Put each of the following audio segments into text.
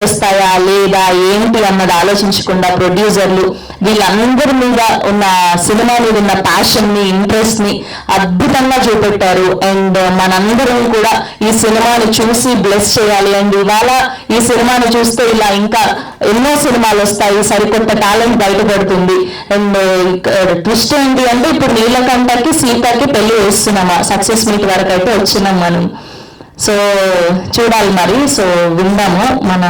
వస్తాయా లేదా ఏంటి అన్నది ఆలోచించకుండా ప్రొడ్యూసర్లు వీళ్ళందరి మీద ఉన్న సినిమా మీద ఉన్న ప్యాషన్ ని ఇంట్రెస్ట్ ని అద్భుతంగా చూపెట్టారు. అండ్ మనందరం కూడా ఈ సినిమాని చూసి బ్లెస్ చేయాలి. అండ్ ఇవాళ ఈ సినిమాని చూస్తే ఇలా ఇంకా ఎన్నో సినిమాలు వస్తాయి, సరికొత్త టాలెంట్ బయటపడుతుంది. అండ్ ట్విస్ట్ ఏంటి అంటే ఇప్పుడు నీలకంఠకి సీతకి పెళ్లి వేస్తున్నామా, సక్సెస్ మీట్ వరకు అయితే వచ్చినాం మనం. సో చూడాలి మరి. సో విందాము మన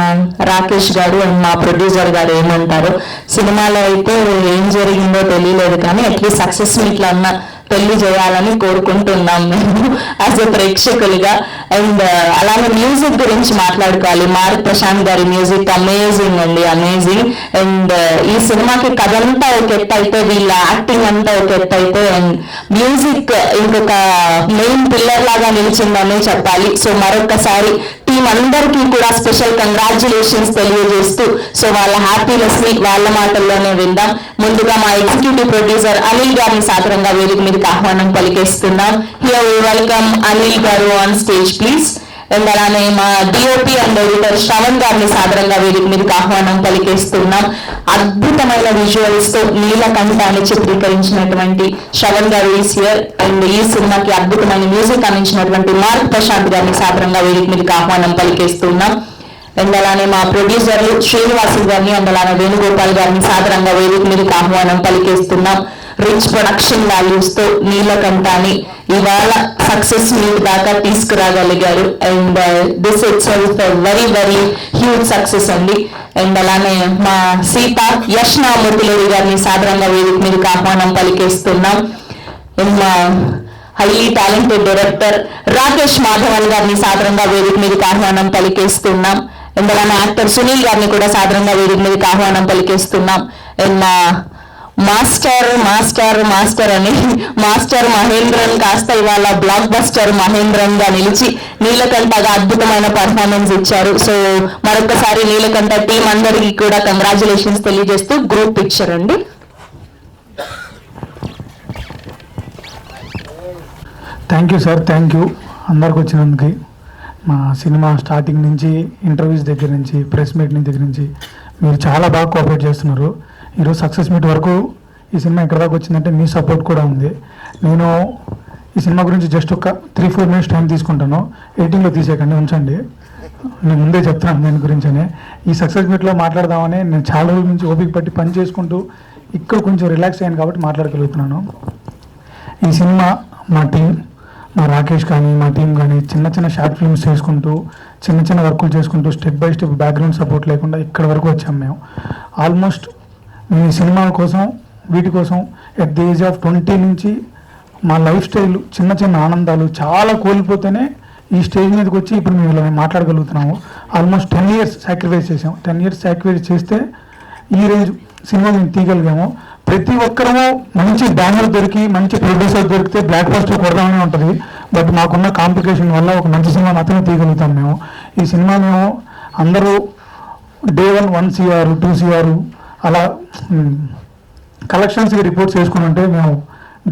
రాకేష్ గారు అండ్ మా ప్రొడ్యూసర్ గారు ఏమంటారు. సినిమాలో అయితే ఏం జరిగిందో తెలియలేదు కానీ అట్లీస్ట్ సక్సెస్ మీట్లో అన్న పెళ్లి చేయాలని కోరుకుంటున్నాం మేము యాజ్ ఎ ప్రేక్షకులుగా. అండ్ అలానే మ్యూజిక్ గురించి మాట్లాడుకోవాలి. మారుతి ప్రశాంత్ గారి మ్యూజిక్ అమేజింగ్ అండి, అమేజింగ్. అండ్ ఈ సినిమాకి కథ అంతా ఒక ఎత్తు అయితే వీళ్ళ యాక్టింగ్ అంతా ఒక ఎత్తు అయితే అండ్ మ్యూజిక్ ఇంకొక మెయిన్ పిల్లర్ లాగా నిలిచిందనే చెప్పాలి. సో మరొకసారి టీం అందరికీ కూడా స్పెషల్ కంగ్రాచులేషన్స్ తెలియజేస్తూ సో వాళ్ళ హ్యాపీనెస్ ని వాళ్ళ మాటల్లోనే విందాం. ముందుగా మా ఎగ్జిక్యూటివ్ ప్రొడ్యూసర్ అనిల్ గారిని సాదరంగా వేదిక మీదకి ఆహ్వానం పలికేస్తున్నాం. హియర్ వి వెల్కమ్ అనిల్ గారు ఆన్ స్టేజ్ ప్లీజ్. అండ్ అలానే మా డిఓపి అండ్ ఎడిటర్ శ్రవణ్ గారిని సాదరంగా వేదిక మీదకి ఆహ్వానం పలికేస్తున్నాం. అద్భుతమైన విజువల్స్ తో నీలకంఠాన్ని చిత్రీకరించినటువంటి శ్రవణ్ గారు ఈస్ హియర్. అండ్ ఈ సినిమాకి అద్భుతమైన మ్యూజిక్ అందించినటువంటి మారుతి ప్రశాంత్ గారిని సాదరంగా వేదిక మీదకి ఆహ్వానం పలికేస్తున్నాం. అండ్ అలానే మా ప్రొడ్యూసర్లు శ్రీనివాసు గారిని అండ్ అలానే వేణుగోపాల్ గారిని సాదరంగా వేదిక మీదకి ఆహ్వానం పలికేస్తున్నాం. రిచ్ ప్రొడక్షన్ వాల్యూస్ తో నీలకంఠాన్ని ఇవాళ సక్సెస్ మీట్ దాకా తీసుకురాగలిగారు. And this it's very very huge success అండి. అండ్ అలానే మా సీత యష్నామూర్తిలేడి గారిని సాదరంగా వేదిక మీదకి ఆహ్వానం పలికేస్తున్నాం. అండ్ మా highly talented director Rakesh Madhavan గారిని సాదరంగా వేదిక మీదకి ఆహ్వానం పలికేస్తున్నాం. అండ్ అలానే యాక్టర్ సునీల్ గారిని కూడా సాదరంగా వేదిక మీదకి ఆహ్వానం పలికేస్తున్నాం. అండ్ మా మాస్టర్ మాస్టర్ మాస్టర్ అని మాస్టర్ మహేంద్రన్ కాస్త ఇవాళ బ్లాక్ బస్టర్ మహేంద్రన్ గా నిలిచి నీలకంఠగా అద్భుతమైన పర్ఫార్మెన్స్ ఇచ్చారు. సో మరొకసారి నీలకంఠ టీం అందరికీ కూడా కంగ్రాచులేషన్స్ తెలియజేస్తూ గ్రూప్ పిక్చర్ అండి. Thank you sir, thank you అందరికి వచ్చినందుకు. మా సినిమా స్టార్టింగ్ నుంచి ఇంటర్వ్యూస్ దగ్గర నుంచి ప్రెస్ మీట్ దగ్గర నుంచి మీరు చాలా బాగా కోఆపరేట్ చేస్తున్నారు. ఈరోజు సక్సెస్ మీట్ వరకు ఈ సినిమా ఎక్కడ దాకా వచ్చిందంటే మీ సపోర్ట్ కూడా ఉంది. నేను ఈ సినిమా గురించి జస్ట్ ఒక 3-4 మినిట్స్ టైం తీసుకుంటాను. ఎడిటింగ్లో తీసేయకండి, ఉంచండి. నేను ముందే చెప్తున్నాను దాని గురించనే. ఈ సక్సెస్ మీట్లో మాట్లాడదామని నేను చాలా రోజుల నుంచి ఓపిక పట్టి పని చేసుకుంటూ ఇక్కడ కొంచెం రిలాక్స్ అయ్యాను కాబట్టి మాట్లాడగలుగుతున్నాను. ఈ సినిమా మా టీం, మా రాకేష్ కానీ మా టీం కానీ చిన్న చిన్న షార్ట్ ఫిల్మ్స్ చేసుకుంటూ చిన్న చిన్న వర్కులు చేసుకుంటూ step by step background support లేకుండా ఇక్కడ వరకు వచ్చాము మేము. ఆల్మోస్ట్ మేము ఈ సినిమా కోసం వీటి కోసం ఎట్ ది ఏజ్ ఆఫ్ 20 నుంచి మా లైఫ్ స్టైల్ చిన్న చిన్న ఆనందాలు చాలా కోల్పోతేనే ఈ స్టేజ్ మీదకి వచ్చి ఇప్పుడు మేము ఇలా మాట్లాడగలుగుతున్నాము. ఆల్మోస్ట్ 10 years సాక్రిఫైస్ చేసాము. 10 years సాక్రిఫైస్ చేస్తే ఈ రేంజ్ సినిమా మేము తీయగలిగాము. ప్రతి ఒక్కరము మంచి బ్యానర్ దొరికి మంచి ప్రొడ్యూసర్ దొరికితే బ్లాక్ బస్టర్ కొడదామని ఉంటుంది. బట్ మాకున్న కాంప్లికేషన్ వల్ల ఒక మంచి సినిమా మాత్రమే తీయగలుగుతాం మేము. ఈ సినిమా మేము అందరూ డే 1 CR 2 CR అలా కలెక్షన్స్కి రిపోర్ట్స్ చేసుకుని ఉంటే మేము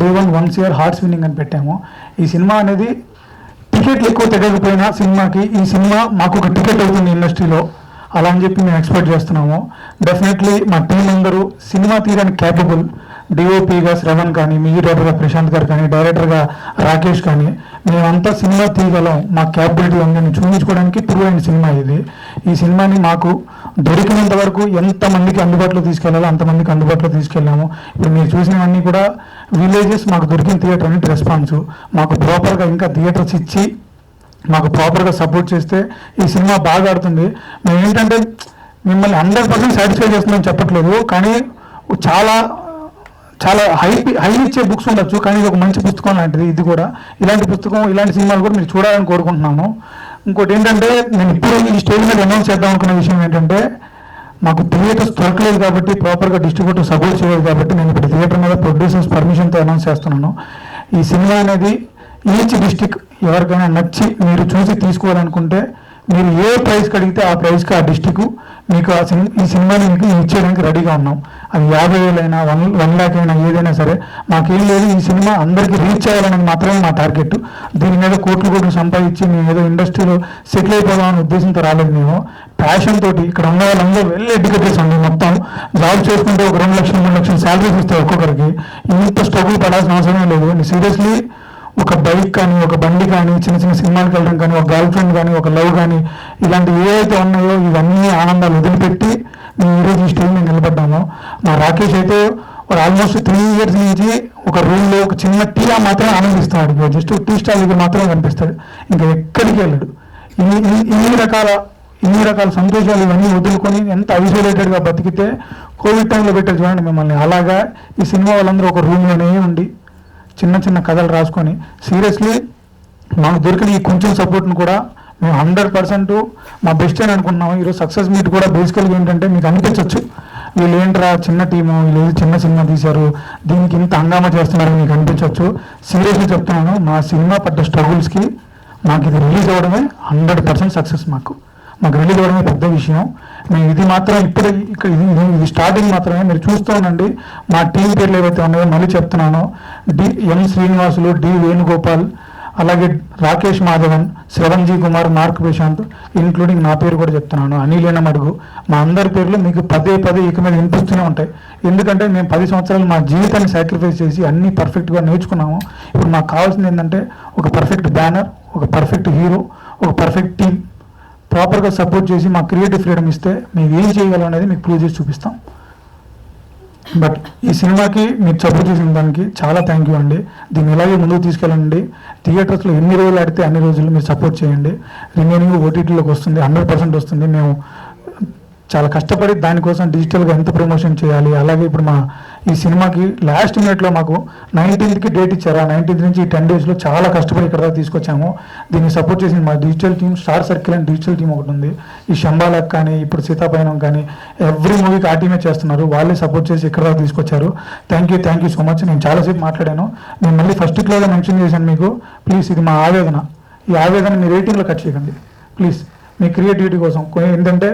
డే 1 CR హార్ట్స్ విన్నింగ్ అని పెట్టాము. ఈ సినిమా అనేది టికెట్లు ఎక్కువ తెగకపోయినా సినిమాకి ఈ సినిమా మాకు ఒక టికెట్ అవుతుంది ఇండస్ట్రీలో, అలా అని చెప్పి మేము ఎక్స్పెక్ట్ చేస్తున్నాము. డెఫినెట్లీ మా టీం అందరూ సినిమా తీయడానికి క్యాపబుల్. డిఓపిగా శ్రవణ్ కానీ, మ్యూజిక్ డైరెక్టర్గా ప్రశాంత్ గారు కానీ, డైరెక్టర్గా రాకేష్ కానీ మేమంతా సినిమా తీయగలం. మా క్యాపబిలిటీ ఉందని చూపించుకోవడానికి ప్రూవ్ అయిన సినిమా ఇది. ఈ సినిమాని మాకు దొరికినంత వరకు ఎంతమందికి అందుబాటులో తీసుకెళ్లాలో అంతమందికి అందుబాటులో తీసుకెళ్ళాము. ఇప్పుడు మీరు చూసినవన్నీ కూడా విలేజెస్. మాకు దొరికిన థియేటర్ అనేది రెస్పాన్స్. మాకు ప్రాపర్గా ఇంకా థియేటర్స్ ఇచ్చి మాకు ప్రాపర్గా సపోర్ట్ చేస్తే ఈ సినిమా బాగా ఆడుతుంది. మేము ఏంటంటే మిమ్మల్ని 100% సాటిస్ఫై చేస్తుందని చెప్పట్లేదు, కానీ చాలా చాలా హై ఇచ్చే బుక్స్ ఉండొచ్చు, కానీ ఇది ఒక మంచి పుస్తకం లాంటిది. ఇది కూడా ఇలాంటి పుస్తకం, ఇలాంటి సినిమాలు కూడా మీరు చూడాలని కోరుకుంటున్నాను. ఇంకోటి ఏంటంటే నేను ఇప్పుడు ఈ స్టేజ్ మీద అనౌన్స్ చేద్దాం అనుకున్న విషయం ఏంటంటే మాకు థియేటర్స్ దొరకలేదు కాబట్టి, ప్రాపర్గా డిస్ట్రిబ్యూటర్ సపోర్ట్ చేయలేదు కాబట్టి నేను ఇప్పుడు థియేటర్ మీద ప్రొడ్యూసర్స్ పర్మిషన్తో అనౌన్స్ చేస్తున్నాను. ఈ సినిమా అనేది ఈచ్ డిస్టిక్ ఎవరికైనా నచ్చి మీరు చూసి తీసుకోవాలనుకుంటే మీరు ఏ ప్రైస్కి అడిగితే ఆ ప్రైస్కి ఆ డిస్టిక్ మీకు ఈ సినిమాని మీకు ఇచ్చేయడానికి రెడీగా ఉన్నాం. అది 50,000 అయినా 1 lakh అయినా ఏదైనా సరే మాకేం లేదు. ఈ సినిమా అందరికీ రీచ్ అవ్వాలనేది మాత్రమే మా టార్గెట్. దీని మీద కోట్లు సంపాదించి మేము ఏదో ఇండస్ట్రీలో సెటిల్ అయిపోదామనే ఉద్దేశంతో రాలేదు. మేము ప్యాషన్ తోటి ఇక్కడ ఉన్న వాళ్ళందరూ వెల్ ఎడ్యుకేటెడ్స్ అండి. మొత్తం జాబ్ చేసుకుంటే ఒక 2 లక్షలు 3 లక్షలు శాలరీస్ ఇస్తే ఒక్కొక్కరికి ఇంత స్ట్రగుల్ పడాల్సిన అవసరమే లేదు. సీరియస్లీ ఒక బైక్ కానీ ఒక బండి కానీ చిన్న సినిమాలకు వెళ్ళడం కానీ ఒక గర్ల్ ఫ్రెండ్ కానీ ఒక లవ్ కానీ ఇలాంటి ఏవైతే ఉన్నాయో ఇవన్నీ ఆనందాలు వదిలిపెట్టి మేము ఈరోజు ఈ స్టేజ్ మీద నిలబడ్డాము. మా రాకేష్ అయితే ఆల్మోస్ట్ 3 years నుంచి ఒక రూమ్లో ఒక చిన్న టీగా మాత్రమే ఆనందిస్తాడు. జస్ట్ టీ స్టాల్ దగ్గర మాత్రమే కనిపిస్తాడు, ఇంకా ఎక్కడికి వెళ్ళాడు. ఇన్ని రకాల సంతోషాలు ఇవన్నీ వదులుకొని ఎంత ఐసోలేటెడ్గా బతికితే కోవిడ్ టైంలో పెట్టారు చూడండి మిమ్మల్ని. అలాగా ఈ సినిమా వాళ్ళందరూ ఒక రూమ్లోనే ఉండి చిన్న కథలు రాసుకొని సీరియస్లీ మాకు దొరికిన ఈ కొంచెం సపోర్ట్ని కూడా మేము 100% మా బెస్ట్ అని అనుకున్నాము. ఈరోజు సక్సెస్ మీట్ కూడా బేసికల్గా ఏంటంటే మీకు అనిపించవచ్చు వీళ్ళు ఏంట్రా చిన్న టీము, వీళ్ళు చిన్న సినిమా తీశారు, దీనికి ఇంత హంగామా చేస్తున్నారని మీకు అనిపించవచ్చు. సీరియస్లీ చెప్తున్నాను, మా సినిమా పడ్డ స్ట్రగుల్స్కి మాకు ఇది రిలీజ్ అవ్వడమే 100% సక్సెస్. మాకు రిలీజ్ అవ్వడమే పెద్ద విషయం. మేము ఇది మాత్రం ఇప్పుడు ఇక్కడ ఇది స్టార్టింగ్ మాత్రమే. మీరు చూస్తూ ఉండండి మా టీం పేర్లు ఏవైతే ఉన్నాయో మళ్ళీ చెప్తున్నాను. ఎం శ్రీనివాసులు, డి వేణుగోపాల్, అలాగే రాకేష్ మాధవన్, శ్రవణ్జీ కుమార్, మార్క్ ప్రశాంత్, ఇంక్లూడింగ్ నా పేరు కూడా చెప్తున్నాను, అనిలేన మడుగు. మా అందరి పేర్లు మీకు పదే ఇక మీద వినిపిస్తూనే ఉంటాయి. ఎందుకంటే మేము 10 సంవత్సరాలు మా జీవితాన్ని సాక్రిఫైస్ చేసి అన్నీ పర్ఫెక్ట్గా నేర్చుకున్నాము. ఇప్పుడు మాకు కావాల్సింది ఏంటంటే ఒక పర్ఫెక్ట్ బ్యానర్, ఒక పర్ఫెక్ట్ హీరో, ఒక పర్ఫెక్ట్ టీం ప్రాపర్గా సపోర్ట్ చేసి మా క్రియేటివ్ ఫ్రీడమ్ ఇస్తే మేము ఏం చేయగలం అనేది మీకు ప్రూవ్ చేసి చూపిస్తాం. బట్ ఈ సినిమాకి మీరు సపోర్ట్ చేసిన దానికి చాలా థ్యాంక్ యూ అండి. దీన్ని ఇలాగే ముందుకు తీసుకెళ్ళండి. థియేటర్స్లో ఎన్ని రోజులు ఆడితే అన్ని రోజులు మీరు సపోర్ట్ చేయండి. రిమైనింగ్ ఓటీటీలోకి వస్తుంది, 100% వస్తుంది. మేము చాలా కష్టపడి దానికోసం డిజిటల్గా ఎంత ప్రమోషన్ చేయాలి. అలాగే ఇప్పుడు మా ఈ సినిమాకి లాస్ట్ మినిట్లో మాకు 19th డేట్ ఇచ్చారు. ఆ 19th నుంచి 10 daysలో చాలా కష్టపడి ఇక్కడ దాకా తీసుకొచ్చాము. దీన్ని సపోర్ట్ చేసింది మా డిజిటల్ టీమ్, స్టార్ సర్కిల్ అని డిజిటల్ టీం ఒకటి ఉంది. ఈ శంబాలకు కానీ ఇప్పుడు సీతాపైనం కానీ ఎవ్రీ మూవీకి ఆ టీమే చేస్తున్నారు. వాళ్ళే సపోర్ట్ చేసి ఇక్కడ దాకా తీసుకొచ్చారు. Thank you so much. నేను చాలాసేపు మాట్లాడాను. నేను మళ్ళీ ఫస్ట్ క్లాస్లో మెన్షన్ చేశాను మీకు. ప్లీజ్ ఇది మా ఆవేదన. ఈ ఆవేదన మీ రేటింగ్లో కట్ చేయకండి ప్లీజ్. మీ క్రియేటివిటీ కోసం ఏంటంటే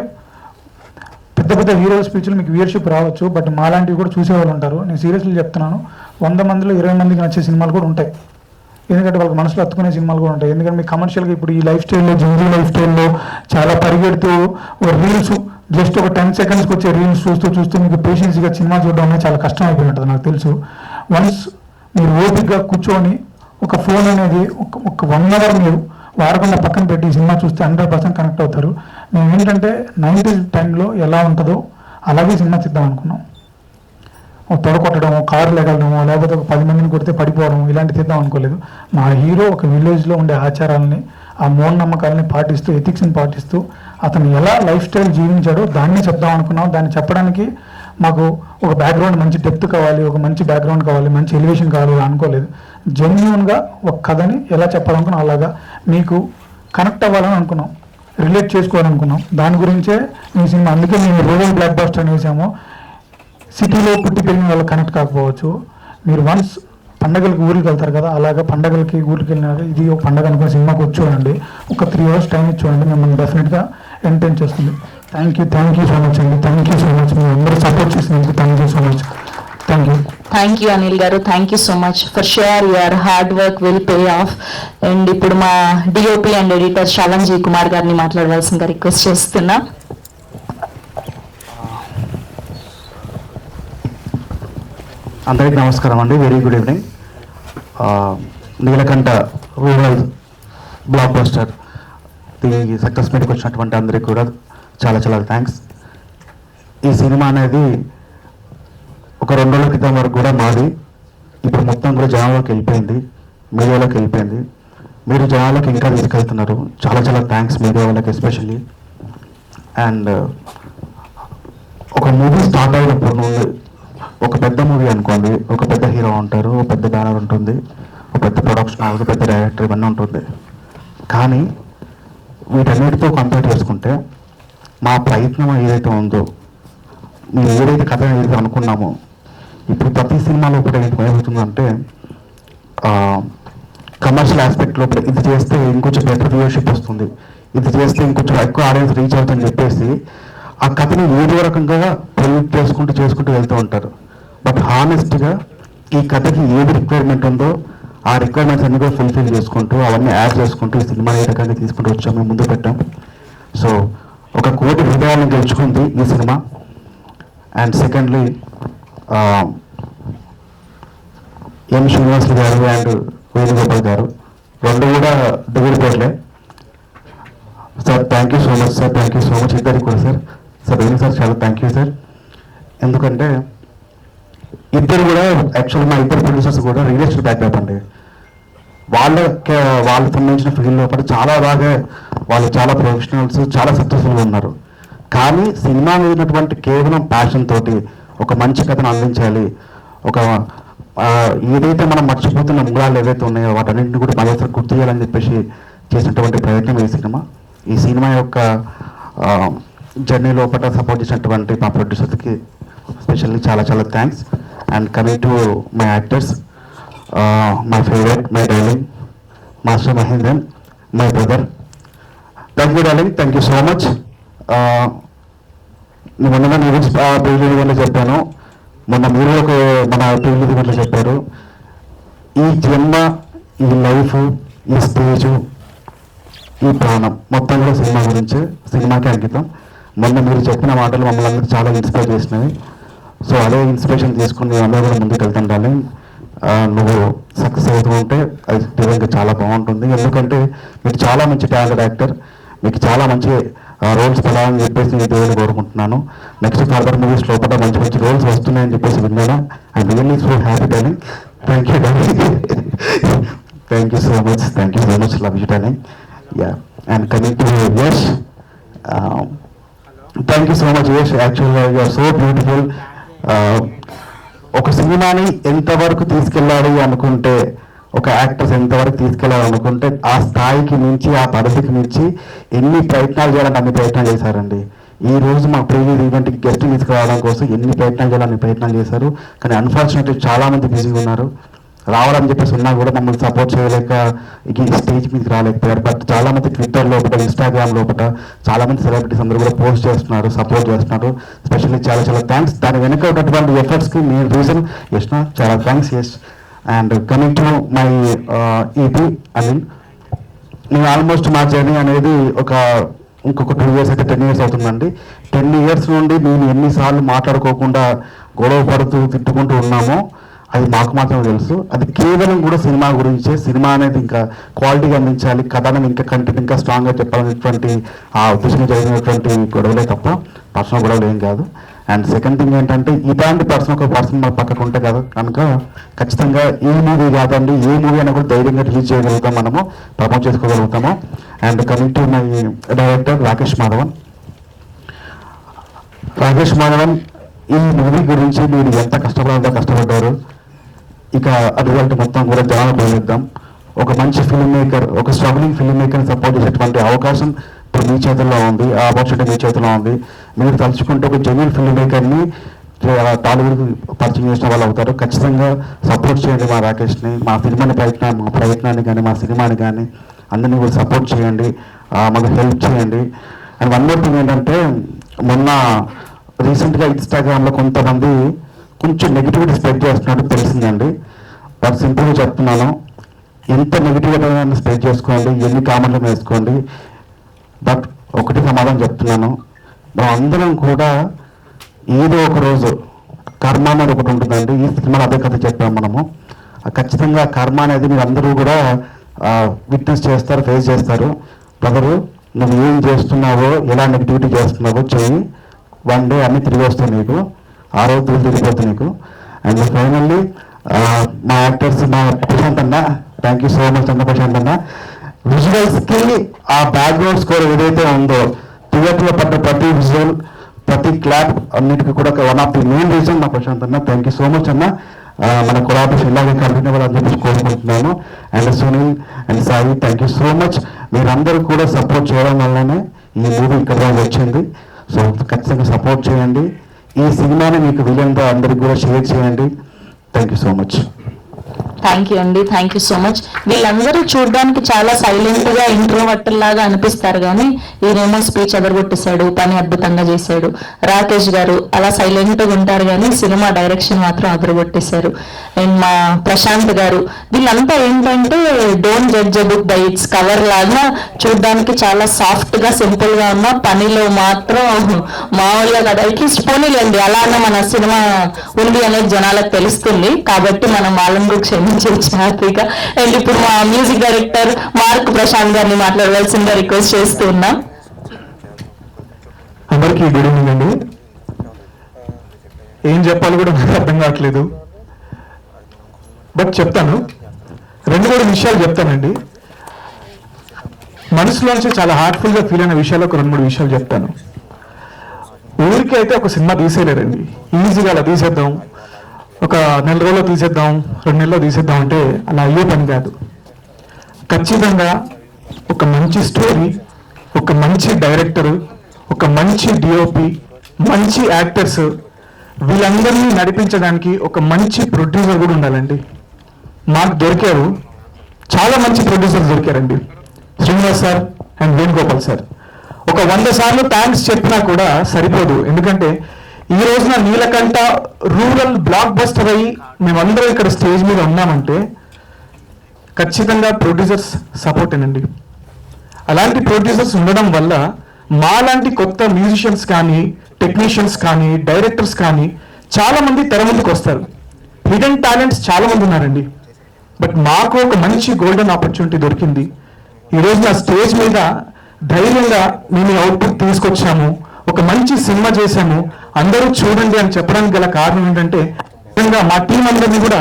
పెద్ద హీరో స్పీచ్లు మీకు వ్యూయర్షిప్ రావచ్చు, బట్ మాలాంటివి కూడా చూసేవాళ్ళు ఉంటారు. నేను సీరియస్లీ చెప్తున్నాను, 100 మందిలో 20 మందికి నచ్చే సినిమాలు కూడా ఉంటాయి. ఎందుకంటే వాళ్ళకి మనసులో అత్తుకునే సినిమాలు కూడా ఉంటాయి. ఎందుకంటే మీ కమర్షియల్గా ఇప్పుడు ఈ లైఫ్ స్టైల్లో, జనరల్ లైఫ్ స్టైల్లో చాలా పరిగెడుతూ రీల్స్ జస్ట్ ఒక 10 secondsకి వచ్చే రీల్స్ చూస్తూ మీకు పేషెన్స్గా సినిమా చూడడం అనేది చాలా కష్టం అయిపోయి ఉంటుంది నాకు తెలుసు. వన్స్ మీరు ఓపికగా కూర్చొని ఒక ఫోన్ అనేది ఒక 1 hour మీరు వాడకుండా పక్కన పెట్టి సినిమా చూస్తే 100% కనెక్ట్ అవుతారు. మేము ఏంటంటే 90s టైంలో ఎలా ఉంటుందో అలాగే సినిమా తీద్దాం అనుకున్నాం. తొడ కొట్టడము, కారులు ఎగలడము, లేకపోతే ఒక 10 మందిని కొడితే పడిపోవడం ఇలాంటి తీద్దాం అనుకోలేదు. మా హీరో ఒక విలేజ్లో ఉండే ఆచారాలని, ఆ మూఢనమ్మకాలని పాటిస్తూ, ఎథిక్స్ని పాటిస్తూ అతను ఎలా లైఫ్ స్టైల్ జీవించాడో దాన్ని చెప్దాం అనుకున్నాం. దాన్ని చెప్పడానికి మాకు ఒక బ్యాక్గ్రౌండ్, మంచి డెప్త్ కావాలి, ఒక మంచి బ్యాక్గ్రౌండ్ కావాలి, మంచి ఎలివేషన్ కావాలి అనుకోలేదు. జెన్యూన్గా ఒక కథని ఎలా చెప్పాలనుకున్నాం అలాగా మీకు కనెక్ట్ అవ్వాలని అనుకున్నాం, రిలేట్ చేసుకోవాలనుకున్నాం. దాని గురించే ఈ సినిమా. అందుకే మేము రూరల్ బ్లాక్ బస్టర్ అని వేసాము. సిటీలో పుట్టి పెరిగిన వాళ్ళకి కనెక్ట్ కాకపోవచ్చు. మీరు వన్స్ పండగలకి ఊరికి వెళ్తారు కదా, అలాగా పండగలకి ఊరికి వెళ్ళినాక ఇది ఒక పండగ అనుకున్న సినిమాకి వచ్చి చూడండి. ఒక 3 hours టైం ఇచ్చి చూడండి, మిమ్మల్ని డెఫినెట్గా ఎంటర్టైన్ చేస్తుంది. థ్యాంక్ యూ సో మచ్ అండి. Thank you so much. మీరు అందరూ సపోర్ట్ చేసినందుకు thank you so much. Thank you Anil గారు. Thank you so much. For sure your hard work will pay off. And ఇప్పుడు మా DOP and editor Shravanji Kumar గారిని మాట్లాడవలసిందిగా request చేస్తున్నా. అందరికీ నమస్కారం అండి. Very good evening. Neelakanta rural blockbuster ఈ సక్సెస్ మీట్కి వచ్చినటువంటి అందరికీ కూడా చాలా థ్యాంక్స్. ఈ సినిమా అనేది ఒక 2 రోజుల క్రితం వరకు కూడా మాది, ఇప్పుడు మొత్తం కూడా జనాల్లోకి వెళ్ళిపోయింది, మీడియాలోకి వెళ్ళిపోయింది. మీరు జనాల్లోకి ఇంకా తీసుకెళ్తున్నారు. చాలా థ్యాంక్స్ మీడియా వాళ్ళకి ఎస్పెషల్లీ. అండ్ ఒక మూవీ స్టార్ట్ అయినప్పుడు నుండి ఒక పెద్ద మూవీ అనుకోండి, ఒక పెద్ద హీరో ఉంటారు, ఒక పెద్ద బ్యానర్ ఉంటుంది, ఒక పెద్ద ప్రొడక్షన్ హౌస్, ఒక పెద్ద డైరెక్టర్, ఇవన్నీ ఉంటుంది. కానీ వీటన్నిటితో కంపేర్ చేసుకుంటే మా ప్రయత్నం ఏదైతే ఉందో, మేము ఏదైతే కథ ఏదైతే అనుకున్నామో, ఇప్పుడు ప్రతి సినిమాలో కూడా ఏమవుతుందంటే కమర్షియల్ ఆస్పెక్ట్ లోపల ఇది చేస్తే ఇంకొంచెం బెటర్ వ్యూవర్షిప్ వస్తుంది, ఇది చేస్తే ఇంకొంచెం ఎక్కువ ఆడియన్స్ రీచ్ అవుతుందని చెప్పేసి ఆ కథని ఏదో రకంగా ప్రొడ్యూస్ చేసుకుంటూ వెళ్తూ ఉంటారు. బట్ హానెస్ట్గా ఈ కథకి ఏది రిక్వైర్మెంట్ ఉందో ఆ రిక్వైర్మెంట్స్ అన్ని కూడా ఫుల్ఫిల్ చేసుకుంటూ అవన్నీ యాడ్ చేసుకుంటూ ఈ సినిమా ఏ రకంగా తీసుకుంటూ వచ్చాము, మేము ముందు పెట్టాం. సో 1 కోటి హృదయాలను గెలుచుకుంది ఈ సినిమా. అండ్ సెకండ్లీ ఎం శ్రీనివాసులు గారు అండ్ వేణుగోపాల్ గారు రెండు కూడా దగ్గర పేర్లే. Sir thank you so much sir, thank you so much ఇద్దరికి కూడా సార్. సార్ వేణు సార్ చాలా థ్యాంక్ యూ సార్. ఎందుకంటే ఇద్దరు కూడా యాక్చువల్గా మా ఇద్దరు ప్రొడ్యూసర్స్ కూడా రియల్ ఎస్టేట్ బ్యాక్గ్రౌండ్ అండి. వాళ్ళకి వాళ్ళకి సంబంధించిన ఫీల్డ్ లోపల చాలా బాగా వాళ్ళు చాలా ప్రొఫెషనల్స్, చాలా సక్సెస్ఫుల్గా ఉన్నారు. కానీ సినిమా మీద ఉన్నటువంటి కేవలం ప్యాషన్ తోటి ఒక మంచి కథను అందించాలి, ఒక ఏదైతే మనం మర్చిపోతున్న మూలాలు ఏవైతే ఉన్నాయో వాటన్నింటిని కూడా మరోసారి గుర్తు చేయాలని చెప్పేసి చేసినటువంటి ప్రయత్నం ఈ సినిమా. ఈ సినిమా యొక్క జర్నీ లోపల సపోర్ట్ చేసినటువంటి మా ప్రొడ్యూసర్స్కి స్పెషల్లీ చాలా చాలా thanks. And coming to my actors, my favourite, my darling master Mahendran, my brother. Thank you darling, thank you so much. మొన్న ఈవెంట్స్ ప్రీవియస్ ఈవెంట్లో చెప్పాను, మొన్న మీరు ఒక మన ప్రీవియస్ ఈవెంట్లో చెప్పారు. ఈ జన్మ, ఈ లైఫ్, ఈ స్టేజు, ఈ ప్రాణం మొత్తం కూడా సినిమా గురించి, సినిమాకి అంకితం. మొన్న మీరు చెప్పిన మాటలు మమ్మల్ని అందరూ చాలా ఇన్స్పైర్ చేసినవి. సో అదే ఇన్స్పిరేషన్ తీసుకుని అందరూ కూడా ముందుకు వెళ్తాం డార్లింగ్. నువ్వు సక్సెస్ అవుతూ ఉంటే అది నిజంగా చాలా బాగుంటుంది. ఎందుకంటే మీరు చాలా మంచి టాలెంటెడ్ యాక్టర్, మీకు చాలా మంచి రోల్స్ పడాలని చెప్పేసి నేను దేవుని కోరుకుంటున్నాను. నెక్స్ట్ ఫర్దర్ మూవీస్ లోపల మంచి మంచి రోల్స్ వస్తున్నాయని చెప్పేసి విన్నాను. I really so happy darling. Thank you darling, thank you so much, thank you so much, love you darling. Yeah, and coming to Yash, thank you so much Yash. యాక్చువల్గా you are so beautiful. ఒక సినిమాని ఎంతవరకు తీసుకెళ్ళాలి అనుకుంటే, ఒక actors ఎంతవరకు తీసుకెళ్ళాలనుకుంటే ఆ స్థాయికి మించి, ఆ పరిధికి మించి ఎన్ని ప్రయత్నాలు చేయాలంటే అన్ని ప్రయత్నాలు చేశారండి. ఈ రోజు మా ప్రీవియస్ ఈవెంట్కి గెస్ట్ తీసుకురావడం కోసం ఎన్ని ప్రయత్నాలు చేయాలని ప్రయత్నాలు చేశారు. కానీ అన్ఫార్చునేట్లీ చాలామంది బిజీగా ఉన్నారు. రావాలని చెప్పేసి ఉన్నా కూడా మమ్మల్ని సపోర్ట్ చేయలేక ఈ స్టేజ్ మీదకి రాలేకపోయారు. బట్ చాలామంది ట్విట్టర్ లోపల, ఇన్స్టాగ్రామ్ లోపల చాలామంది సెలబ్రిటీస్ అందరూ కూడా పోస్ట్ చేస్తున్నారు, సపోర్ట్ చేస్తున్నారు. స్పెషల్లీ చాలా చాలా థ్యాంక్స్. దాని వెనుక ఉన్నటువంటి ఎఫర్ట్స్కి మెయిన్ రీజన్ యష్. చాలా thanks Yash. And coming to my EP, I mean నేను ఆల్మోస్ట్ మా జర్నీ అనేది ఇంకొక 2 years అయితే 10 years అవుతుందండి. 10 years నుండి మేము ఎన్నిసార్లు మాట్లాడుకోకుండా గొడవ పడుతూ తిట్టుకుంటూ ఉన్నామో అది మాకు మాత్రమే తెలుసు. అది కేవలం కూడా సినిమా గురించే. సినిమా అనేది ఇంకా క్వాలిటీగా అందించాలి, కథను ఇంకా కంటెంట్ ఇంకా స్ట్రాంగ్గా చెప్పాలనేటువంటి ఆ ఉద్దేశంగా జరిగినటువంటి గొడవలే తప్ప పర్సనల్ గొడవలు ఏం కాదు. అండ్ సెకండ్ థింగ్ ఏంటంటే ఇలాంటి ఒక పర్సన్ మన పక్కకు ఉంటే కదా కనుక ఖచ్చితంగా ఈ మూవీ కాదండి, ఏ మూవీ అయినా కూడా ధైర్యంగా రిలీజ్ చేయగలుగుతాం, మనము ప్రమోట్ చేసుకోగలుగుతాము. And coming to my director Rakesh Madhavan. Rakesh Madhavan, ఈ మూవీ గురించి మీరు ఎంత కష్టపడ్డారు. ఇక రిజల్ట్ మొత్తం కూడా జనాలకు వదిలేద్దాం. ఒక మంచి ఫిల్మ్ మేకర్, ఒక స్ట్రగ్లింగ్ ఫిల్మ్ మేకర్ని సపోర్ట్ చేసేటువంటి అవకాశం ఇప్పుడు మీ చేతుల్లో ఉంది, ఆ ఆపర్చునిటీ మీ చేతిలో ఉంది. మీరు తలుచుకుంటే ఒక జెన్యూన్ ఫిల్మ్ మేకర్ని టాలీవుడ్ పరిచయం చేసిన వాళ్ళు అవుతారు. ఖచ్చితంగా సపోర్ట్ చేయండి మా రాకేష్ని, మా ప్రయత్నాన్ని కానీ, మా సినిమాని కానీ అందరినీ కూడా సపోర్ట్ చేయండి, మాకు హెల్ప్ చేయండి. అండ్ వన్ మోర్ థింగ్ ఏంటంటే, మొన్న రీసెంట్గా ఇన్స్టాగ్రామ్లో కొంతమంది కొంచెం నెగిటివిటీ స్ప్రెడ్ చేస్తున్నట్టు తెలిసిందండి. బట్ సింపుల్గా చెప్తున్నాను, ఎంత నెగిటివిటీ స్ప్రెడ్ చేసుకోండి, ఎన్ని కామెంట్లు వేసుకోండి, బట్ ఒకటి సమాధానం చెప్తున్నాను, మనం అందరం కూడా ఏదో ఒక రోజు కర్మ అనేది ఒకటి ఉంటుందండి. ఈ సినిమాలో అదే కథ చెప్పాము మనము. ఖచ్చితంగా కర్మ అనేది మీరు అందరూ కూడా విట్నెస్ చేస్తారు, ఫేస్ చేస్తారు. బ్రదరు, నువ్వు ఏం చేస్తున్నావో, ఎలా నెగిటివిటీ చేస్తున్నావో చెయ్యి, వన్ డే అన్నీ తిరిగి వస్తాయి నీకు, ఆ రోజు తిరిగిపోతుంది నీకు. అండ్ ఫైనల్లీ మా యాక్టర్స్, మా ప్రశాంత్ అన్న, థ్యాంక్ యూ సో మచ్ అన్న ప్రశాంత్ అన్న. విజువల్స్కి ఆ బ్యాక్గ్రౌండ్ స్కోర్ ఏదైతే ఉందో, థియేటర్లో పడ్డ ప్రతి విజువల్, ప్రతి క్లాప్ అన్నిటికీ కూడా one of the main reason మా ప్రశాంత్ అన్న. థ్యాంక్ యూ సో మచ్ అన్న. మన కొలాబరేషన్ ఇలాగే కంటిన్యూ అవ్వాలని చెప్పి కోరుకుంటున్నాను. And Sunil and Sai, thank you so much. మీరందరూ కూడా సపోర్ట్ చేయడం వల్లనే ఈ మూవీ ఇక్కడ వచ్చింది. సో ఖచ్చితంగా సపోర్ట్ చేయండి. ఈ సినిమాని మీకు వీలైనంత అందరికి కూడా షేర్ చేయండి. Thank you so much. Thank you అండి, థ్యాంక్ యూ సో మచ్. వీళ్ళందరూ చూడడానికి చాలా సైలెంట్ గా ఇంట్రోవర్ట్ లాగా అనిపిస్తారు కానీ ఈయనేమో స్పీచ్ ఎదరగొట్టేశాడు, పని అద్భుతంగా చేశాడు. రాకేష్ గారు అలా సైలెంట్ గా ఉంటారు కానీ సినిమా డైరెక్షన్ మాత్రం అదరగొట్టేశారు. అండ్ మా ప్రశాంత్ గారు, వీళ్ళంతా ఏంటంటే don't judge a book by its cover లాగా చూడడానికి చాలా సాఫ్ట్ గా సింపుల్ గా ఉన్న, పనిలో మాత్రం మామూలుగా కదా. అట్లీస్ట్ పోనీలేండి, అలా అన్న మన సినిమా ఉంది అనేది జనాలకు తెలుస్తుంది కాబట్టి మనం వాళ్ళని కూడా క్షమించవచ్చు హ్యాపీగా. అండ్ ఇప్పుడు మా మ్యూజిక్ డైరెక్టర్ మార్క్ ప్రశాంత్ గారిని మాట్లాడవలసిందిగా రిక్వెస్ట్ చేస్తూ ఉన్నాం. అందరికీ గుడ్ ఈవినింగ్ అండి. ఏం చెప్పాలి కూడా నాకు అర్థం కావట్లేదు, బట్ చెప్తాను. 2-3 విషయాలు చెప్తానండి. మనసులోంచి చాలా హార్ట్ఫుల్గా ఫీల్ అయిన విషయాలు ఒక 2-3 విషయాలు చెప్తాను. ఊరికి అయితే ఒక సినిమా తీసేయలేరండి, ఈజీగా అలా తీసేద్దాం, ఒక 1 నెల రోజుల్లో తీసేద్దాం, 2 నెలల్లో తీసేద్దాం అంటే అలా అయ్యే పని కాదు. ఖచ్చితంగా ఒక మంచి స్టోరీ, ఒక మంచి డైరెక్టరు, ఒక మంచి డిఓపి, మంచి యాక్టర్స్, వీళ్ళందరినీ నడిపించడానికి ఒక మంచి ప్రొడ్యూసర్ కూడా ఉండాలండి. మాకు దొరికారు, చాలా మంచి ప్రొడ్యూసర్స్ దొరికారండి. Srinivas sir and Venugopal sir. ఒక 100 సార్లు థ్యాంక్స్ చెప్పినా కూడా సరిపోదు. ఎందుకంటే ఈ రోజున నీలకంఠ రూరల్ బ్లాక్ బస్టర్ అయ్యి మేమందరం ఇక్కడ స్టేజ్ మీద ఉన్నామంటే ఖచ్చితంగా ప్రొడ్యూసర్స్ సపోర్టేనండి. అలాంటి ప్రొడ్యూసర్స్ ఉండడం వల్ల మాలాంటి కొత్త మ్యూజిషియన్స్ కానీ, టెక్నీషియన్స్ కానీ, డైరెక్టర్స్ కానీ చాలా మంది తెర ముందుకు వస్తారు. హిడెన్ టాలెంట్స్ చాలా మంది ఉన్నారండి. బట్ మాకు ఒక మంచి గోల్డెన్ ఆపర్చునిటీ దొరికింది. ఈ రోజు నా స్టేజ్ మీద ధైర్యంగా మేము అవుట్పుట్ తీసుకొచ్చాము, ఒక మంచి సినిమా చేశాము, అందరూ చూడండి అని చెప్పడానికి గల కారణం ఏంటంటే నిజంగా మా టీం అందరినీ కూడా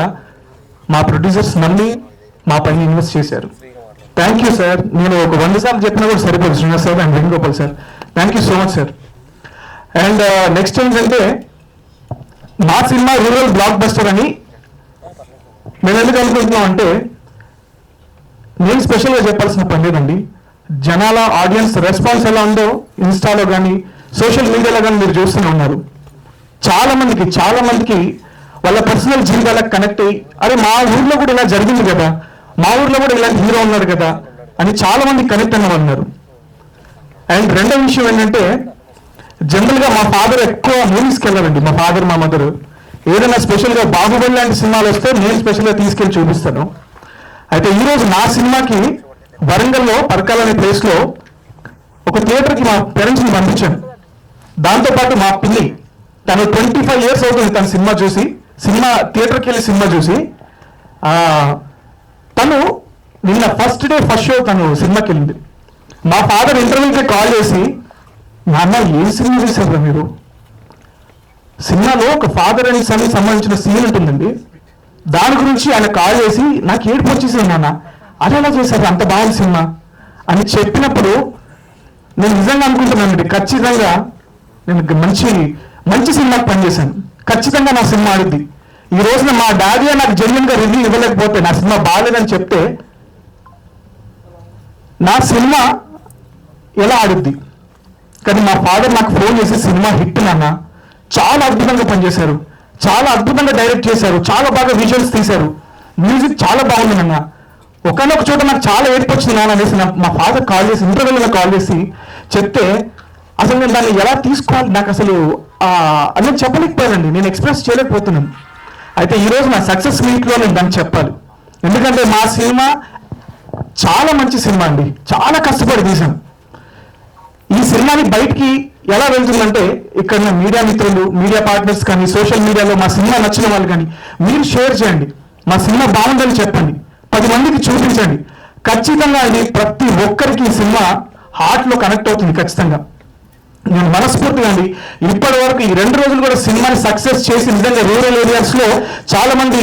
మా ప్రొడ్యూసర్స్ నమ్మి మా పైన ఇన్వెస్ట్ చేశారు. Thank you sir. నేను ఒక 100 సార్లు చెప్పినా కూడా సరిపోదు. Srinivas sir and Venugopal sir, thank you so much sir. And next ఏంటంటే మా సినిమా రూరల్ బ్లాక్ బస్టర్ అని మేము ఎందుకు అనుకుంటున్నాం అంటే, నేను స్పెషల్గా చెప్పాల్సిన పని లేదండి. జనాల ఆడియన్స్ రెస్పాన్స్ ఎలా ఉందో ఇన్స్టాలో కానీ సోషల్ మీడియాలో కానీ మీరు చూస్తూనే ఉన్నారు. చాలా మందికి వాళ్ళ పర్సనల్ జీవితాలకు కనెక్ట్ అయ్యి, అరే మా ఊర్లో కూడా ఇలా జరిగింది కదా, మా ఊర్లో కూడా ఇలాంటి హీరో ఉన్నాడు కదా అని చాలా మంది కనెక్ట్ అన్న ఉన్నారు. అండ్ రెండో విషయం ఏంటంటే, జనరల్గా మా ఫాదర్ ఎక్కువ మూవీస్కి వెళ్ళారండి. మా ఫాదర్ మా మదర్ ఏదైనా స్పెషల్గా బాహుబలి లాంటి సినిమాలు వస్తే నేను స్పెషల్గా తీసుకెళ్ళి చూపిస్తాను. అయితే ఈరోజు నా సినిమాకి వరంగల్లో పరకాల అనే ప్లేస్లో ఒక థియేటర్కి మా పేరెంట్స్ని పంపించాను. దాంతోపాటు మా పిల్లి, తను 25 years అవుతుంది తన సినిమా థియేటర్కి వెళ్ళి సినిమా చూసి. తను నిన్న ఫస్ట్ షో తను సినిమాకి వెళ్ళింది. మా ఫాదర్ ఇంటర్వ్యూకి కాల్ చేసి, నాన్న ఏం సినిమా చేశారు మీరు? సినిమాలో ఒక ఫాదర్ అండ్ సన్ సంబంధించిన సీన్ ఉంటుందండి, దాని గురించి ఆయన కాల్ చేసి నాకు ఏడుపు వచ్చేసింది, నాన్న అది ఎలా చేశారు, అంత బాగుంది సినిమా అని చెప్పినప్పుడు నేను నిజంగా అనుకుంటున్నానండి, ఖచ్చితంగా నేను మంచి సినిమాకి పనిచేశాను. ఖచ్చితంగా నా సినిమా ఆడుద్ది. ఈ రోజున మా డాడీ నాకు జెన్యున్గా రివ్యూ ఇవ్వలేకపోతే, నా సినిమా బాగాలేదని చెప్తే నా సినిమా ఎలా ఆడుద్ది? కానీ మా ఫాదర్ నాకు ఫోన్ చేసి, సినిమా హిట్ నాన్న, చాలా అద్భుతంగా పనిచేశారు, చాలా అద్భుతంగా డైరెక్ట్ చేశారు, చాలా బాగా విజువల్స్ తీశారు, మ్యూజిక్ చాలా బాగుంది నాన్న, ఒకనొక చోట నాకు చాలా ఏడుపు వచ్చింది నాన్న అనేసి మా ఫాదర్ కాల్ చేసి, ఇంటర్వ్యూలో కాల్ చేసి చెప్తే అసలు నేను దాన్ని ఎలా తీసుకోవాలి, నాకు అసలు అనేది చెప్పలేకపోయానండి, నేను ఎక్స్ప్రెస్ చేయలేకపోతున్నాను. అయితే ఈరోజు నా సక్సెస్ మీట్లో నేను దాన్ని చెప్పాలి. ఎందుకంటే మా సినిమా చాలా మంచి సినిమా అండి, చాలా కష్టపడి తీశాను. ఈ సినిమాని బయటికి ఎలా వెళ్తుందంటే, ఇక్కడ మీడియా మిత్రులు, మీడియా పార్ట్నర్స్ కానీ, సోషల్ మీడియాలో మా సినిమా నచ్చిన వాళ్ళు కానీ మీరు షేర్ చేయండి, మా సినిమా బాగుందని చెప్పండి, 10 మందికి చూపించండి. ఖచ్చితంగా ఇది ప్రతి ఒక్కరికి ఈ సినిమా హార్ట్లో కనెక్ట్ అవుతుంది. ఖచ్చితంగా నేను మనస్ఫూర్తిగా అండి, ఇప్పటి వరకు ఈ 2 రోజులు కూడా సినిమాని సక్సెస్ చేసి నిజంగా రూరల్ ఏరియాస్లో చాలా మంది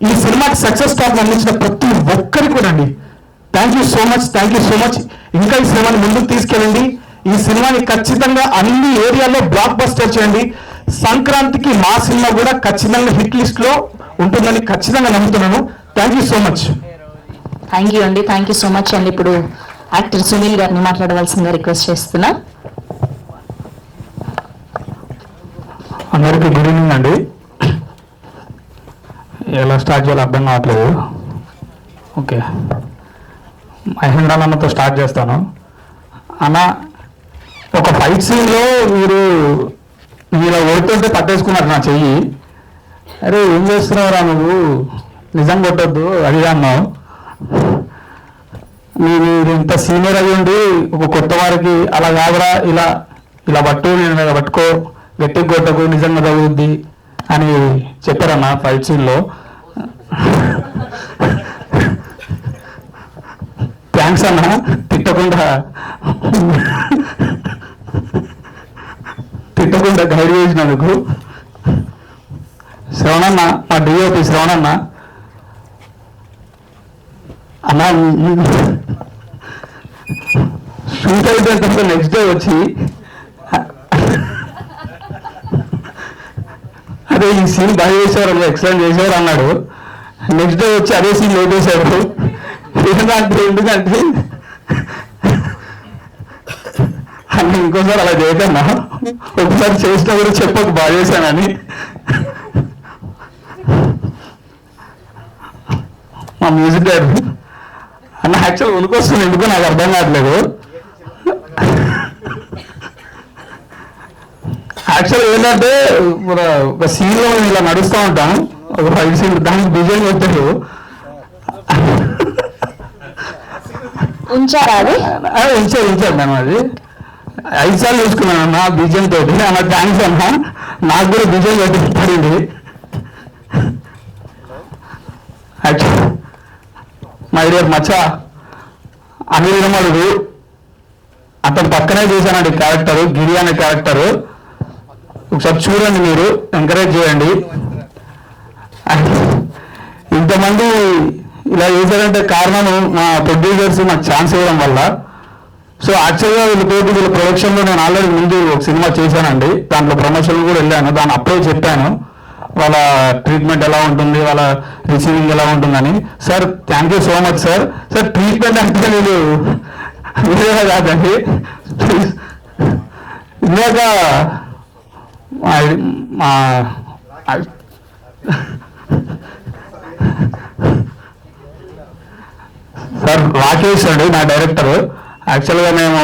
ఈ సినిమాకి సక్సెస్ టాక్ అందించిన ప్రతి ఒక్కరికి కూడా అండి థ్యాంక్ యూ సో మచ్. ఇంకా ఈ సినిమాని ముందుకు తీసుకెళ్ళండి. ఈ సినిమాని ఖచ్చితంగా అన్ని ఏరియాలో బ్లాక్ బస్టర్ చేయండి. సంక్రాంతికి మా సినిమా కూడా ఖచ్చితంగా హిట్ లిస్ట్ లో ఉంటుందని ఖచ్చితంగా నమ్ముతున్నాను. Thank you so much. Thank you అండి, థ్యాంక్ యూ సో మచ్ అండి. ఇప్పుడు యాక్టర్ సునీల్ గారిని మాట్లాడవలసిందిగా రిక్వెస్ట్ చేస్తున్నా. అందరికీ గుడ్ ఈవినింగ్ అండి. ఎలా స్టార్ట్ చేయాలో అర్థం కావట్లేదు. ఓకే, మహేంద్ర అన్నతో స్టార్ట్ చేస్తాను. అన్న, ఒక ఫైట్ సీన్లో మీరు ఇలా ఓడుతుంటే పట్టేసుకున్నారు నా చెయ్యి. అరే ఏం చేస్తున్నావురా నువ్వు, నిజం కొట్టద్దు అది అన్నావు. మీరు ఇంత సీనియర్ అయ్యి ఉండి ఒక కొత్త వారికి అలా కాదురా, ఇలా ఇలా పట్టు, నేను ఇలా పట్టుకో, గట్టిగా కొట్టకు, నిజంగా తగ్గుద్ది అని చెప్పారన్న ఫైట్ సీన్లో. థ్యాంక్స్ అన్న, తిట్టకుండా గైడ్ చేసినందుకు. శ్రవణన్న, మా డిఓపి శ్రవణన్న అన్న, షూట్ అయిపోయిన నెక్స్ట్ డే వచ్చి అదే ఈ సీన్ బాగా చేసేవారు, ఎక్స్ప్లెయిన్ చేసేవారు అన్నాడు. నెక్స్ట్ డే వచ్చి అదే సీన్ లేపేశాడు. ఎందుకంటే అన్న ఇంకోసారి అలా చేయకన్నా, ఒకసారి చేసినా కూడా చెప్పకు బాగా చేశానని. మా మ్యూజిక్ డైరెక్టర్ అన్న యాక్చువల్ ఉనికొస్తుంది, ఎందుకో నాకు అర్థం కావట్లేదు. యాక్చువల్ ఏంటంటే ఒక సీన్లో ఇలా నడుస్తూ ఉంటాం, ఒక 5 సీన్, దానికి డిజైన్ పెట్టారు. ఉంచారా అది? ఉంచారు మేము. అది 5 సార్లు చూసుకున్నాను అన్న బీజం తోటి. అన్న థ్యాంక్స్ అన్న, నాకు కూడా బీజం పెట్టి పడింది. యాక్చువల్ మై డియర్ మచ్చా అనిల్ వినమలుడు, అతను పక్కనే చేశానండి క్యారెక్టర్, గిరి అనే క్యారెక్టర్. ఒకసారి చూడండి, మీరు ఎంకరేజ్ చేయండి. ఇంతమంది ఇలా చేశారంటే కారణం మా ప్రొడ్యూసర్స్ నాకు ఛాన్స్ ఇవ్వడం వల్ల. సో యాక్చువల్గా వీళ్ళ ప్రొడక్షన్లో నేను ఆల్రెడీ ముందు ఒక సినిమా చేశానండి, దాంట్లో ప్రమోషన్ కూడా వెళ్ళాను. దాన్ని అప్పుడే చెప్పాను వాళ్ళ ట్రీట్మెంట్ ఎలా ఉంటుంది, వాళ్ళ రిసీవింగ్ ఎలా ఉంటుందని. Sir thank you so much sir. Sir treatment అంటే నేను వేరేగా కాదండి, ఇందాక సార్ రాకేష్ అండి నా డైరెక్టర్. యాక్చువల్గా మేము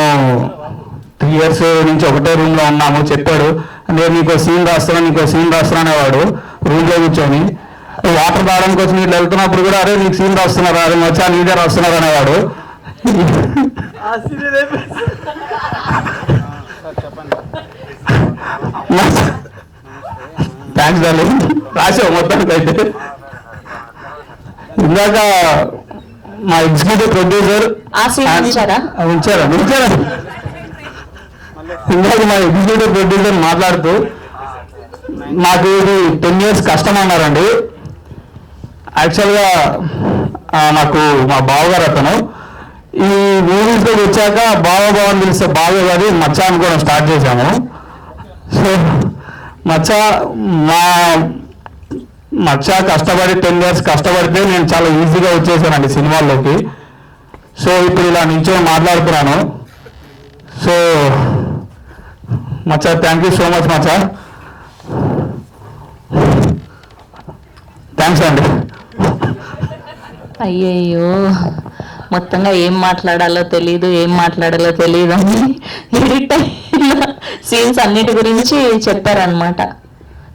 3 years నుంచి ఒకటే రూమ్లో ఉన్నాము. చెప్పాడు, నేను నీకు సీన్ రాస్తున్నా అనేవాడు రూమ్లో కూర్చొని. వాటర్ తాగడానికి వచ్చి నీళ్ళు వెళ్తున్నప్పుడు కూడా, అరే నీకు సీన్ రాస్తున్నారా, అరే వచ్చా నీదే రాస్తున్నారు అనేవాడు. థ్యాంక్స్ డార్లింగ్, రాసావు మొత్తానికి. అయితే ఇందాక మా ఎగ్జిక్యూటివ్ ప్రొడ్యూసర్ ఉంచారా ఇందాక మా ఎగ్జిక్యూటివ్ ప్రొడ్యూసర్ మాట్లాడుతూ నాకు ఇది 10 years కష్టం అన్నారండి. యాక్చువల్గా నాకు మా బావగారు అతను ఈ మూవీస్లో వచ్చాక బావని తెలిస్తే బాగా కాదు మచ్చా అనుకోవడం స్టార్ట్ చేశాము. సో మచ్చా కష్టపడి 10 years కష్టపడితే నేను చాలా ఈజీగా వచ్చేసానండి సినిమాల్లోకి. సో ఇప్పుడు ఇలా నించొని మాట్లాడుతున్నాను. So Maccha thank you so much Maccha, thanks అండి. అయ్యయ్యో, మొత్తంగా ఏం మాట్లాడాలో తెలియదు అని ఎడిట్ అయిన సీన్స్ అన్నిటి గురించి చెప్పారనమాట.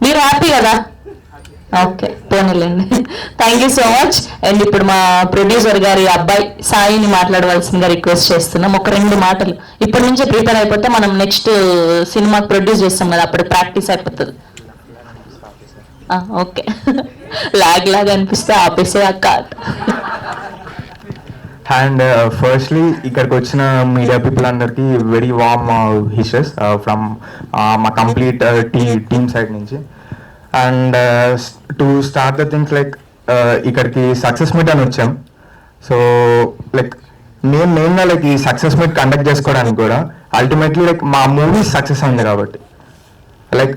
మీరు హ్యాపీ కదా? ఓకే, పోనీలేండి. Thank you so much. And ఇప్పుడు మా ప్రొడ్యూసర్ గారి అబ్బాయి సాయిని మాట్లాడవలసిందిగా రిక్వెస్ట్ చేస్తున్నాం. ఒక 2 మాటలు ఇప్పటి నుంచే ప్రిపేర్ అయిపోతే మనం నెక్స్ట్ సినిమా ప్రొడ్యూస్ చేస్తాం కదా, అప్పుడు ప్రాక్టీస్ అయిపోతుంది. ఓకే, లాగ్ అనిపిస్తే ఆపేసే అక్క. అండ్ ఫస్ట్లీ ఇక్కడికి వచ్చిన మీడియా పీపుల్ అందరికీ వెరీ వార్మ్ విషెస్ ఫ్రమ్ మా కంప్లీట్ టీమ్ సైడ్ నుంచి. And to start the things like ఇక్కడికి సక్సెస్ మీట్ అని వచ్చాం. సో లైక్ మేము మెయిన్గా లైక్ ఈ సక్సెస్ మీట్ కండక్ట్ చేసుకోవడానికి కూడా అల్టిమేట్లీ లైక్ మా మూవీ సక్సెస్ అయింది కాబట్టి, లైక్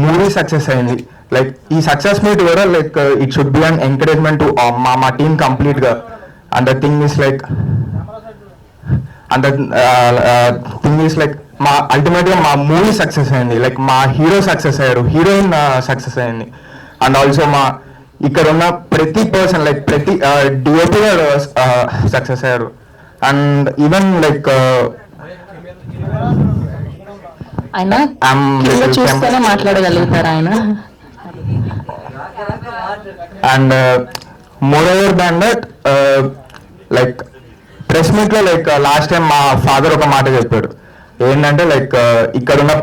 మూవీ సక్సెస్ అయింది. లైక్ ఈ సక్సెస్ మీట్ కూడా like it should be an encouragement to మా టీమ్ కంప్లీట్గా. And the thing is like మా అల్టిమేట్గా మా మూవీ సక్సెస్ అయింది, లైక్ మా హీరో సక్సెస్ అయ్యారు, హీరోయిన్ సక్సెస్ అయింది. అండ్ ఆల్సో మా ఇక్కడ ఉన్న ప్రతి పర్సన్ లైక్ ప్రతి డిఓపి గారు సక్సెస్ అయ్యారు. అండ్ ఈవెన్ లైక్ ఆయన కింద చూస్తేనే మాట్లాడగలుగుతారు ఆయన. And more over than that like press meet లో లైక్ లాస్ట్ టైం మా ఫాదర్ ఒక మాట చెప్పాడు ఏంటంటే లైక్ ఇక్కడ ఉన్న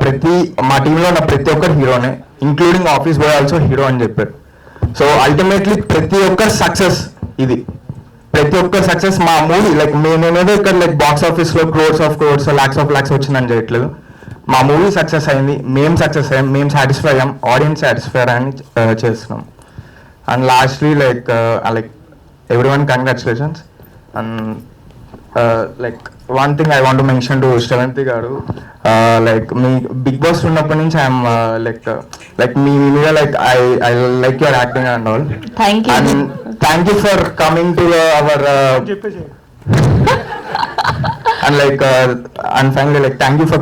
మా టీంలో ఉన్న ప్రతి ఒక్కరు హీరోనే, including office boy also hero అని చెప్పారు. సో అల్టిమేట్లీ ప్రతి ఒక్కరు సక్సెస్ ఇది, ప్రతి ఒక్కరు సక్సెస్ మా మూవీ లైక్ నేనేదో ఇక్కడ లైక్ బాక్స్ ఆఫీస్ లో క్రోర్స్ ఆఫ్ క్రోర్స్ లాక్స్ ఆఫ్ లాక్స్ వచ్చిందని చేయట్లేదు. మా మూవీ సక్సెస్ అయింది, మేము సక్సెస్ అయ్యాం, మేము సాటిస్ఫై అయ్యాం, ఆడియన్స్ సాటిస్ఫై అని చేస్తున్నాం. And lastly like everyone congratulations. And like one thing I want to mention to Sravanthi గారు, లైక్ మీ బిగ్ బాస్ ఉన్నప్పటి నుంచి ఐఎమ్ లైక్ మీ మీద like I like your acting and all. Thank you. And thank you for coming to our and like and finally like thank you for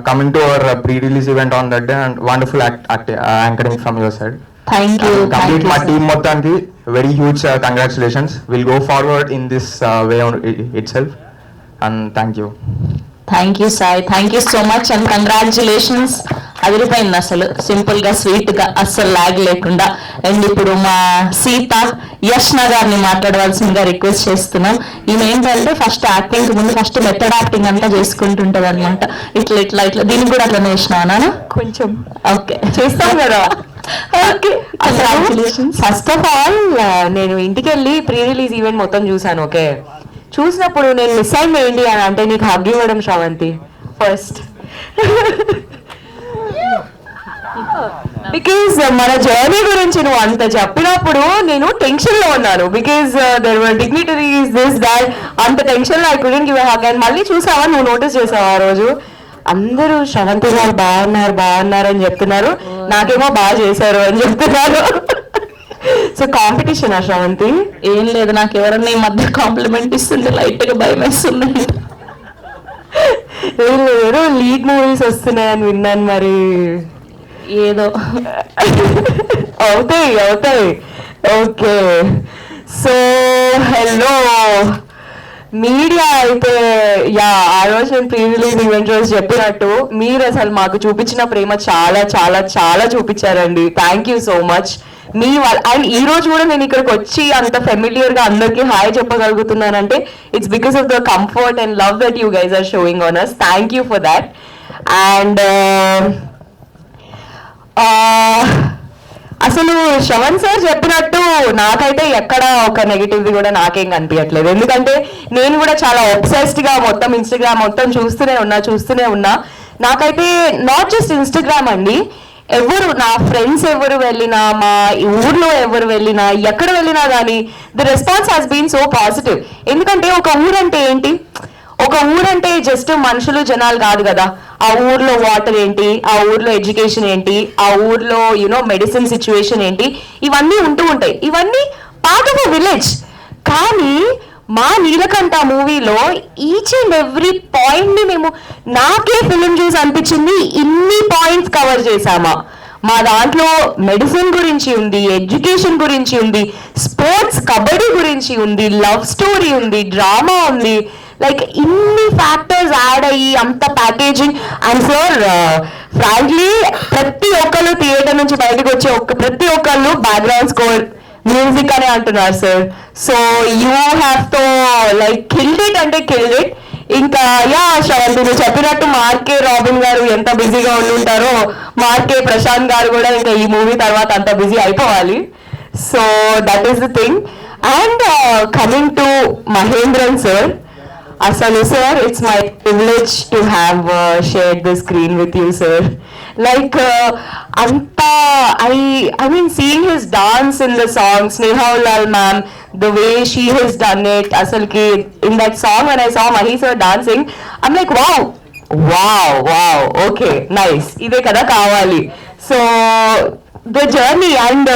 coming to our pre-release event on that day and wonderful anchoring from your side. Thank you. Complete my team మొత్తానికి very huge congratulations. We'll go forward in this way on itself and thank you. Thank you Sai, thank you so much and congratulations. అదిరిపోయింది అసలు, simple గా sweet గా అస్సలు log లేకుండా. And ఇప్పుడు మా సీత యష్ణ గారిని మాట్లాడవలసిందిగా రిక్వెస్ట్ చేస్తున్నాం. ఈమె ఏంటంటే ఫస్ట్ యాక్టింగ్ ముందు ఫస్ట్ మెథడ్ యాక్టింగ్ అంతా చేసుకుంటుంటది అనమాట. ఇట్లా ఇట్లా ఇట్లా దీనికి కూడా అట్లా వేసినా కొంచెం ఓకే చేస్తాం కదా. ఓకే, ఫస్ట్ ఆఫ్ ఆల్ నేను ఇంటికి వెళ్ళి ప్రీ రిలీజ్ ఈవెంట్ మొత్తం చూసాను. ఓకే, చూసినప్పుడు నేను మిస్ అయింది ఏంటి అని అంటే నీకు హగ్ ఇవ్వడం శ్రవంతి ఫస్ట్. బికాజ్ మన జర్నీ గురించి నువ్వు అంత చెప్పినప్పుడు నేను టెన్షన్ లో ఉన్నాను. Because there were dignitaries this that అంత టెన్షన్ లో I couldn't give a hug. And మళ్ళీ చూసావా, నువ్వు నోటీస్ చేసావా ఆ రోజు అందరూ శ్రవంతి గారు బాగున్నారు అని చెప్తున్నారు, నాకేమో బాగా చేశారు అని చెప్తున్నారు. సో కాంపిటీషన్ ఆ శ్రవంతి? ఏం లేదు, నాకు ఎవరన్నా ఈ మధ్య కాంప్లిమెంట్ ఇస్తుంటే లైట్ గా భయం వేస్తుంది. ఏదో లీడ్ మూవీస్ వస్తున్నాయని విన్నాను, మరి ఏదో అవుతాయి. ఓకే, సో హలో మీడియా అయితే యా ఆ రోజు నేను ప్రీ రిలీజ్ ఈవెంట్ రోజు చెప్పినట్టు మీరు అసలు మాకు చూపించిన ప్రేమ చాలా చాలా చాలా చూపించారండి. Thank you so much. మీ అండ్ ఈ రోజు కూడా నేను ఇక్కడికి వచ్చి అంత ఫెమిలియర్ గా అందరికీ హాయ్ చెప్పగలుగుతున్నానంటే it's because of the comfort and love that you guys are showing on us. Thank you for that. And అసలు శ్రవణ్ సార్ చెప్పినట్టు నాకైతే ఎక్కడ ఒక నెగిటివ్ది కూడా నాకేం కనిపించట్లేదు. ఎందుకంటే నేను కూడా చాలా ఒబ్సెస్డ్ గా మొత్తం ఇన్స్టాగ్రామ్ మొత్తం చూస్తూనే ఉన్నా. నాకైతే నాట్ జస్ట్ ఇన్స్టాగ్రామ్ అండి, ఎవరు నా ఫ్రెండ్స్ ఎవరు వెళ్ళినా, మా ఊర్లో ఎవరు వెళ్ళినా, ఎక్కడ వెళ్ళినా కానీ the response has been so positive. ఎందుకంటే ఒక ఊరంటే ఏంటి, ఒక ఊరంటే జస్ట్ మనుషులు జనాలు కాదు కదా. ఆ ఊర్లో వాటర్ ఏంటి, ఆ ఊర్లో ఎడ్యుకేషన్ ఏంటి, ఆ ఊర్లో మెడిసిన్ సిచ్యువేషన్ ఏంటి, ఇవన్నీ ఉంటూ ఉంటాయి. ఇవన్నీ పార్ట్ ఆఫ్ అ విలేజ్. కానీ మా నీలకంఠ మూవీలో ఈచ్ అండ్ ఎవ్రీ పాయింట్ ని మేము నాకే ఫిలిం చూసి అనిపించింది, ఇన్ని పాయింట్స్ కవర్ చేశామా. మా దాంట్లో మెడిసిన్ గురించి ఉంది, ఎడ్యుకేషన్ గురించి ఉంది, స్పోర్ట్స్ కబడ్డీ గురించి ఉంది, లవ్ స్టోరీ ఉంది, డ్రామా ఉంది. లైక్ ఇన్ని ఫ్యాక్టర్స్ యాడ్ అయ్యి అంత ప్యాకేజింగ్. అండ్ సార్ ఫ్రాంక్లీ ప్రతి ఒక్కళ్ళు థియేటర్ నుంచి బయటకు వచ్చే ప్రతి ఒక్కళ్ళు బ్యాక్గ్రౌండ్ స్కోర్ మ్యూజిక్ అని అంటున్నారు sir. So you have to like killed it అంటే కిల్డ్ ఇట్. ఇంకా యా శ్రవంతి నువ్వు చెప్పినట్టు మార్కే రాబిన్ గారు ఎంత బిజీగా ఉండుంటారో మార్కే ప్రశాంత్ గారు కూడా ఇంకా ఈ మూవీ తర్వాత అంత బిజీ అయిపోవాలి. So that is the thing. And coming to Mahendran sir, అసలు sir it's my privilege to have shared the screen with you sir. Like అంతా I mean seeing his dance in the song, Sneha Ulal ma'am, the way she has done it, asalki in that song when I saw Mahi sir dancing, I'm like wow, okay, nice, ide kada kavali. So the journey and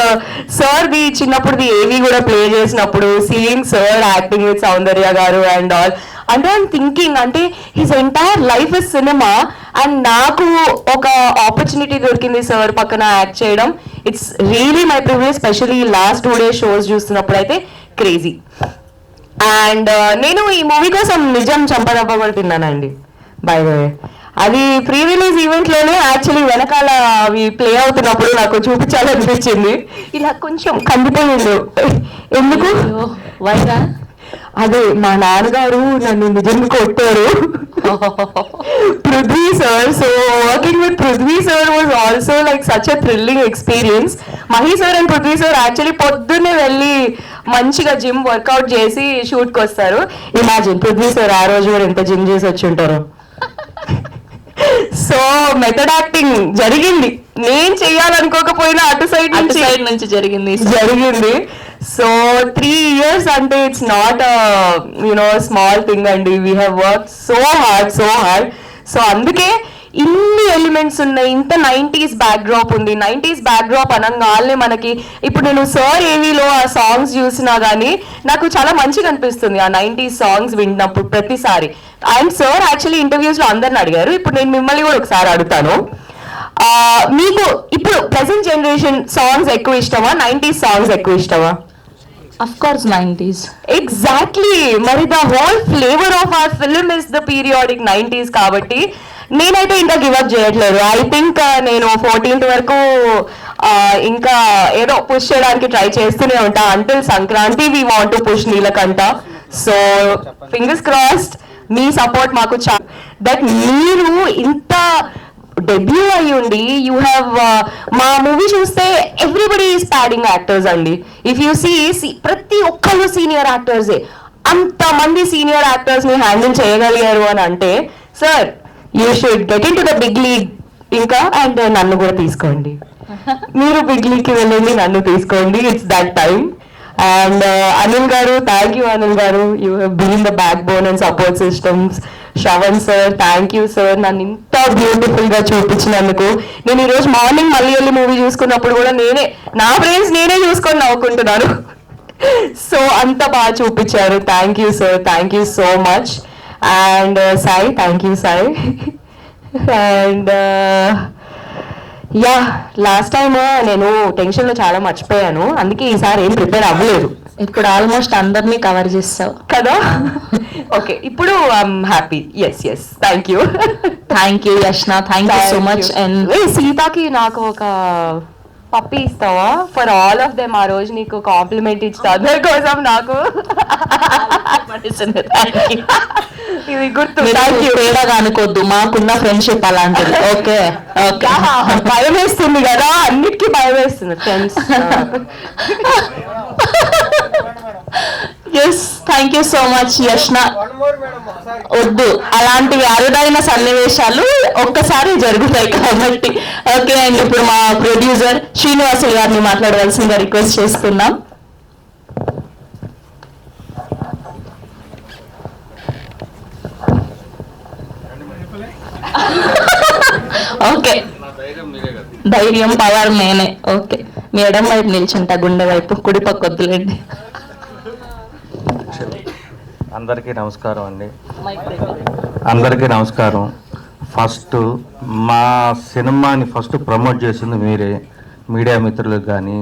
sir the చిన్నప్పుడు AV కూడా play చేసినప్పుడు seeing sir acting with Soundarya garu and all, అంటే I'm thinking అంటే his entire life is cinema and నాకు ఒక opportunity దొరికింది sir పక్కన act చేయడం. It's really my privilege, especially last 2 days shows చూస్తున్నప్పుడు అయితే క్రేజీ. అండ్ నేను ఈ మూవీ కోసం నిజం చంపదప్ప కూడా తిన్నానండి బై ద వే. అది ప్రీ రిలీజ్ ఈవెంట్లోనే యాక్చువల్లీ వెనకాల అవి ప్లే అవుతున్నప్పుడు నాకు చూపించాలనిపించింది. ఇలా కొంచెం కందిపోయిండు. ఎందుకు వైరా అదే మా నాన్నగారు నన్ను నిజంగా కొట్టారు. Prithvi sir, so working with Prithvi sir was also like such a thrilling experience. Mahi sir and Prithvi sir actually పొద్దున్నే వెళ్ళి మంచిగా జిమ్ వర్కౌట్ చేసి షూట్కి వస్తారు. ఇమాజిన్ పృథ్వీ సార్ ఆ రోజు కూడా ఎంత జిమ్ చేసి వచ్చి ఉంటారు. సో మెథడ్ యాక్టింగ్ జరిగింది, నేను చెయ్యాలనుకోకపోయినా అటు సైడ్ నుంచి జరిగింది. సో 3 years అంటే ఇట్స్ నాట్ స్మాల్ థింగ్ అండి. We have work so hard. So అందుకే ఇన్ని ఎలిమెంట్స్ ఉన్నాయి, ఇంత 90s బ్యాక్డ్రాప్ ఉంది. 90s బ్యాక్డ్రాప్ అనగానే మనకి ఇప్పుడు నేను సార్ ఏవీలో ఆ సాంగ్స్ చూసినా కానీ నాకు చాలా మంచిగా అనిపిస్తుంది ఆ 90s సాంగ్స్ వింటున్నప్పుడు ప్రతిసారి. అండ్ సార్ యాక్చువల్లీ ఇంటర్వ్యూస్లో అందరిని అడిగారు, ఇప్పుడు నేను మిమ్మల్ని కూడా ఒకసారి అడుగుతాను. మీకు ఇప్పుడు ప్రెసెంట్ జనరేషన్ సాంగ్స్ ఎక్కువ ఇష్టమా, 90s సాంగ్స్ ఎక్కువ ఇష్టమా? Of course 90s. ఎగ్జాక్ట్లీ, మరి the whole flavour of our film is the periodic 90s. కాబట్టి నేనైతే ఇంకా గివప్ చేయట్లేదు. ఐ థింక్ నేను 14th వరకు ఇంకా ఏదో పుష్ చేయడానికి ట్రై చేస్తూనే ఉంటా. Until Sankranti we want to push Neelakantha. So fingers crossed, మీ సపోర్ట్ మాకు దట్ మీరు ఇంత డెబ్యూ అయ్యి ఉండి యూ హ్యావ్ మా మూవీ చూస్తే ఎవ్రీబడి ఈస్ ప్యాడింగ్ యాక్టర్స్ అండి. ఇఫ్ యూ సీ ప్రతి ఒక్కళ్ళు సీనియర్ యాక్టర్సే. అంతమంది సీనియర్ యాక్టర్స్ ని హ్యాండిల్ చేయగలిగారు అని అంటే sir you should get in to the big league. ఇంకా అండ్ నన్ను కూడా తీసుకోండి, మీరు బిగ్ లీగ్ కి వెళ్ళండి, నన్ను తీసుకోండి. It's that time. And Anil గారు, thank you Anil garu, you have been the backbone and support systems. Shravan sir, thank you sir, నన్ను ఇంత బ్యూటిఫుల్ గా చూపించినందుకు. నేను ఈరోజు మార్నింగ్ మళ్ళీ వెళ్ళి మూవీ చూసుకున్నప్పుడు కూడా నా ఫ్రెండ్స్ నేనే చూసుకొని నవ్వుకుంటున్నాను. సో అంత బాగా చూపించారు. Thank you sir, thank you so much. And Sai, thank you Sai. And yeah, last time నేను టెన్షన్లో చాలా మర్చిపోయాను, అందుకే ఈసారి ఏం ప్రిపేర్ అవ్వలేదు. ఇప్పుడు ఆల్మోస్ట్ అందరినీ కవర్ చేస్తావు కదా. ఓకే, ఇప్పుడు I'm happy. Yes thank you. Thank you Yashna, thank you so much. And సీతాకి నాకు ఒక పప్పి ఇస్తావా ఫర్ ఆల్ ఆఫ్ దెమ్? ఆ రోజు నీకు కాంప్లిమెంట్ ఇచ్చిన అందరి కోసం నాకు ఇది గుర్తు. తేడాగా అనుకోద్దు, మాకున్న ఫ్రెండ్షిప్ అలాంటిది. Okay okay. భయం వేస్తుంది కదా, అన్నిటికీ భయం వేస్తుంది friends. Yes, thank you so much Yashna. వద్దు, అలాంటివి అరుదైన సన్నివేశాలు ఒక్కసారి జరుగుతాయి కాబట్టి. ఓకే అండ్ ఇప్పుడు మా ప్రొడ్యూసర్ శ్రీనివాసులు గారిని మాట్లాడవలసిందిగా రిక్వెస్ట్ చేస్తున్నాం. ఓకే, ధైర్యం పవర్ నేనే. ఓకే, మీ ఎడం వైపు నిల్చుంటా, గుండె వైపు, కుడి పక్క వద్దులేండి. అందరికీ నమస్కారం అండి. అందరికీ నమస్కారం. ఫస్ట్ మా సినిమాని ఫస్ట్ ప్రమోట్ చేసింది మీరే, మీడియా మిత్రులకు కానీ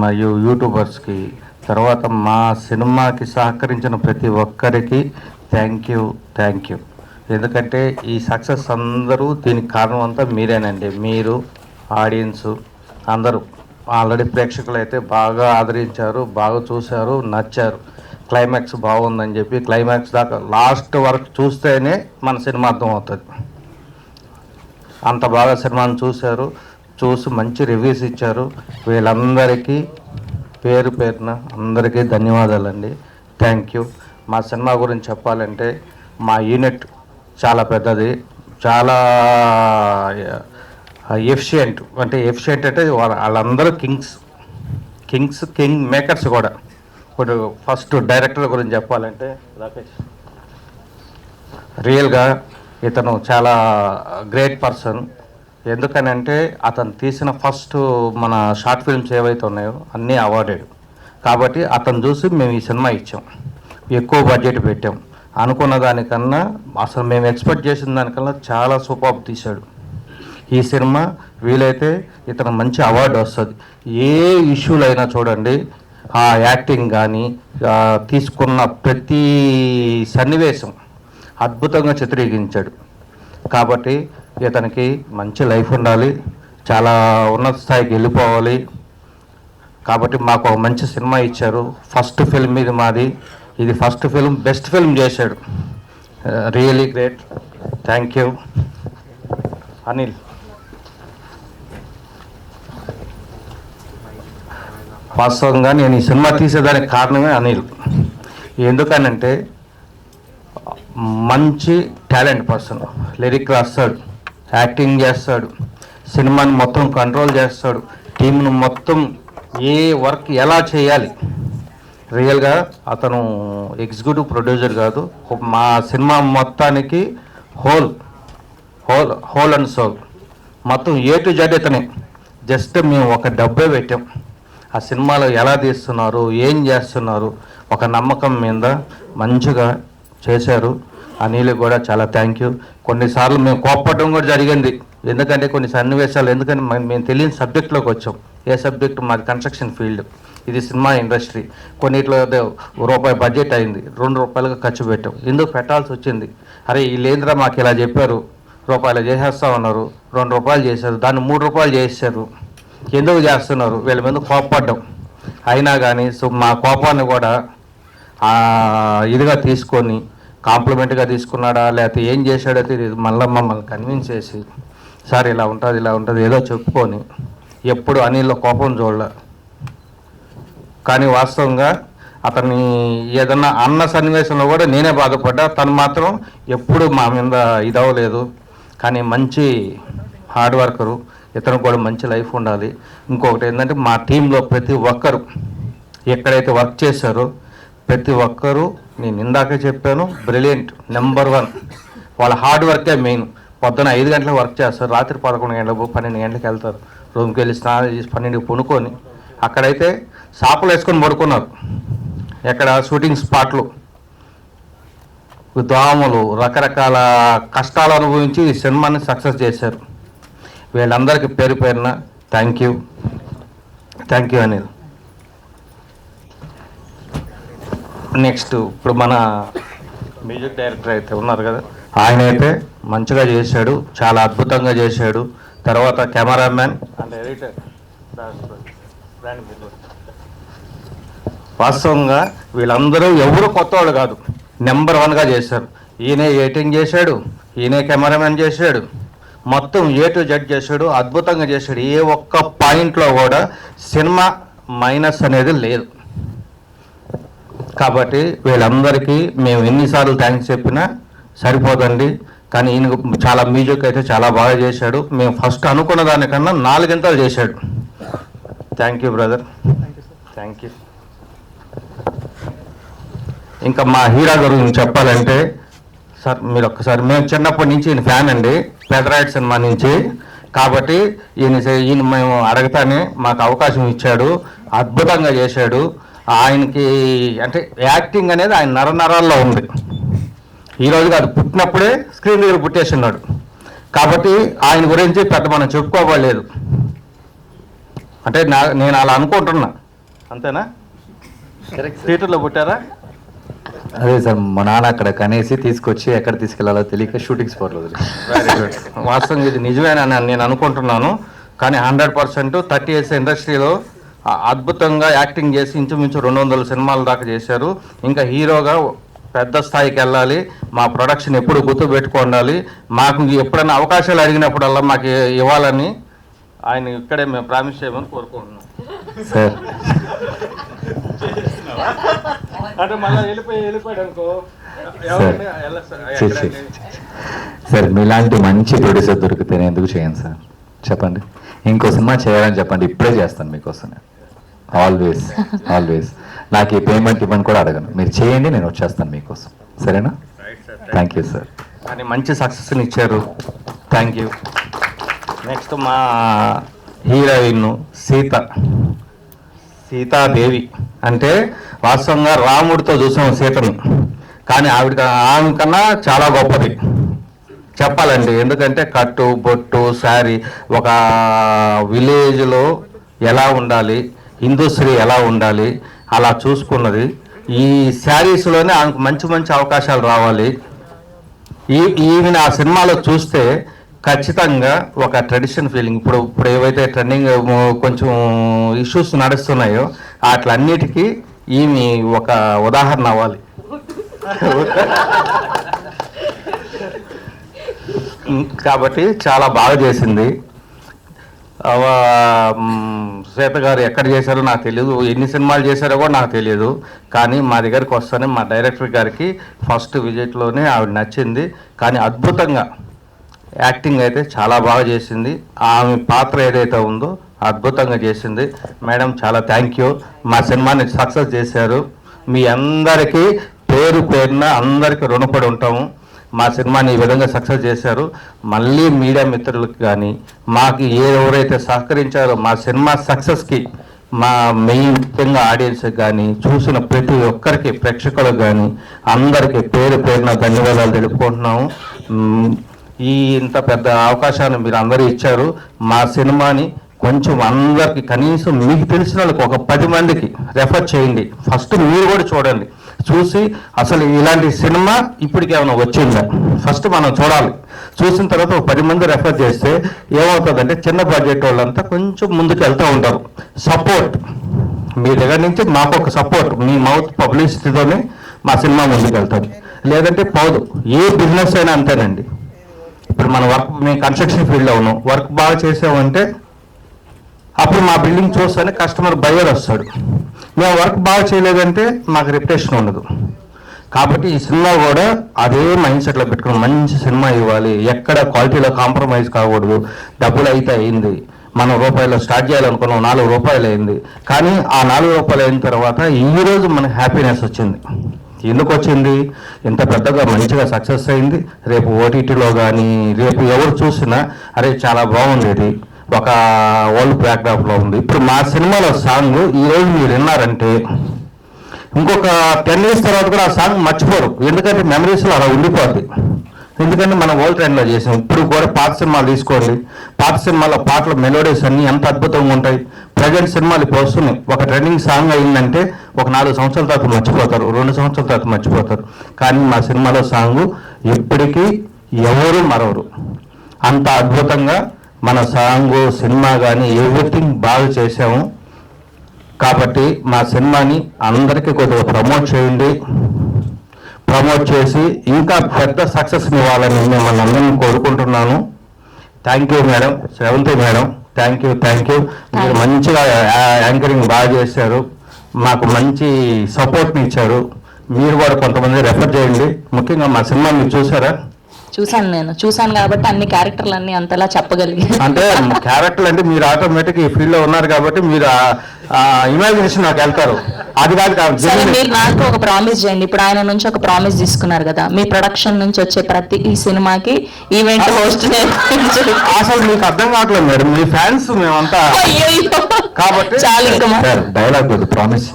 మరియు యూట్యూబర్స్కి. తర్వాత మా సినిమాకి సహకరించిన ప్రతి ఒక్కరికి థ్యాంక్ యూ. ఎందుకంటే ఈ సక్సెస్ అందరూ దీనికి కారణం అంతా మీరేనండి. మీరు, ఆడియన్స్ అందరూ. ఆల్రెడీ ప్రేక్షకులు అయితే బాగా ఆదరించారు, బాగా చూశారు, నచ్చారు. క్లైమాక్స్ బాగుందని చెప్పి క్లైమాక్స్ దాకా లాస్ట్ వరకు చూస్తేనే మన సినిమా అర్థం అవుతుంది. అంత బాగా సినిమాను చూశారు, చూసి మంచి రివ్యూస్ ఇచ్చారు. వీళ్ళందరికీ పేరు పేరున అందరికీ ధన్యవాదాలండి. Thank you. మా సినిమా గురించి చెప్పాలంటే మా యూనిట్ చాలా పెద్దది, చాలా ఎఫిషియంట్. అంటే ఎఫిషియంట్ అంటే వాళ్ళందరూ కింగ్ మేకర్స్ కూడా. ఇప్పుడు ఫస్ట్ డైరెక్టర్ గురించి చెప్పాలంటే రాకేష్, రియల్గా ఇతను చాలా గ్రేట్ పర్సన్. ఎందుకనంటే అతను తీసిన ఫస్ట్ మన షార్ట్ ఫిల్మ్స్ ఏవైతే ఉన్నాయో అన్నీ అవార్డెడ్. కాబట్టి అతను చూసి మేము ఈ సినిమా ఇచ్చాం, ఎక్కువ బడ్జెట్ పెట్టాం. అనుకున్న దానికన్నా అసలు మేము ఎక్స్పెక్ట్ చేసిన దానికన్నా చాలా సూపర్ తీశాడు ఈ సినిమా. వీలైతే ఇతను మంచి అవార్డు వస్తుంది. ఏ ఇష్యూలు అయినా చూడండి, ఆ యాక్టింగ్ కానీ తీసుకున్న ప్రతి సన్నివేశం అద్భుతంగా చిత్రీకరించాడు. కాబట్టి ఇతనికి మంచి లైఫ్ ఉండాలి, చాలా ఉన్నత స్థాయికి వెళ్ళిపోవాలి. కాబట్టి మాకు ఒక మంచి సినిమా ఇచ్చారు. ఫస్ట్ ఫిల్మ్ ఇది మాది, ఇది ఫస్ట్ ఫిల్మ్, బెస్ట్ ఫిల్మ్ చేశాడు. Really great. Thank you Anil. వాస్తవంగా నేను ఈ సినిమా తీసేదానికి కారణమే అనిల్. ఎందుకనంటే మంచి టాలెంట్ పర్సన్, లిరిక్ రాస్తాడు, యాక్టింగ్ చేస్తాడు, సినిమాని మొత్తం కంట్రోల్ చేస్తాడు, టీంను మొత్తం ఏ వర్క్ ఎలా చేయాలి. రియల్గా అతను ఎగ్జిక్యూటివ్ ప్రొడ్యూసర్ కాదు, మా సినిమా మొత్తానికి whole whole whole and soul మొత్తం ఏ టు జెడ్ ఇతనే. జస్ట్ మేము ఒక డబ్బే పెట్టాం, ఆ సినిమాలో ఎలా తీస్తున్నారు, ఏం చేస్తున్నారు, ఒక నమ్మకం మీద మంచిగా చేశారు. అనిల్ కూడా చాలా థ్యాంక్ యూ. కొన్నిసార్లు మేము కోప్పడడం కూడా జరిగింది, ఎందుకంటే కొన్ని సన్నివేశాలు, ఎందుకంటే మేము తెలియని సబ్జెక్ట్లోకి వచ్చాం. ఏ సబ్జెక్ట్? మాది కన్స్ట్రక్షన్ ఫీల్డ్, ఇది సినిమా ఇండస్ట్రీ. కొన్నిట్లో రూపాయి బడ్జెట్ అయింది, ₹2 ఖర్చు పెట్టాం. ఎందుకు పెట్టాల్సి వచ్చింది? అరే వీళ్ళేంద్రా మాకు ఇలా చెప్పారు, రూపాయలు చేసేస్తామన్నారు, ₹2 చేశారు, దాన్ని ₹3 చేశారు, ఎందుకు చేస్తున్నారు? వీళ్ళ మీద కోప్పడ్డం. అయినా కానీ మా కోపాన్ని కూడా ఇదిగా తీసుకొని కాంప్లిమెంట్గా తీసుకున్నాడా లేకపోతే ఏం చేశాడో తెలియదు, మళ్ళీ మమ్మల్ని కన్విన్స్ చేసి సార్ ఇలా ఉంటుంది ఏదో చెప్పుకొని ఎప్పుడు అనిల్లో కోపం చూడలే. కానీ వాస్తవంగా అతన్ని ఏదన్నా అన్న సన్నివేశంలో కూడా నేనే బాధపడ్డా, తను మాత్రం ఎప్పుడు మా మీద ఇదవలేదు. కానీ మంచి హార్డ్ వర్కరు, ఇతను కూడా మంచి లైఫ్ ఉండాలి. ఇంకొకటి ఏంటంటే మా టీంలో ప్రతి ఒక్కరు ఎక్కడైతే వర్క్ చేశారో ప్రతి ఒక్కరూ, నేను ఇందాకే చెప్పాను, బ్రిలియంట్, నెంబర్ 1. వాళ్ళ హార్డ్ వర్కే మెయిన్. పొద్దున 5 గంటలకు వర్క్ చేస్తారు, రాత్రి 11 గంటలకు 12 గంటలకు వెళ్తారు, రూమ్కి వెళ్ళి స్నానం చేసి 12కి పనుకొని అక్కడైతే షాపులు వేసుకొని పడుకున్నారు. ఎక్కడ షూటింగ్ స్పాట్లు, దోమలు, రకరకాల కష్టాలు అనుభవించి ఈ సినిమాని సక్సెస్ చేశారు. వీళ్ళందరికీ పేరు పేరున థ్యాంక్ యూ అనిల్. నెక్స్ట్ ఇప్పుడు మన మ్యూజిక్ డైరెక్టర్ అయితే ఉన్నారు కదా, ఆయన అయితే మంచిగా చేశాడు, చాలా అద్భుతంగా చేశాడు. తర్వాత కెమెరామ్యాన్ అండ్ ఎడిటర్ వాస్తవంగా వీళ్ళందరూ ఎవరు కొత్త వాళ్ళు కాదు, నెంబర్ 1గా చేశారు. ఈయనే ఎడిటింగ్ చేశాడు, ఈయనే కెమెరామ్యాన్ చేశాడు, మొత్తం ఏ టు జెడ్ చేశాడు, అద్భుతంగా చేశాడు. ఏ ఒక్క పాయింట్లో కూడా సినిమా మైనస్ అనేది లేదు. కాబట్టి వీళ్ళందరికీ మేము ఎన్నిసార్లు థ్యాంక్స్ చెప్పినా సరిపోదండి. కానీ ఈయన చాలా మ్యూజిక్ అయితే చాలా బాగా చేశాడు. మేము ఫస్ట్ అనుకున్న దానికన్నా 4 గంటలు చేశాడు. Thank you brother, thank you. ఇంకా మా హీరో గురించి చెప్పాలంటే సార్ మీరు ఒక్కసారి, మేము చిన్నప్పటి నుంచి ఈయన ఫ్యాన్ అండి, పెదరాయుడు సినిమా నుంచి. కాబట్టి ఈయన మేము అడగతానే మాకు అవకాశం ఇచ్చాడు, అద్భుతంగా చేశాడు. ఆయనకి అంటే యాక్టింగ్ అనేది ఆయన నరనరాల్లో ఉంది. ఈరోజు కాదు, పుట్టినప్పుడే స్క్రీన్ దగ్గర పుట్టేస్తున్నాడు. కాబట్టి ఆయన గురించి పెద్ద మనం చెప్పుకోవలేదు. అంటే నేను అలా అనుకుంటున్నా, అంతేనా? థియేటర్లో పుట్టారా? అదే సార్, మా నాన్న అక్కడ కనేసి తీసుకొచ్చి ఎక్కడ తీసుకెళ్లాలో తెలియక షూటింగ్ స్పాట్లో వదిలి. Very good. వాస్తవంగా ఇది నిజమేనని నేను అనుకుంటున్నాను. కానీ 100% 30 years ఇండస్ట్రీలో అద్భుతంగా యాక్టింగ్ చేసి ఇంచుమించు 200 సినిమాల దాకా చేశారు. ఇంకా హీరోగా పెద్ద స్థాయికి వెళ్ళాలి. మా ప్రొడక్షన్ ఎప్పుడు గుర్తు పెట్టుకోండాలి. మాకు ఎప్పుడైనా అవకాశాలు అడిగినప్పుడల్లా మాకు ఇవ్వాలని ఆయన ఇక్కడే మేము ప్రామిస్ చేయమని కోరుకుంటున్నాం. సార్ అంటే మళ్ళీ వెళ్ళిపోయాడు అనుకో. సార్ మీలాంటి మంచి ప్రొడ్యూసర్ దొరికితే నేను ఎందుకు చేయను సార్? చెప్పండి, ఇంకో సినిమా చేయాలని చెప్పండి, ఇప్పుడే చేస్తాను మీకోసం. Always always. నాకు ఈ పేమెంట్ ఇవ్వని కూడా అడగను, మీరు చేయండి, నేను వచ్చేస్తాను మీకోసం. సరేనా? Thank you sir. కానీ మంచి సక్సెస్ని ఇచ్చారు. Thank you. నెక్స్ట్ మా హీరోయిన్ సీతాదేవి. అంటే వాస్తవంగా రాముడితో చూసాం సీతను, కానీ ఆమె కన్నా చాలా గొప్పది చెప్పాలండి. ఎందుకంటే కట్టు బొట్టు శారీ, ఒక విలేజ్లో ఎలా ఉండాలి, హిందూశ్రీ ఎలా ఉండాలి అలా చూసుకున్నది. ఈ శారీస్లోనే ఆమెకు మంచి మంచి అవకాశాలు రావాలి. ఈమె ఆ సినిమాలో చూస్తే ఖచ్చితంగా ఒక ట్రెడిషన్ ఫీలింగ్, ఇప్పుడు ఏవైతే ట్రెండింగ్ కొంచెం ఇష్యూస్ నడుస్తున్నాయో వాటిలన్నిటికీ ఈమె ఒక ఉదాహరణ అవ్వాలి. కాబట్టి చాలా బాగా చేసింది. శ్వేత గారు ఎక్కడ చేశారో నాకు తెలియదు, ఎన్ని సినిమాలు చేశారో కూడా నాకు తెలియదు. కానీ మా దగ్గరికి వస్తేనే మా డైరెక్టర్ గారికి ఫస్ట్ విజిట్లోనే ఆవిడ నచ్చింది. కానీ అద్భుతంగా యాక్టింగ్ అయితే చాలా బాగా చేసింది. ఆమె పాత్ర ఏదైతే ఉందో అద్భుతంగా చేసింది. మేడం చాలా థ్యాంక్ యూ. మా సినిమాని సక్సెస్ చేశారు. మీ అందరికీ పేరు పేరున అందరికీ రుణపడి ఉంటాము. మా సినిమాని ఈ విధంగా సక్సెస్ చేశారు. మళ్ళీ మీడియా మిత్రులకు కానీ మాకు ఎవరైతే సహకరించారో మా సినిమా సక్సెస్కి, మా మెయిన్ ముఖ్యంగా ఆడియన్స్కి కానీ చూసిన ప్రతి ఒక్కరికి ప్రేక్షకులకు కానీ అందరికీ పేరు పేరున ధన్యవాదాలు తెలుపుకుంటున్నాము. ఇంత పెద్ద అవకాశాన్ని మీరు అందరూ ఇచ్చారు. మా సినిమాని కొంచెం అందరికి, కనీసం మీకు తెలిసిన వాళ్ళకి ఒక 10 మందికి రెఫర్ చేయండి. ఫస్ట్ మీరు కూడా చూడండి, చూసి అసలు ఇలాంటి సినిమా ఇప్పటికి ఏమైనా వచ్చిందా ఫస్ట్ మనం చూడాలి. చూసిన తర్వాత ఒక 10 మంది రెఫర్ చేస్తే ఏమవుతుందంటే చిన్న బడ్జెట్ వాళ్ళంతా కొంచెం ముందుకు వెళ్తూ ఉంటారు. సపోర్ట్ మీ దగ్గర నుంచి మాకు ఒక సపోర్ట్, మీ మౌత్ పబ్లిసిటీతోనే మా సినిమా ముందుకు వెళ్తుంది. లేదంటే పోదు. ఏ బిజినెస్ అయినా అంతేనండి. ఇప్పుడు మన వర్క్, మేము కన్స్ట్రక్షన్ ఫీల్డ్లో ఉన్నాం, వర్క్ బాగా చేసామంటే అప్పుడు మా బిల్డింగ్ చూస్తేనే కస్టమర్ బయర్ వస్తాడు. మేము వర్క్ బాగా చేయలేదంటే మాకు రెప్యుటేషన్ ఉండదు. కాబట్టి ఈ సినిమా కూడా అదే మైండ్ సెట్లో పెట్టుకుని మంచి సినిమా ఇవ్వాలి, ఎక్కడ క్వాలిటీలో కాంప్రమైజ్ కాకూడదు. డబ్బులు అయితే అయింది, మనం రూపాయలు స్టార్ట్ చేయాలనుకున్నాం, 4 రూపాయలు అయింది. కానీ ఆ 4 రూపాయలు అయిన తర్వాత ఈరోజు మనకు హ్యాపీనెస్ వచ్చింది. ఎందుకు వచ్చింది? ఇంత పెద్దగా మంచిగా సక్సెస్ అయింది. రేపు ఓటీటీలో కానీ రేపు ఎవరు చూసినా అరే చాలా బాగుండేది, ఒక ఓల్డ్ బ్యాక్డ్రాప్లో ఉంది. ఇప్పుడు మా సినిమాలో సాంగ్ ఈరోజు మీరు విన్నారంటే ఇంకొక 10 years తర్వాత కూడా ఆ సాంగ్ మర్చిపోరు. ఎందుకంటే మెమరీస్లో అలా ఉండిపోద్ది. ఎందుకంటే మనం ఓల్డ్ ట్రెండ్లో చేసాం. ఇప్పుడు కూడా పాత సినిమాలు తీసుకోండి, పాత సినిమాలో పాటలు మెలోడీస్ అన్నీ ఎంత అద్భుతంగా ఉంటాయి. ప్రజెంట్ సినిమాలు ఇప్పుడు వస్తున్నాయి. ఒక ట్రెండింగ్ సాంగ్ అయిందంటే ఒక 4 సంవత్సరాల తర్వాత మర్చిపోతారు, 2 సంవత్సరాల తర్వాత మర్చిపోతారు. కానీ మా సినిమాలో సాంగ్ ఎప్పటికీ ఎవరు మరవరు. అంత అద్భుతంగా మన సాంగ్, సినిమా కానీ ఎవ్రీథింగ్ బాగా చేసాము. కాబట్టి మా సినిమాని అందరికీ కొద్దిగా ప్రమోట్ చేయండి. ప్రమోట్ చేసి ఇంకా పెద్ద సక్సెస్ ఇవ్వాలని మిమ్మల్ని అందరినీ కోరుకుంటున్నాను. Thank you madam, Sravanthi madam, thank you. మీరు మంచిగా యాంకరింగ్ బాగా చేశారు, మాకు మంచి సపోర్ట్ని ఇచ్చారు. మీరు కూడా కొంతమంది రెఫర్ చేయండి. ముఖ్యంగా మా సినిమా మీరు చూసారా? చూశాను కాబట్టి అన్ని క్యారెక్టర్లు అన్ని అంతలా చెప్పగలిగాను. అంటే క్యారెక్టర్లు అంటే మీరు ఆటోమేటిక్ ఈ ఫీల్డ్ లో ఉన్నారు కాబట్టి మీరు ఇమాజినేషన్ నాకు వెళ్తారు. అది కాదు. సరే, మీరు నాకు ఒక ప్రామిస్ చేయండి. ఇప్పుడు ఆయన నుంచి ఒక ప్రామిస్ తీసుకున్నారు కదా, మీ ప్రొడక్షన్ నుంచి వచ్చే ప్రతి ఈ సినిమాకి ఈవెంట్ హోస్ట్ అసలు మీకు అర్థం కావట్లేదు మేడం, మీ ఫ్యాన్స్ మేమంతా. కాబట్టి చాలు ఇంకా డైలాగ్ ప్రామిస్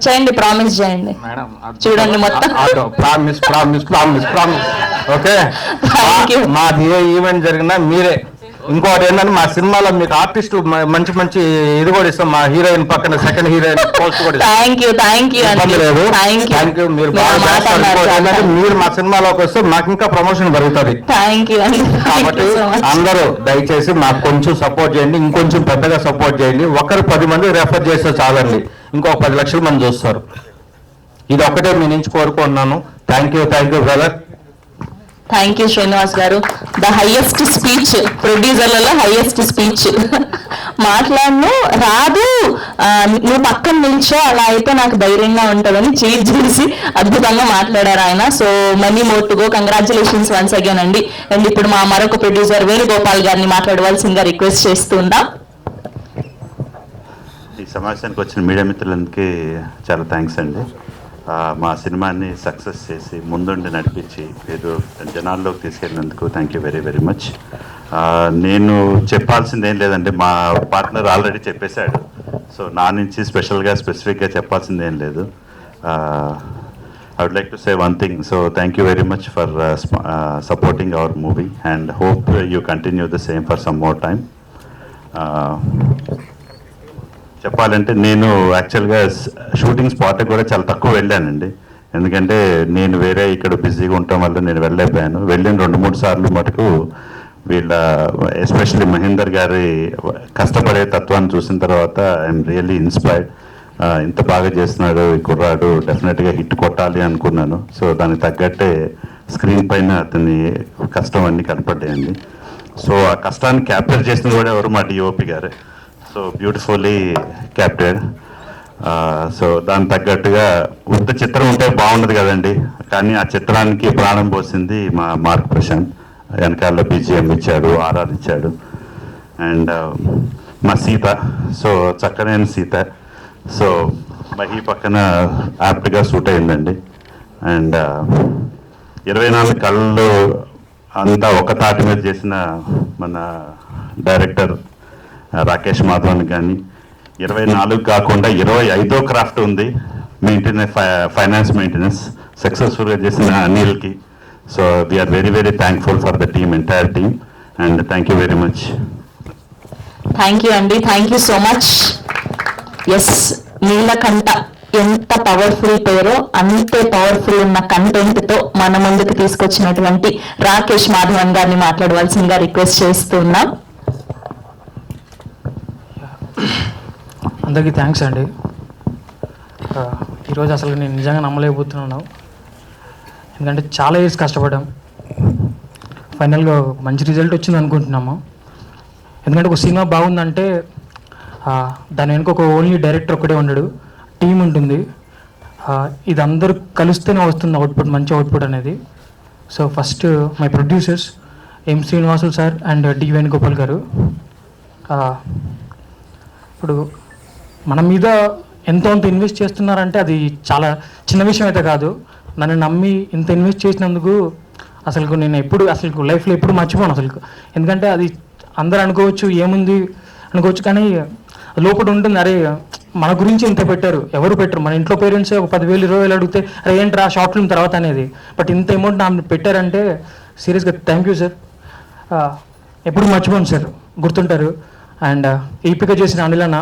చేయండి, ప్రామిస్ చేయండి మేడం. చూడండి మొత్తం ప్రామిస్. ఓకే, మాది ఏ ఈవెంట్ జరిగినా మీరే. ఇంకోటి ఏంటంటే మా సినిమాలో మీకు ఆర్టిస్టులు మంచి మంచి ఇది కూడా ఇస్తాం. మా హీరోయిన్ పక్కన సెకండ్ హీరోయిన్ పోస్ట్ కూడా థ్యాంక్ యూ లేదు. Thank you. మీరు బాగా మీరు మా సినిమాలోకి వస్తే మాకు ఇంకా ప్రమోషన్ పెరుగుతుంది. కాబట్టి అందరూ దయచేసి మాకు కొంచెం సపోర్ట్ చేయండి, ఇంకొంచెం పెద్దగా సపోర్ట్ చేయండి. ఒకరు 10 మంది రెఫర్ చేస్తే చాలండి, ఇంకొక 10 లక్షల మంది చూస్తారు. ఇది ఒక్కటే మీ నుంచి కోరుకుంటున్నాను. Thank you brother. Thank you Srinivas గారు. ద హైయెస్ట్ స్పీచ్, ప్రొడ్యూసర్లలో హైయెస్ట్ స్పీచ్. మాట్లాడను రాదు, నువ్వు పక్కన నిల్చో, అలా అయితే నాకు ధైర్యంగా ఉంటుందని చీట్ చేసి అద్భుతంగా మాట్లాడారు ఆయన. So money more to go. Congratulations once again అండి. అండ్ ఇప్పుడు మా మరొక ప్రొడ్యూసర్ వేణుగోపాల్ గారిని మాట్లాడవలసిందిగా రిక్వెస్ట్ చేస్తుందా. ఈ సమావేశానికి వచ్చిన మీడియా మిత్రులందరికీ చాలా థ్యాంక్స్ అండి. మా సినిమాని సక్సెస్ చేసి ముందుండి నడిపించి ఏదో జనాల్లోకి తీసుకెళ్ళినందుకు థ్యాంక్ యూ వెరీ మచ్. నేను చెప్పాల్సింది ఏం లేదండి, మా పార్ట్నర్ ఆల్రెడీ చెప్పేశాడు. సో నా నుంచి స్పెసిఫిక్గా చెప్పాల్సింది ఏం లేదు. I would like to say one thing. So thank you very much for supporting our movie, and hope you continue the same for some more time. చెప్పాలంటే నేను యాక్చువల్గా షూటింగ్ స్పాట్ కూడా చాలా తక్కువ వెళ్ళానండి. ఎందుకంటే నేను వేరే ఇక్కడ బిజీగా ఉండటం వల్ల నేను వెళ్ళలేకపోయాను. వెళ్ళిన 2-3 సార్లు మటుకు వీళ్ళ ఎస్పెషల్లీ మహేందర్ గారి కష్టపడే తత్వాన్ని చూసిన తర్వాత ఐఎమ్ రియల్లీ ఇన్స్పైర్డ్. ఇంత బాగా చేస్తున్నాడు ఈ కుర్రాడు, డెఫినెట్గా హిట్ కొట్టాలి అనుకున్నాను. సో దానికి తగ్గట్టే స్క్రీన్ పైన అతని కష్టం అన్నీ కనపడ్డాయండి. సో ఆ కష్టాన్ని క్యాప్చర్ చేసిన కూడా ఎవరు, మా డిఓపి గారే. So beautifully క్యాప్టెడ్. సో దానికి తగ్గట్టుగా ఉత్త చిత్రం ఉంటే బాగుండదు కదండి, కానీ ఆ చిత్రానికి ప్రాణం పోసింది మా మార్క్ ప్రశాంత్. వెనకాల బీజిఎం ఇచ్చాడు, ఆర్ఆర్ ఇచ్చాడు. అండ్ మా సీత, సో చక్కనైన సీత. సో మహి పక్కన యాప్ట్గా సూట్ అయిందండి. అండ్ 24 కళ్ళు అంతా ఒక తాటి మీద చేసిన మన డైరెక్టర్ రాకేష్ మాధవన్ కానీ, 24 కాకుండా 25వ క్రాఫ్ట్ ఉంది, ఫైనాన్స్ మెయింటెనెన్స్ సక్సెస్ఫుల్గా చేసిన అనిల్కి. So we're very very thankful for the team, entire team, and thank you very much. Thank you అండి, thank you so much. Yes, Neelakanta ఎంత పవర్ఫుల్ పేరో అంతే పవర్ఫుల్ ఉన్న కంటెంట్ తో మన ముందుకు తీసుకొచ్చినటువంటి రాకేష్ మాధవన్ గారిని మాట్లాడవలసిందిగా రిక్వెస్ట్ చేస్తున్నాం. అందరికీ థ్యాంక్స్ అండి. ఈరోజు అసలు నేను నిజంగా నమ్మలేకపోతున్నాను. ఎందుకంటే చాలా ఇయర్స్ కష్టపడ్డాం, ఫైనల్గా మంచి రిజల్ట్ వచ్చింది అనుకుంటున్నాము. ఎందుకంటే ఒక సినిమా బాగుందంటే దాని వెనుక ఒక ఓన్లీ డైరెక్టర్ ఒకటే ఉండడు, టీం ఉంటుంది. ఇది అందరూ కలిస్తేనే వస్తుంది అవుట్పుట్, మంచి అవుట్పుట్ అనేది. So first my producers M Srinivasulu sir and D Venugopal garu. ఇప్పుడు మన మీద ఎంతో అంత ఇన్వెస్ట్ చేస్తున్నారంటే అది చాలా చిన్న విషయం అయితే కాదు. నన్ను నమ్మి ఇంత ఇన్వెస్ట్ చేసినందుకు అసలు నేను అసలు లైఫ్లో ఎప్పుడు మర్చిపోను అసలు. ఎందుకంటే అది అందరూ అనుకోవచ్చు, ఏముంది అనుకోవచ్చు, కానీ లోపల ఉంటుంది, అరే మన గురించి ఇంత పెట్టారు, ఎవరు పెట్టరు. మన ఇంట్లో పేరెంట్స్ ఒక 10,000 20,000 అడిగితే అరే ఏంట్రా షార్ట్ ఫిల్మ్ తర్వాత అనేది, బట్ ఇంత అమౌంట్ నా పెట్టారంటే సీరియస్గా థ్యాంక్ యూ సార్. ఎప్పుడు మర్చిపోను సార్, గుర్తుంటారు. అండ్ ఈపీగా చేసిన అనిల్ అన్న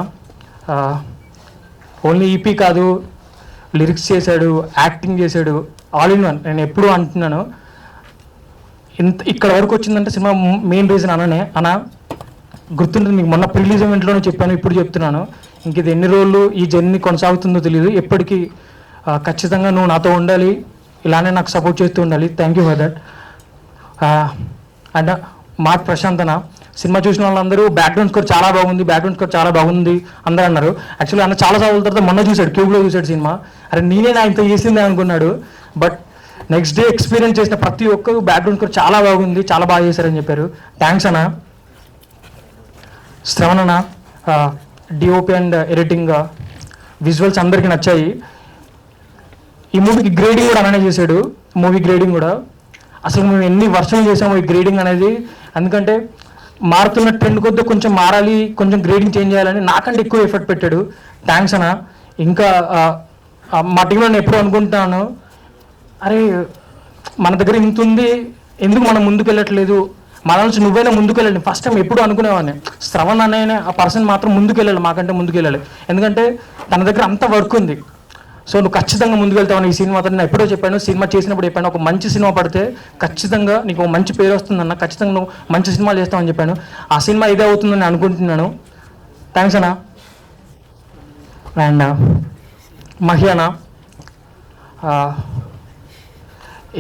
ఓన్లీ ఈపీ కాదు, లిరిక్స్ చేశాడు, యాక్టింగ్ చేశాడు, ఆల్ ఇన్ వన్. నేను ఎప్పుడూ అంటున్నాను, ఇక్కడ వరకు వచ్చిందంటే సినిమా మెయిన్ రీజన్ అన్న గుర్తుంటుంది మీకు. మొన్న ప్రిలీజ్ ఈవెంట్లోనే చెప్పాను, ఇప్పుడు చెప్తున్నాను. ఇంక ఇది ఎన్ని రోజులు ఈ జర్నీ కొనసాగుతుందో తెలియదు. ఎప్పటికీ ఖచ్చితంగా నువ్వు నాతో ఉండాలి, ఇలానే నాకు సపోర్ట్ చేస్తూ ఉండాలి. Thank you for that. And Mark Prashanth అన్న, సినిమా చూసిన వాళ్ళందరూ బ్యాక్గ్రౌండ్ స్కోర్ చాలా బాగుంది అందరూ అన్నారు. యాక్చువల్లీ అన్న చాలా సార్లు తర్వాత మొన్న చూశాడు, క్యూబ్లో చూశాడు సినిమా. అరే నేనే నా ఇంత చేసిందే అనుకున్నాడు. బట్ నెక్స్ట్ డే ఎక్స్పీరియన్స్ చేసిన ప్రతి ఒక్కరు బ్యాక్గ్రౌండ్ స్కోర్ చాలా బాగుంది, చాలా బాగా చేశారని చెప్పారు. థ్యాంక్స్ అన్న. శ్రవణ్ అన్న, డిఓపి అండ్ ఎడిటింగ్ విజువల్స్ అందరికీ నచ్చాయి. ఈ మూవీకి గ్రేడింగ్ కూడా అన్ననే చేశాడు. మూవీ గ్రేడింగ్ కూడా అసలు మేము ఎన్ని వర్షాలు చేసాము ఈ గ్రేడింగ్ అనేది. ఎందుకంటే మారుతున్న ట్రెండ్ కొద్ది కొంచెం మారాలి, కొంచెం గ్రేడింగ్ చేంజ్ చేయాలని నాకంటే ఎక్కువ ఎఫర్ట్ పెట్టాడు. థ్యాంక్స్ అన్న. ఇంకా మా టీంలో నేను ఎప్పుడు అనుకుంటున్నాను, అరే మన దగ్గర ఇంత ఉంది, ఎందుకు మనం ముందుకు వెళ్ళట్లేదు, మన నుంచి నువ్వైనా ముందుకు వెళ్ళాలి. ఫస్ట్ టైం ఎప్పుడు అనుకునేవాడిని, శ్రవణ్ అనే ఆ పర్సన్ మాత్రం ముందుకు వెళ్ళాలి, మాకంటే ముందుకు వెళ్ళాలి. ఎందుకంటే తన దగ్గర అంత వర్క్ ఉంది. సో నువ్వు ఖచ్చితంగా ముందుకు వెళ్తావని ఈ సినిమాతో నేను ఎప్పుడో చెప్పాను, సినిమా చేసినప్పుడు చెప్పాను, ఒక మంచి సినిమా పడితే ఖచ్చితంగా నీకు ఒక మంచి పేరు వస్తుందన్న, ఖచ్చితంగా నువ్వు మంచి సినిమాలు చేస్తావని చెప్పాను. ఆ సినిమా ఇదే అవుతుందని అనుకుంటున్నాను. థ్యాంక్స్ అన్న. అండ్ మహి అన్న,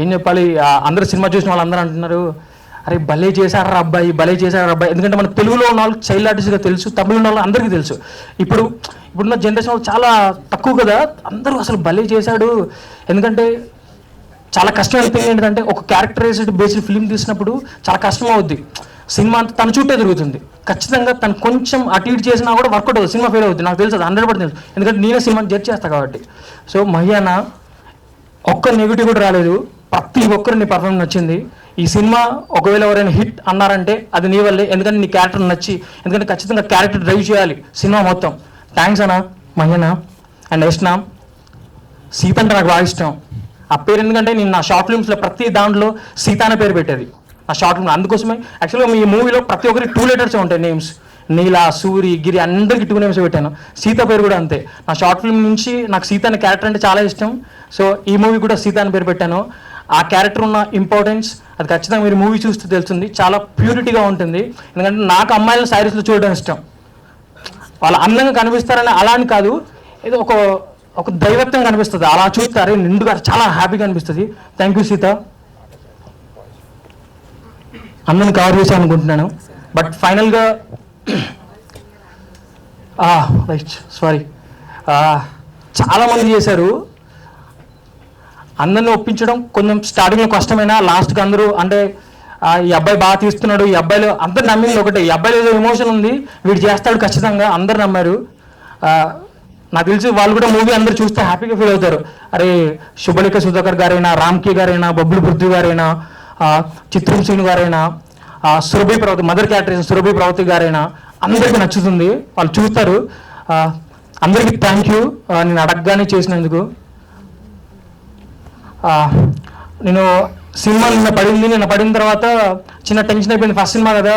ఏం చెప్పాలి, అందరూ సినిమా చూసిన వాళ్ళందరూ అంటున్నారు, అరే భలే చేశారా అబ్బాయి, భలే చేశారా అబ్బాయి. ఎందుకంటే మన తెలుగులో ఉన్న వాళ్ళకి చైల్డ్ ఆర్టిస్ట్గా తెలుసు, తమిళ ఉన్న వాళ్ళు అందరికీ తెలుసు. ఇప్పుడున్న జనరేషన్ వాళ్ళు చాలా తక్కువ కదా, అందరూ అసలు భలే చేశాడు. ఎందుకంటే చాలా కష్టం అయిపోయింది. ఏంటంటే ఒక క్యారెక్టరైజ్డ్ బేస్డ్ ఫిల్మ్ తీసినప్పుడు చాలా కష్టం అవుద్ది. సినిమా అంతా తన చుట్టే తిరుగుతుంది. ఖచ్చితంగా తను కొంచెం అటు ఇటు చేసినా కూడా వర్కౌట్ అవుతుంది, సినిమా ఫెయిల్ అవుతుంది. నాకు తెలుసు, 100% తెలుసు. ఎందుకంటే నేనే సినిమాని జడ్జ్ చేస్తాను కాబట్టి. సో మహి అన్న ఒక్క నెగిటివ్ కూడా రాలేదు, ప్రతి ఒక్కరు నీ పర్ఫార్మెన్స్ నచ్చింది. ఈ సినిమా ఒకవేళ ఎవరైనా హిట్ అన్నారంటే అది నీ వల్లే, ఎందుకంటే నీ క్యారెక్టర్ నచ్చి, ఎందుకంటే ఖచ్చితంగా క్యారెక్టర్ డ్రైవ్ చేయాలి సినిమా మొత్తం. థ్యాంక్స్ అన్న, మహి అన్న. అండ్ యష్నా, సీత అంటే నాకు బాగా ఇష్టం. ఆ పేరు ఎందుకంటే నేను నా షార్ట్ ఫిల్మ్స్లో ప్రతి దాంట్లో సీత అనే పేరు పెట్టేది ఆ షార్ట్ ఫిల్మ్. అందుకోసమే యాక్చువల్గా మీ మూవీలో ప్రతి ఒక్కరికి 2 letters ఉంటాయి నేమ్స్. నీల, సూరి, గిరి అందరికి 2 names పెట్టాను. సీత పేరు కూడా అంతే. నా షార్ట్ ఫిల్మ్ నుంచి నాకు సీత అనే క్యారెక్టర్ అంటే చాలా ఇష్టం. సో ఈ మూవీ కూడా సీత అని పేరు పెట్టాను. ఆ క్యారెక్టర్ ఉన్న ఇంపార్టెన్స్ అది ఖచ్చితంగా మీరు మూవీ చూస్తే తెలుస్తుంది. చాలా ప్యూరిటీగా ఉంటుంది. ఎందుకంటే నాకు అమ్మాయిలను శారీస్లో చూడడం ఇష్టం. వాళ్ళు అందంగా కనిపిస్తారని అలా అని కాదు, ఏదో ఒక దైవత్వం కనిపిస్తుంది. అలా చూస్తారు నిండుగా చాలా హ్యాపీగా అనిపిస్తుంది. Thank you Sita. అందరిని కవర్ చేశాను అనుకుంటున్నాను. బట్ ఫైనల్గా రైట్ సారీ చాలామంది చేశారు. అందరిని ఒప్పించడం కొంచెం స్టార్టింగ్లో కష్టమైనా లాస్ట్కి అందరూ అంటే ఈ అబ్బాయి బాగా తీస్తున్నాడు, ఈ అబ్బాయిలో అందరు నమ్మింది ఒకటే, ఈ అబ్బాయిలో ఏదో ఎమోషన్ ఉంది, వీడు చేస్తాడు ఖచ్చితంగా, అందరు నమ్మారు. నాకు తెలిసి వాళ్ళు కూడా మూవీ అందరూ చూస్తే హ్యాపీగా ఫీల్ అవుతారు. అరే శుభలేఖ సుధాకర్ గారైనా, రామ్కి గారైనా, బొబ్బులు పృథ్వీ గారైనా, చిత్రం శ్రీను గారైనా, సురభి ప్రవతి మదర్ క్యారెక్టర్ సురభి ప్రవతి గారైనా అందరికీ నచ్చుతుంది, వాళ్ళు చూస్తారు. అందరికీ థ్యాంక్ యూ నేను అడగగానే చేసినందుకు. నేను సినిమా నిన్న పడిన తర్వాత చిన్న టెన్షన్ అయిపోయింది. ఫస్ట్ సినిమా కదా,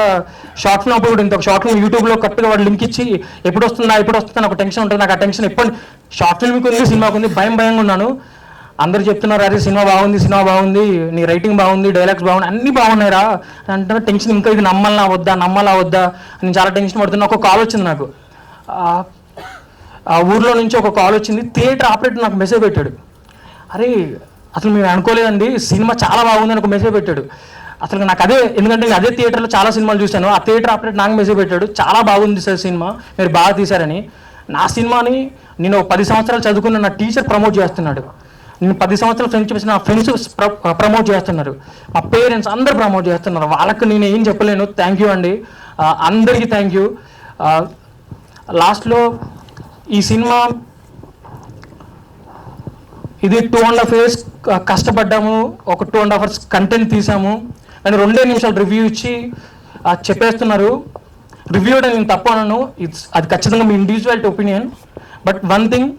షార్ట్ ఫిల్మ్ అప్పుడు ఇంత షార్ట్ ఫిల్మ్ యూట్యూబ్లో కరెక్ట్గా వాడు లింక్ ఇచ్చి ఎప్పుడు వస్తుందా ఒక టెన్షన్ ఉంటుంది. నాకు ఆ టెన్షన్ ఎప్పుడు షార్ట్ ఫిల్మ్కి ఉంది, సినిమాకి ఉంది, భయంగా ఉన్నాను. అందరూ చెప్తున్నారు అరే సినిమా బాగుంది, నీ రైటింగ్ బాగుంది, డైలాగ్స్ బాగుంది, అన్నీ బాగున్నాయిరా అంటే టెన్షన్. ఇంకా ఇది నమ్మాలా వద్దా నేను చాలా టెన్షన్ పడుతున్నా. ఒక కాల్ వచ్చింది నాకు, ఆ ఊర్లో నుంచి ఒక కాల్ వచ్చింది. థియేటర్ ఆపరేటర్ నాకు మెసేజ్ పెట్టాడు. అరే అసలు మేము అనుకోలేదండి, సినిమా చాలా బాగుంది అని ఒక మెసేజ్ పెట్టాడు. అసలు నాకు ఎందుకంటే నేను అదే థియేటర్లో చాలా సినిమాలు చూశాను. ఆ థియేటర్ ఆపరేటర్ నాకు మెసేజ్ పెట్టాడు, చాలా బాగుంది సార్ సినిమా, మీరు బాగా తీశారని. నా సినిమాని నేను 10 సంవత్సరాలు చదువుకున్న నా టీచర్ ప్రమోట్ చేస్తున్నాడు. నేను 10 సంవత్సరాలు ఫ్రెండ్షిప్ నా ఫ్రెండ్స్ ప్రమోట్ చేస్తున్నారు, మా పేరెంట్స్ అందరూ ప్రమోట్ చేస్తున్నారు. వాళ్ళకి నేను ఏం చెప్పలేను. థ్యాంక్ యూ అండి, అందరికీ థ్యాంక్ యూ. లాస్ట్లో ఈ సినిమా ఇది 2.5 years కష్టపడ్డాము, ఒక 2.5 hours కంటెంట్ తీసాము, కానీ 2 నిమిషాలు రివ్యూ ఇచ్చి చెప్పేస్తున్నారు. రివ్యూ అంటే నేను తప్పు అనను, అది ఖచ్చితంగా మీ individual opinion. But one thing,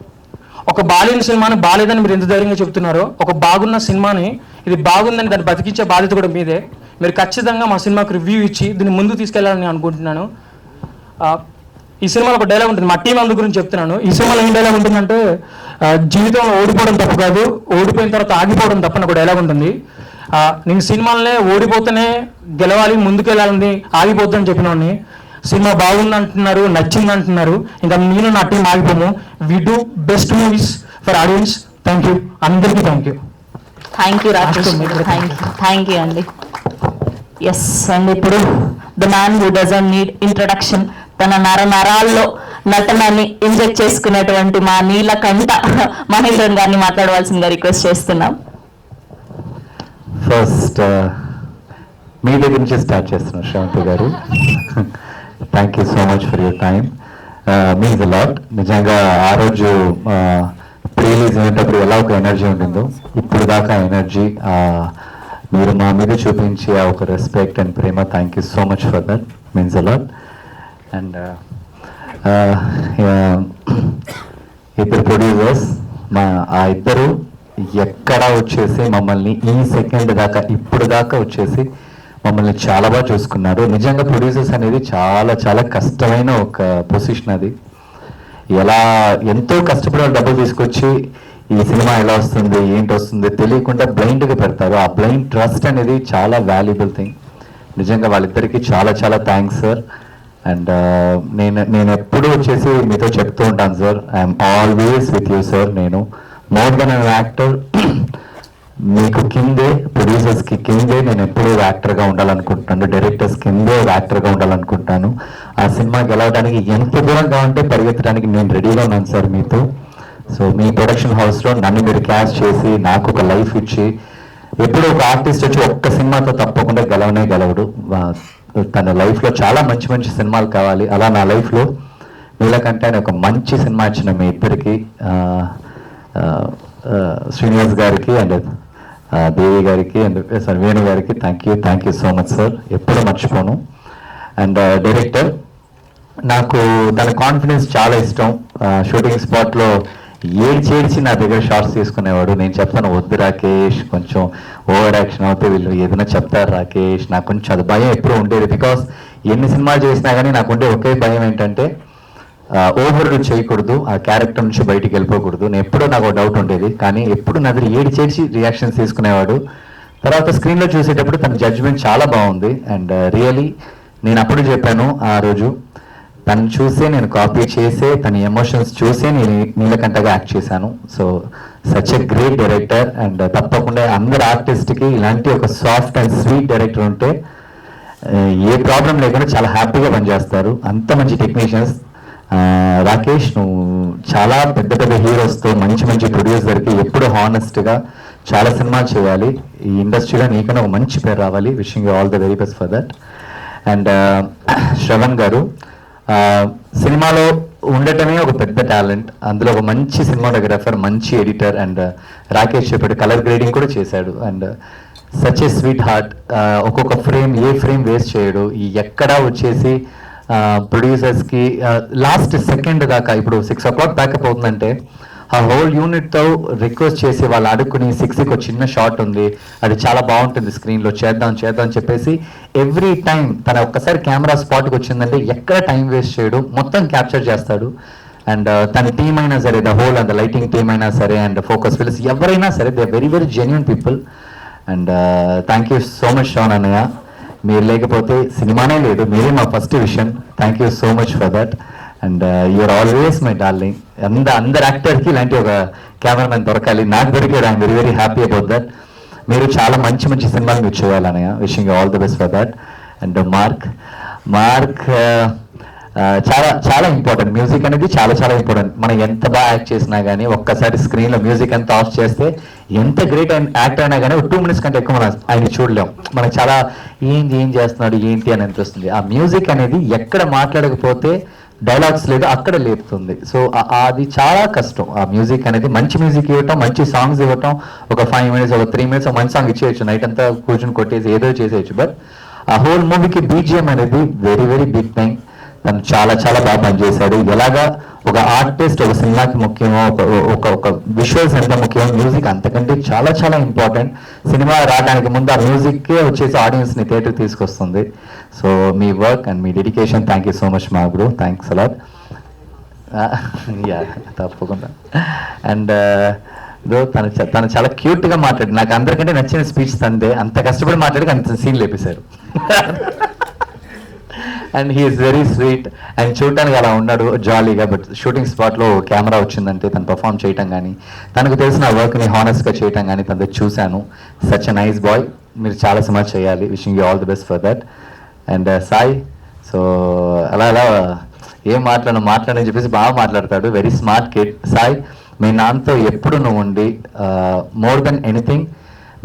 ఒక బాలేని సినిమాని బాలేదని మీరు ఎంత ధైర్యంగా చెప్తున్నారో, ఒక బాగున్న సినిమాని ఇది బాగుందని దాన్ని బతికించే బాధ్యత కూడా మీదే. మీరు ఖచ్చితంగా మా సినిమాకు రివ్యూ ఇచ్చి దీన్ని ముందుకు తీసుకెళ్లాలని అనుకుంటున్నాను. ఈ సినిమాలో ఒక డైలాగ్ ఉంటుంది, మా టీం అందు గురించి చెప్తున్నాను. ఈ సినిమాలో ఏం డైలాగ్ ఉంటుందంటే, జీవితంలో ఓడిపోవడం తప్పు కాదు, ఓడిపోయిన తర్వాత ఆగిపోవడం తప్పని ఒక డైలాగ్ ఉంటుంది. నేను సినిమాలనే ఓడిపోతేనే గెలవాలి, ముందుకెళ్ళాలని ఆగిపోతుందని చెప్పినోడిని. సినిమా బాగుంది అంటున్నారు, నచ్చింది అంటున్నారు, ఇంకా నేను నా టీం ఆగిపోము. We do best movies for audience. Thank you, అందరికీ thank you. Thank you Rakesh, thank you అండి. ఎస్ అండి, ఇప్పుడు the man who doesn't need introduction, తన నరాల్లో నటనని ఇంజెక్ట్ చేసుకునేటువంటి మా నీలకంఠ మహేంద్రన్ గారిని మాట్లాడవలసిందిగా రిక్వెస్ట్ చేస్తున్నాం. ఫస్ట్ మీ దగ్గర నుంచి స్టార్ట్ చేస్తున్నాం శ్రవంతి గారు. Thank you so much for your time, means a lot. నిజంగా ఆ రోజు ప్రీ-రిలీజ్ అయినప్పుడు ఎలా ఒక ఎనర్జీ ఉండిందో, ఇప్పుడు దాకా ఎనర్జీ మీరు మా మీద చూపించే ఒక respect and Prema, thank you so much for that, means a lot. And ఇద్దరు ప్రొడ్యూసర్స్, ఆ ఇద్దరు ఎక్కడ వచ్చేసి మమ్మల్ని ఈ సెకండ్ దాకా ఇప్పుడు దాకా వచ్చేసి మమ్మల్ని చాలా బాగా చూసుకున్నారు. నిజంగా ప్రొడ్యూసర్స్ అనేది చాలా చాలా కష్టమైన ఒక పొజిషన్. అది ఎంతో కష్టపడి డబ్బులు తీసుకొచ్చి ఈ సినిమా ఎలా వస్తుంది ఏంటి వస్తుంది తెలియకుండా బ్లైండ్గా పెడతారు. ఆ బ్లైండ్ ట్రస్ట్ అనేది చాలా వాల్యుబుల్ థింగ్. నిజంగా వాళ్ళిద్దరికీ చాలా చాలా థ్యాంక్స్ సార్. అండ్ నేను ఎప్పుడూ వచ్చేసి మీతో చెప్తూ ఉంటాను sir, I'm always with you sir. నేను మోర్ దెన్ అన్ యాక్టర్, మీకు కిందే, ప్రొడ్యూసర్స్కి కిందే నేను ఎప్పుడూ యాక్టర్గా ఉండాలనుకుంటున్నాను, డైరెక్టర్స్ కిందే యాక్టర్గా ఉండాలనుకుంటాను. ఆ సినిమా గెలవడానికి ఎంత దూరంగా ఉంటే పరిగెత్తడానికి నేను రెడీగా ఉన్నాను సార్ మీతో. సో మీ ప్రొడక్షన్ హౌస్లో నన్ను మీరు క్యాష్ చేసి నాకు ఒక లైఫ్ ఇచ్చి, ఎప్పుడు ఒక ఆర్టిస్ట్ వచ్చి ఒక్క సినిమాతో తప్పకుండా గెలవడు. తన లైఫ్లో చాలా మంచి మంచి సినిమాలు కావాలి. అలా నా లైఫ్లో నీలకంఠ అనే ఒక మంచి సినిమా ఇచ్చిన మీ ఇద్దరికి, శ్రీనివాస్ గారికి అండ్ దేవి గారికి అండ్ వేణు గారికి thank you so much sir, ఎప్పుడూ మర్చిపోను. అండ్ డైరెక్టర్, నాకు తన కాన్ఫిడెన్స్ చాలా ఇష్టం. షూటింగ్ స్పాట్లో ఏడ్చి నా దగ్గర షార్ట్స్ తీసుకునేవాడు. నేను చెప్తాను, వద్దు రాకేష్, కొంచెం ఓవర్ యాక్షన్ అవుతే వీళ్ళు ఏదైనా చెప్తారు రాకేష్. నాకు కొంచెం అది భయం ఎప్పుడూ ఉండేది. బికాస్ ఎన్ని సినిమాలు చేసినా కానీ నాకు ఉండే ఒకే భయం ఏంటంటే ఓవర్ చేయకూడదు, ఆ క్యారెక్టర్ నుంచి బయటికి వెళ్ళిపోకూడదు. నేను ఎప్పుడూ నాకు డౌట్ ఉండేది. కానీ ఎప్పుడు నా దగ్గర ఏడ్చేసి రియాక్షన్స్ తీసుకునేవాడు. తర్వాత స్క్రీన్లో చూసేటప్పుడు తన జడ్జ్మెంట్ చాలా బాగుంది. అండ్ రియలీ నేను అప్పుడు చెప్పాను ఆ రోజు, తను చూసే నేను కాపీ చేసే, తన ఎమోషన్స్ చూసే నేను నీలకంఠగా యాక్ట్ చేశాను. So such a great director. And తప్పకుండా అందరు ఆర్టిస్ట్కి ఇలాంటి ఒక సాఫ్ట్ అండ్ స్వీట్ డైరెక్టర్ ఉంటే ఏ ప్రాబ్లం లేకుండా చాలా హ్యాపీగా పనిచేస్తారు. అంత మంచి టెక్నీషియన్స్. రాకేష్, నువ్వు చాలా పెద్ద పెద్ద హీరోస్తో, మంచి మంచి ప్రొడ్యూసర్కి ఎప్పుడు హానెస్ట్గా చాలా సినిమాలు చేయాలి. ఈ ఇండస్ట్రీలో నీకన్నా ఒక మంచి పేరు రావాలి. Wishing you all the very best for that. And Shravan గారు, సినిమాలో ఉండటమే ఒక పెద్ద టాలెంట్. అందులో ఒక మంచి సినిమాటోగ్రాఫర్, మంచి ఎడిటర్. అండ్ రాకేష్ చెప్పాడు కలర్ గ్రేడింగ్ కూడా చేశాడు. And such a sweet heart. ఒక్కొక్క ఫ్రేమ్, ఏ ఫ్రేమ్ వేస్ట్ చేయడు. ఈ ఎక్కడా వచ్చేసి ప్రొడ్యూసర్స్కి లాస్ట్ సెకండ్ దాకా, ఇప్పుడు 6 o'clock ప్యాకప్ అవుతుందంటే ఆ హోల్ యూనిట్తో రిక్వెస్ట్ చేసి వాళ్ళు అడుక్కుని 6కి ఒక చిన్న షాట్ ఉంది, అది చాలా బాగుంటుంది స్క్రీన్లో, చేద్దాం అని చెప్పేసి ఎవ్రీ టైం తన ఒక్కసారి కెమెరా స్పాట్కి వచ్చిందంటే ఎక్కడ టైం వేస్ట్ చేయడు, మొత్తం క్యాప్చర్ చేస్తాడు. అండ్ తన టీం అయినా సరే, the whole and the lighting team అయినా సరే, అండ్ ఫోకస్ ఫిల్స్ ఎవరైనా సరే, they very very genuine people. And thank you so much Shravan అన్నయ్య. మీరు లేకపోతే సినిమానే లేదు, మీరే మా first vision. Thank you so much for that. And you're always my darling. అందరు యాక్టర్కి ఇలాంటి ఒక కెమెరామెన్ దొరకాలి. నాకు దొరికాడు. I'm very very happy about that. మీరు చాలా మంచి మంచి సినిమాలు మీరు చేయాలన్నయ్య. Wishing you all the best for that. And mark చాలా చాలా ఇంపార్టెంట్. మ్యూజిక్ అనేది చాలా చాలా ఇంపార్టెంట్. మనం ఎంత బాగా యాక్ట్ చేసినా కానీ ఒక్కసారి స్క్రీన్లో మ్యూజిక్ అంతా ఆఫ్ చేస్తే ఎంత గ్రేట్ యాక్టర్ అయినా కానీ 2 minutes కంటే ఎక్కువ మనం ఆయన చూడలేం. మనకు చాలా ఏం చేస్తున్నాడు ఏంటి అని అనిపిస్తుంది. ఆ మ్యూజిక్ అనేది ఎక్కడ మాట్లాడకపోతే డైలాగ్స్ లేదు అక్కడ లేపుతుంది. సో అది చాలా కష్టం. ఆ మ్యూజిక్ అనేది మంచి మ్యూజిక్ ఇవ్వటం, మంచి సాంగ్స్ ఇవ్వటం, ఒక 5 minutes, ఒక 3 minutes ఒక మంచి సాంగ్ ఇచ్చేయచ్చు, నైట్ అంతా కూర్చొని కొట్టేసి ఏదో చేసేయచ్చు. బట్ ఆ హోల్ మూవీకి బీజిఎం అనేది వెరీ వెరీ బిగ్ థింగ్. తను చాలా చాలా బాగా పనిచేశాడు. ఎలాగా ఒక ఆర్టిస్ట్ ఒక సినిమాకి ముఖ్యమో, ఒక విజువల్స్ ఎంత ముఖ్యమో, మ్యూజిక్ అంతకంటే చాలా చాలా ఇంపార్టెంట్. సినిమా రావడానికి ముందు ఆ మ్యూజిక్కే వచ్చేసి ఆడియన్స్ని థియేటర్కి తీసుకొస్తుంది. So me work and me dedication, thank you so much మా బ్రో. Thanks a lot. యా, తప్పకుండా. అండ్ తను చాలా క్యూట్గా మాట్లాడి, నాకు అందరికంటే నచ్చిన స్పీచ్ తందే. అంత కష్టపడి మాట్లాడి అంత సీన్ లేపేశారు. And he's very sweet. And చూడటానికి అలా ఉన్నాడు జాలీగా. బట్ షూటింగ్ స్పాట్లో కెమెరా వచ్చిందంటే తను పర్ఫామ్ చేయటం కానీ, తనకు తెలిసిన వర్క్ని హానెస్ట్గా చేయటం కానీ తనతో చూశాను. Such a nice boy. మీరు చాలా సినిమా చేయాలి. Wishing you all the best for that. And Sai, so అలా ఏం మాట్లాడని చెప్పేసి బాగా మాట్లాడతాడు. Very smart kid. సాయి, మీ నాన్నతో ఎప్పుడు నువ్వు ఉండి, మోర్ దెన్ ఎనీథింగ్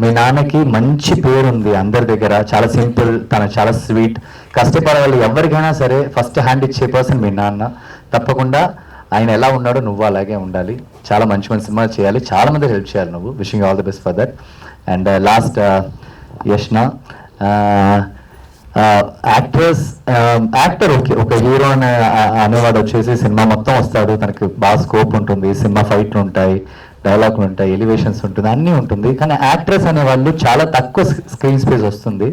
మీ నాన్నకి మంచి పేరు ఉంది అందరి దగ్గర. చాలా సింపుల్, తను చాలా స్వీట్. కష్టపడే వాళ్ళు ఎవరికైనా సరే ఫస్ట్ హ్యాండ్ ఇచ్చే పర్సన్ మీ నాన్న. తప్పకుండా ఆయన ఎలా ఉన్నాడో నువ్వు అలాగే ఉండాలి. చాలా మంచి మంచి సినిమాలు చేయాలి, చాలా మంది హెల్ప్ చేయాలి నువ్వు. Wishing all the best for that. And last Yashna, actor okay, ఒక హీరో అనేవాడు వచ్చేసి సినిమా మొత్తం వస్తాడు, తనకి బాగా స్కోప్ ఉంటుంది, సినిమా ఫైట్లు ఉంటాయి, డైలాగులు ఉంటాయి, ఎలివేషన్స్ ఉంటుంది, అన్నీ ఉంటుంది. కానీ యాక్ట్రెస్ అనేవాళ్ళు చాలా తక్కువ స్క్రీన్ స్పేస్ వస్తుంది.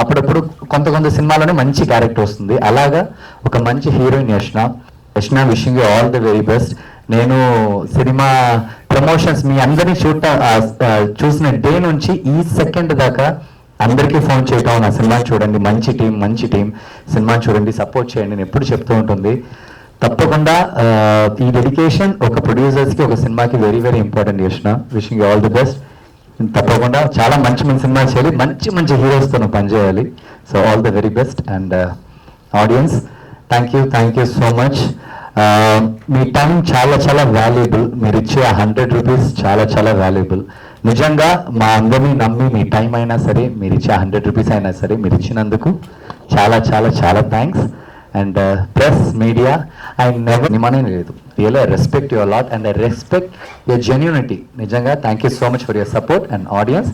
అప్పుడప్పుడు కొంత సినిమాలోనే మంచి క్యారెక్టర్ వస్తుంది. అలాగా ఒక మంచి heroine Yashna. Wishing you all the very best. నేను సినిమా ప్రమోషన్స్ మీ అందరినీ చూసిన డే నుంచి ఈ సెకండ్ దాకా అందరికీ ఫోన్ చేయటం, నా సినిమాని చూడండి, మంచి టీం సినిమాని చూడండి, సపోర్ట్ చేయండి నేను ఎప్పుడు చెప్తూ ఉంటుంది. తప్పకుండా ఈ డెడికేషన్ ఒక ప్రొడ్యూసర్స్కి, ఒక సినిమాకి very very important. Yashna, wishing you all the best. తప్పకుండా చాలా మంచి సినిమా చేయాలి, మంచి హీరోస్తో నువ్వు పనిచేయాలి. So all the very best. And audience, thank you so much. Me time చాలా చాలా వాల్యుబుల్. మీరు ఇచ్చే 100 రూపీస్ చాలా చాలా వాల్యుబుల్. నిజంగా మా అందరినీ నమ్మి మీ టైం అయినా సరే, మీరు ఇచ్చే 100 రూపీస్ అయినా సరే మీరు ఇచ్చినందుకు చాలా చాలా చాలా thanks. And press media, I never నిమనే లేదు. Real I respect your lot and I respect your genuinity. నిజంగా thank you so much for your support. And audience,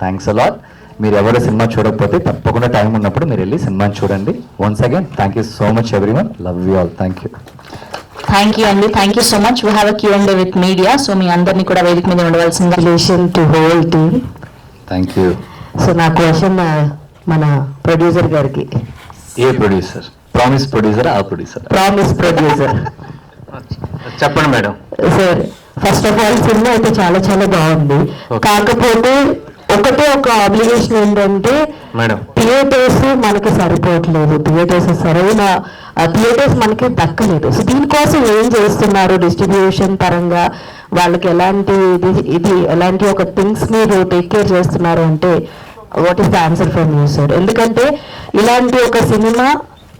thanks a lot. మీరు ఎవరు సినిమా చూడకపోతే తప్పకుండా టైం ఉన్నప్పుడు మీరు వెళ్ళి సినిమాని చూడండి. Once again thank you so much everyone. Love you all. Thank you. Thank you అండి, thank you so much. We have a Q&A with media. So మీ అందరినీ కూడా వేదిక మీద ఉండవలసిందిగా. Relation to whole team. Thank you. So నా question మన producer గారికి. ఏ ప్రొడ్యూసర్? Promise producer? ఆ ప్రొడ్యూసర్? Promise producer. చెప్పండి madam. Sir, first of all సినిమా అయితే చాలా చాలా బాగుంది. కాకపోతే ఒకటే ఒక ఆబ్లిగేషన్ ఏంటంటే మేడం, థియేటర్స్ మనకి సరిపోవట్లేదు. థియేటర్స్ మనకి దక్కలేదు. సో దీనికోసం ఏం చేస్తున్నారు? డిస్ట్రిబ్యూషన్ పరంగా వాళ్ళకి ఎలాంటి ఒక థింగ్స్ మీరు టేక్ కేర్ చేస్తున్నారు అంటే what is the answer from you sir? ఎందుకంటే ఇలాంటి ఒక సినిమా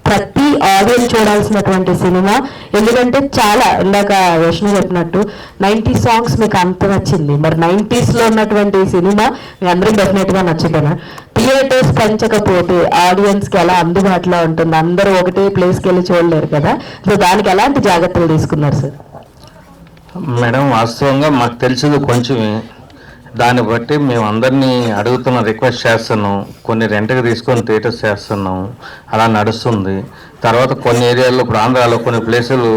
ప్రతి ఆడియన్స్ చూడాల్సినటువంటి సినిమా. ఎందుకంటే చాలా ఇందాక యష్మి చెప్పినట్టు 90 సాంగ్స్ మీకు అంత నచ్చింది. మరి 90s లో ఉన్నటువంటి సినిమా మీ అందరికి డెఫినెట్ గా నచ్చుతాను. థియేటర్స్ పెంచకపోతే ఆడియన్స్ కి ఎలా అందుబాటులో ఉంటుంది? అందరూ ఒకటే ప్లేస్కి వెళ్ళి చూడలేరు కదా. సో దానికి ఎలాంటి జాగ్రత్తలు తీసుకున్నారు సార్? మేడం, వాస్తవంగా మాకు తెలిసింది కొంచెమే. దాన్ని బట్టి మేము అందరినీ అడుగుతున్న రిక్వెస్ట్ చేస్తున్నాం. కొన్ని రెంట్కి తీసుకొని థియేటర్స్ చేస్తున్నాం, అలా నడుస్తుంది. తర్వాత కొన్ని ఏరియాల్లో, ఇప్పుడు ఆంధ్రాలో కొన్ని ప్లేసులు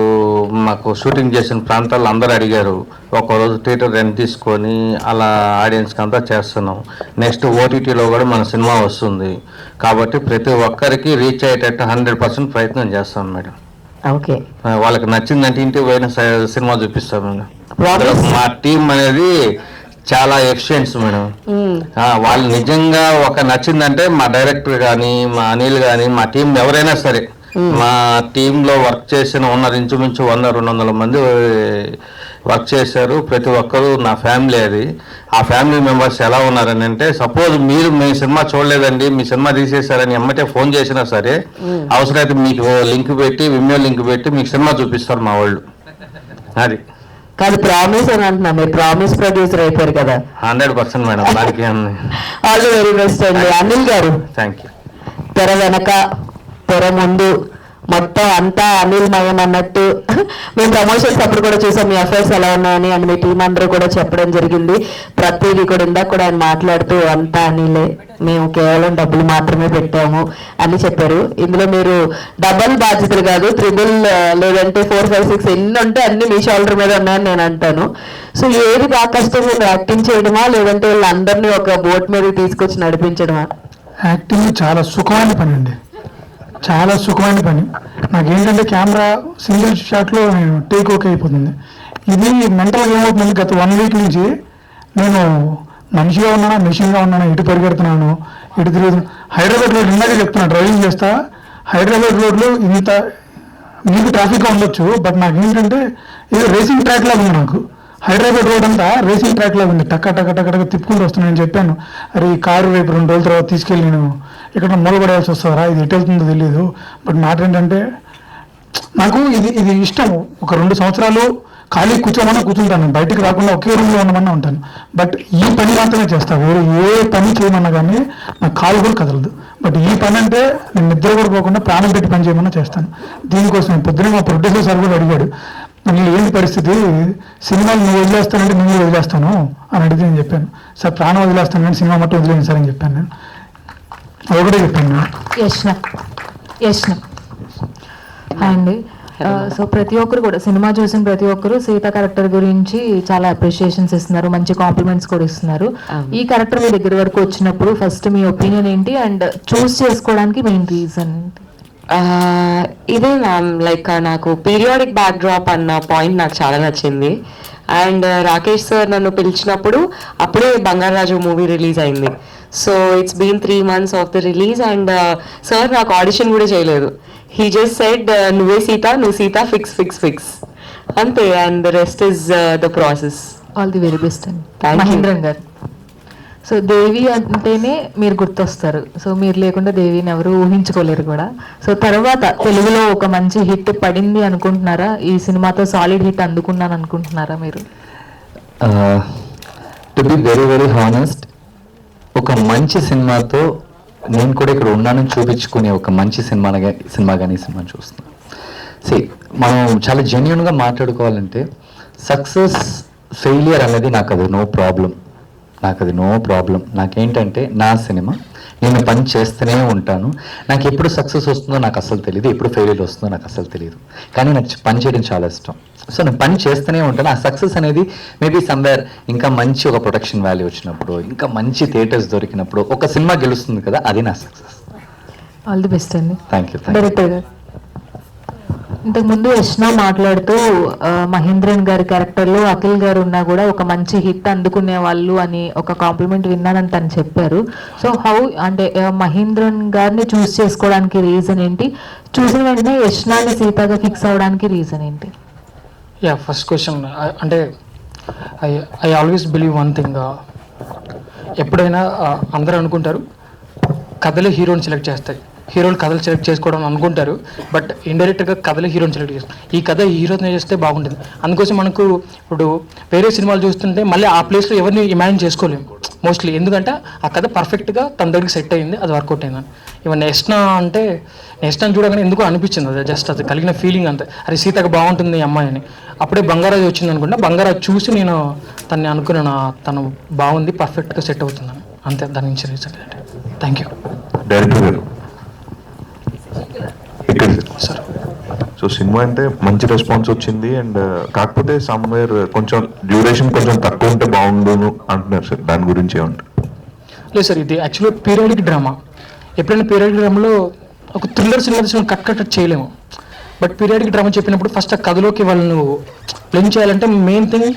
మాకు షూటింగ్ చేసిన ప్రాంతాల్లో అందరూ అడిగారు, ఒకరోజు థియేటర్ రెంట్ తీసుకొని అలా ఆడియన్స్కి అంతా చేస్తున్నాం. నెక్స్ట్ ఓటీటీలో కూడా మన సినిమా వస్తుంది కాబట్టి ప్రతి ఒక్కరికి రీచ్ అయ్యేటట్టు 100% ప్రయత్నం చేస్తాం మేడం. ఓకే, వాళ్ళకి నచ్చిందంటే ఇంటికి పోయిన సినిమా చూపిస్తాం మేడం. మా టీం అనేది చాలా ఎఫిషియెంట్స్ మేడం. వాళ్ళు నిజంగా ఒక నచ్చిందంటే మా డైరెక్టర్ కానీ, మా అనిల్ కానీ, మా టీం ఎవరైనా సరే, మా టీంలో వర్క్ చేసిన ఇంచుమించు 100-200 మంది వర్క్ చేశారు. ప్రతి ఒక్కరు నా ఫ్యామిలీ. అది ఆ ఫ్యామిలీ మెంబర్స్ ఎలా ఉన్నారని అంటే, సపోజ్ మీరు మీ సినిమా చూడలేదండి, మీ సినిమా తీసేశారని ఎమ్మటే ఫోన్ చేసినా సరే, అవసరమైతే మీకు లింక్ పెట్టి, విమ్యో లింక్ పెట్టి మీకు సినిమా చూపిస్తారు మా వాళ్ళు. అది కాదు, ప్రామిస్ అని అంటున్నా. మీరు ప్రామిస్ ప్రొడ్యూసర్ అయిపోయారు కదా. 100% మేడం. దానికి ఆల్ ది వెరీ బెస్ట్ అండి. అనిల్ గారు, థ్యాంక్ యూ. తెర వెనక, తెర ముందు మొత్తం అంతా అనిల్ మయం అన్నట్టు మేము ప్రమోషన్స్ అప్పుడు కూడా చూసాం మీ అఫైర్స్ ఎలా ఉన్నాయని. అండ్ మీ టీం అందరూ కూడా చెప్పడం జరిగింది. ప్రతిదీ కూడా ఇందాక కూడా ఆయన మాట్లాడుతూ అంతా అనిలే, మేము కేవలం డబ్బులు మాత్రమే పెట్టాము అని చెప్పారు. ఇందులో మీరు డబల్ బాధ్యతలు కాదు, 3 లేదంటే 4, 5, 6 ఎన్ని ఉంటే అన్ని మీ షోల్డర్ మీద ఉన్నాయని నేను అంటాను. సో ఏది బాగా కష్టం, మీరు యాక్టింగ్ చేయడమా లేదంటే వీళ్ళందరినీ ఒక బోట్ మీద తీసుకొచ్చి నడిపించడమా? యాక్టింగ్ చాలా సుఖమైన పని అండి, చాలా సుఖమైన పని. నాకేంటంటే కెమెరా సింగిల్ షాట్లో టేక్ ఓకే అయిపోతుంది. ఇది మెంటల్గా ఏమవుతుంది, గత 1 వీక్ నుంచి నేను మనిషిగా ఉన్నానా, మెషిన్గా ఉన్నానా, ఇటు పరిగెడుతున్నాను, ఇటు తిరుగుతున్నాను. హైదరాబాద్ రోడ్ ఇందాక చెప్తున్నా, డ్రైవింగ్ చేస్తా. హైదరాబాద్ రోడ్లో ఇంత మీకు ట్రాఫిక్గా ఉండొచ్చు, బట్ నాకేంటంటే ఇది రేసింగ్ ట్రాక్ లాగా ఉంది. నాకు హైదరాబాద్ రోడ్ అంతా రేసింగ్ ట్రాక్ లాగా ఉంది. టక్క టక్క టక్క టక్క తిప్పుకుంటూ వస్తున్నాను. నేను చెప్పాను, అరే ఈ కారు రేపు 2 రోజుల తర్వాత తీసుకెళ్ళి నేను ఇక్కడ మూలపడేయాల్సి వస్తుందా, ఇది ఎటు వెళ్తుందో తెలియదు. బట్ మాట ఏంటంటే నాకు ఇది ఇష్టం. ఒక 2 సంవత్సరాలు ఖాళీ కూర్చుంటాను, బయటికి రాకుండా ఒకే రూమ్లో ఉండమన్నా ఉంటాను. బట్ ఈ పని మాత్రమే చేస్తాను, వేరే ఏ పని చేయమన్నా కానీ నాకు కాలు కూడా కదలదు. బట్ ఈ పని అంటే నేను నిద్ర కూడా పోకుండా ప్రాణం పెట్టి పని చేయమన్నా చేస్తాను. దీనికోసం పొద్దున మా ప్రొడ్యూసర్ సార్ కూడా అడిగాడు, నేను ఏంటి పరిస్థితి, సినిమాలు నువ్వు వదిలేస్తానంటే నేను వదిలేస్తాను అని అడిగితే నేను చెప్పాను, సార్ ప్రాణం వదిలేస్తాను కానీ సినిమా మట్టు వదిలేను సార్ అని చెప్పాను. నేను ఒకటే చెప్పాను. యష్ణ అండి. సో ప్రతి ఒక్కరు కూడా సినిమా చూసిన ప్రతి ఒక్కరు సీత క్యారెక్టర్ గురించి చాలా అప్రిషియేషన్స్ ఇస్తున్నారు, మంచి కాంప్లిమెంట్స్ కూడా ఇస్తున్నారు. ఈ క్యారెక్టర్ మీ దగ్గర వరకు వచ్చినప్పుడు ఫస్ట్ మీ ఒపీనియన్ ఏంటి అండ్ చూస్ చేసుకోవడానికి మెయిన్ రీజన్ ఏంటి? ఇదే మ్యామ్, లైక్ నాకు పీరియాడిక్ బ్యాక్ డ్రాప్ అన్న పాయింట్ నాకు చాలా నచ్చింది. అండ్ రాకేష్ సార్ నన్ను పిలిచినప్పుడు అప్పుడే బంగారాజు మూవీ రిలీజ్ అయింది. So it's been 3 months of the release and sir నాకు ఆడిషన్ కూడా చేయలేదు. హీ జస్ట్ సెడ్ నువ్వే సీత, నువ్వు సీత, ఫిక్స్ అంతే. And the rest is the process. All the very best అండి. మహేంద్రన్ గారు, సో దేవి అంటేనే మీరు గుర్తొస్తారు. సో మీరు లేకుండా దేవిని ఎవరు ఊహించుకోలేరు కూడా. సో తర్వాత తెలుగులో ఒక మంచి హిట్ పడింది అనుకుంటున్నారా? ఈ సినిమాతో సాలిడ్ హిట్ అందుకున్నాను అనుకుంటున్నారా మీరు? To be very very honest, ఒక మంచి సినిమాతో నేను కూడా ఇక్కడ ఉన్నానని చూపించుకునే ఒక మంచి సినిమా కానీ ఈ సినిమా చూస్తున్నాను. మనం చాలా జెన్యున్గా మాట్లాడుకోవాలంటే సక్సెస్ ఫెయిలియర్ అనేది నాకు అది నో ప్రాబ్లం. నాకేంటంటే నా సినిమా నేను పని చేస్తూనే ఉంటాను. నాకు ఎప్పుడు సక్సెస్ వస్తుందో నాకు అసలు తెలియదు, ఎప్పుడు ఫెయిల్యూర్ వస్తుందో నాకు అసలు తెలియదు. కానీ నాకు పని చేయడం చాలా ఇష్టం. సో నేను పని చేస్తూనే ఉంటాను. ఆ సక్సెస్ అనేది మేబీ సమ్వేర్ ఇంకా మంచి ఒక ప్రొడక్షన్ వాల్యూ వచ్చినప్పుడు, ఇంకా మంచి థియేటర్స్ దొరికినప్పుడు ఒక సినిమా గెలుస్తుంది కదా, అది నా సక్సెస్. ఆల్ ది బెస్ట్ అండి. Thank you. డైరెక్టర్ గారు, ఇంతకుముందు యష్ణ మాట్లాడుతూ మహేంద్రన్ గారి క్యారెక్టర్లో అఖిల్ గారు ఉన్నా కూడా ఒక మంచి హిట్ అందుకునే వాళ్ళు అని ఒక కాంప్లిమెంట్ విన్నానని తను చెప్పారు. సో హౌ అంటే మహేంద్రన్ గారిని చూస్ చేసుకోవడానికి రీజన్ ఏంటి, చూసిన వెంటనే యష్ణాని సీతగా ఫిక్స్ అవ్వడానికి రీజన్ ఏంటి? యా, ఫస్ట్ క్వశ్చన్ అంటే I always believe one thing. ఎప్పుడైనా అందరూ అనుకుంటారు కథలే హీరోని సెలెక్ట్ చేస్తాయి, హీరోలు కథలు సెలెక్ట్ చేసుకోవడం అనుకుంటారు, బట్ ఇండైరెక్ట్గా కథలే హీరోని సెలెక్ట్ చేస్తారు. ఈ కథ హీరోని చేస్తే బాగుంటుంది. అందుకోసం మనకు ఇప్పుడు వేరే సినిమాలు చూస్తుంటే మళ్ళీ ఆ ప్లేస్లో ఎవరిని ఇమాజిన్ చేసుకోలేము మోస్ట్లీ, ఎందుకంటే ఆ కథ పర్ఫెక్ట్గా తన దగ్గరికి సెట్ అయ్యింది, అది వర్కౌట్ అయిందని. ఇవన్నీ నెక్స్ట్ అంటే నెక్స్ట్ అని చూడగానే ఎందుకు అనిపించింది, అది జస్ట్ అది కలిగిన ఫీలింగ్ అంతే. అరే సీతకు బాగుంటుంది ఈ అమ్మాయి అని. అప్పుడే బంగారాజు వచ్చింది అనుకుంటా, బంగారాజు చూసి నేను తన్ని అనుకున్నాను తను బాగుంది, పర్ఫెక్ట్గా సెట్ అవుతుందని, అంతే. దాని నుంచి రీజన్ అంటే థ్యాంక్ యూ. డైరెక్టర్ గారు ఇక్కడ సార్, సో సినిమా అంటే మంచి రెస్పాన్స్ వచ్చింది, అండ్ కాకపోతే సమ్వేర్ కొంచెం డ్యూరేషన్ కొంచెం తక్కువ ఉంటే బాగుండును అంటున్నారు సార్, దాని గురించి ఏమంటారు? లేదు సార్, ఇది యాక్చువల్గా పీరియడిక్ డ్రామా. ఎప్పుడైనా పీరియడిక్ డ్రామాలో ఒక థ్రిల్లర్ సినిమా కట్ చేయలేము, బట్ పీరియడిక్ డ్రామా చెప్పినప్పుడు ఫస్ట్ ఆ కథలోకి వాళ్ళను ప్లేన్ చేయాలంటే మెయిన్ థింగ్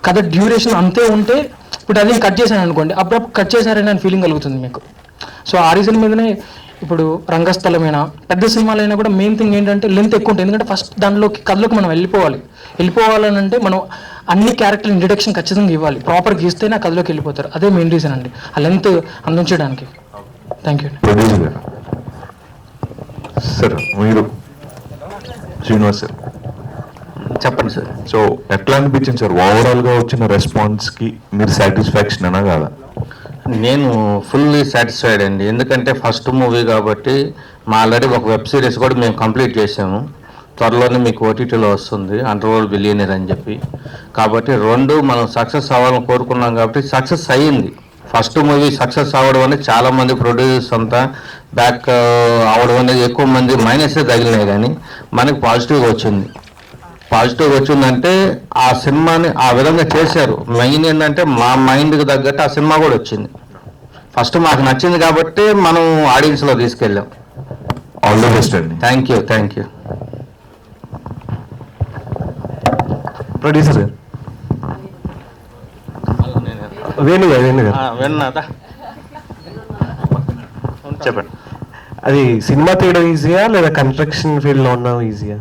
కథ డ్యూరేషన్ అంతే ఉంటే, ఇప్పుడు అదే కట్ చేశాను అనుకోండి, అప్పుడప్పుడు కట్ చేశారని అని ఫీలింగ్ కలుగుతుంది మీకు. సో ఆ రీజన్ మీదనే ఇప్పుడు రంగస్థలమైనా పెద్ద సినిమాలైనా కూడా మెయిన్ థింగ్ ఏంటంటే లెంత్ ఎక్కువ ఉంటుంది. ఎందుకంటే ఫస్ట్ దానిలోకి కథలోకి మనం వెళ్ళిపోవాలని అంటే మనం అన్ని క్యారెక్టర్ ఇంట్రడక్షన్ ఖచ్చితంగా ఇవ్వాలి, ప్రాపర్ గీస్తేనే ఆ కథలోకి వెళ్ళిపోతారు. అదే మెయిన్ రీజన్ అండి, ఆ లెంత్ అందించడానికి. Thank you. సార్ మీరు శ్రీనివాస్ సార్ చెప్పండి సార్. సో ఎట్లా అనిపించింది సార్ ఓవరాల్గా వచ్చిన రెస్పాన్స్కి మీరు సాటిస్ఫాక్షన్ అనా కాదా? నేను ఫుల్లీ సాటిస్ఫైడ్ అండి, ఎందుకంటే ఫస్ట్ మూవీ కాబట్టి మా ఆల్రెడీ ఒక వెబ్ సిరీస్ కూడా మేము కంప్లీట్ చేసాము, త్వరలోనే మీకు ఓటీటీలో వస్తుంది, అండర్వరల్డ్ బిలియనీర్ అని చెప్పి. కాబట్టి రెండు మనం సక్సెస్ అవ్వాలని కోరుకున్నాం కాబట్టి సక్సెస్ అయ్యింది. ఫస్ట్ మూవీ సక్సెస్ అవ్వడం అనేది చాలామంది ప్రొడ్యూసర్స్ అంతా బ్యాక్ అవ్వడం అనేది ఎక్కువ మంది మైనసే తగిలినాయి, కానీ మనకి పాజిటివ్గా వచ్చింది. పాజిటివ్గా వచ్చిందంటే ఆ సినిమాని ఆ విధంగా చేశారు. మెయిన్ ఏంటంటే మా మైండ్కి తగ్గట్టు ఆ సినిమా కూడా వచ్చింది. ఫస్ట్ మాకు నచ్చింది కాబట్టి మనం ఆడియన్స్లో తీసుకెళ్ళాం. ఆల్ ది బెస్ట్ అండి. Thank you. ప్రొడ్యూసర్ గారు వేణు గారు విన్నాదా చెప్పండి. అది సినిమా తీయడం ఈజీయా లేదా కన్స్ట్రక్షన్ ఫీల్డ్ లో ఉండడం ఈజీయా?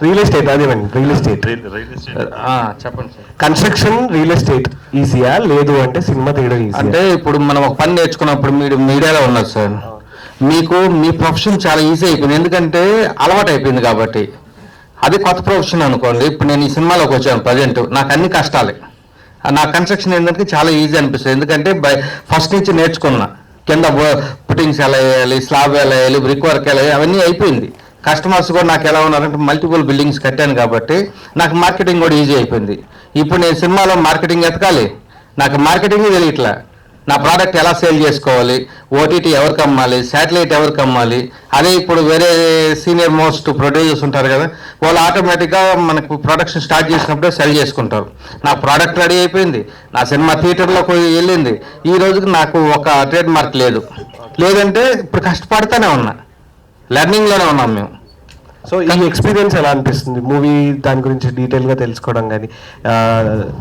రియల్ ఎస్టేట్ అదేమండి, రియల్ ఎస్టేట్ చెప్పండి సార్. కన్స్ట్రక్షన్ రియల్ ఎస్టేట్ ఈజీయా లేదు అంటే సినిమా తీయడం ఈజీ? అంటే ఇప్పుడు మనం ఒక పని నేర్చుకున్నప్పుడు మీరు మీడియాలో ఉన్నారు సార్, మీకు మీ ప్రొఫెషన్ చాలా ఈజీ అయిపోయింది, ఎందుకంటే అలవాటు అయిపోయింది కాబట్టి. అది కొత్త ప్రొఫెషన్ అనుకోండి, ఇప్పుడు నేను ఈ సినిమాలోకి వచ్చాను ప్రజెంట్, నాకు అన్ని కష్టాలే. నా కన్స్ట్రక్షన్ ఏంటంటే చాలా ఈజీ అనిపిస్తుంది, ఎందుకంటే ఫస్ట్ నుంచి నేర్చుకున్నా, కింద పుట్టింగ్స్ ఎలా వేయాలి, స్లాబ్ ఎలా వేయాలి, బ్రిక్ వర్క్ ఎలా వేయాలి, అవన్నీ అయిపోయింది. కస్టమర్స్ కూడా నాకు ఎలా ఉన్నారంటే మల్టిపుల్ బిల్డింగ్స్ కట్టాను కాబట్టి నాకు మార్కెటింగ్ కూడా ఈజీ అయిపోయింది. ఇప్పుడు నేను సినిమాలో మార్కెటింగ్ ఎతకాలి, నాకు మార్కెటింగ్ తెలియట్లా. నా ప్రోడక్ట్ ఎలా సేల్ చేసుకోవాలి, ఓటీటీ ఎవరికి అమ్మాలి, శాటిలైట్ ఎవరికి అమ్మాలి. అదే ఇప్పుడు వేరే సీనియర్ మోస్ట్ ప్రొడ్యూసర్స్ ఉంటారు కదా, వాళ్ళు ఆటోమేటిక్గా మనకు ప్రొడక్షన్ స్టార్ట్ చేసినప్పుడే సెల్ చేసుకుంటారు. నా ప్రోడక్ట్ రెడీ అయిపోయింది, నా సినిమా థియేటర్లోకి వెళ్ళింది, ఈ రోజుకి నాకు ఒక ట్రేడ్ మార్క్ లేదంటే ఇప్పుడు కష్టపడుతూనే ఉన్నా, లెర్నింగ్లోనే ఉన్నాం మేము. సో ఈ ఎక్స్పీరియన్స్ ఎలా అనిపిస్తుంది, మూవీ దాని గురించి డీటెయిల్గా తెలుసుకోవడం కానీ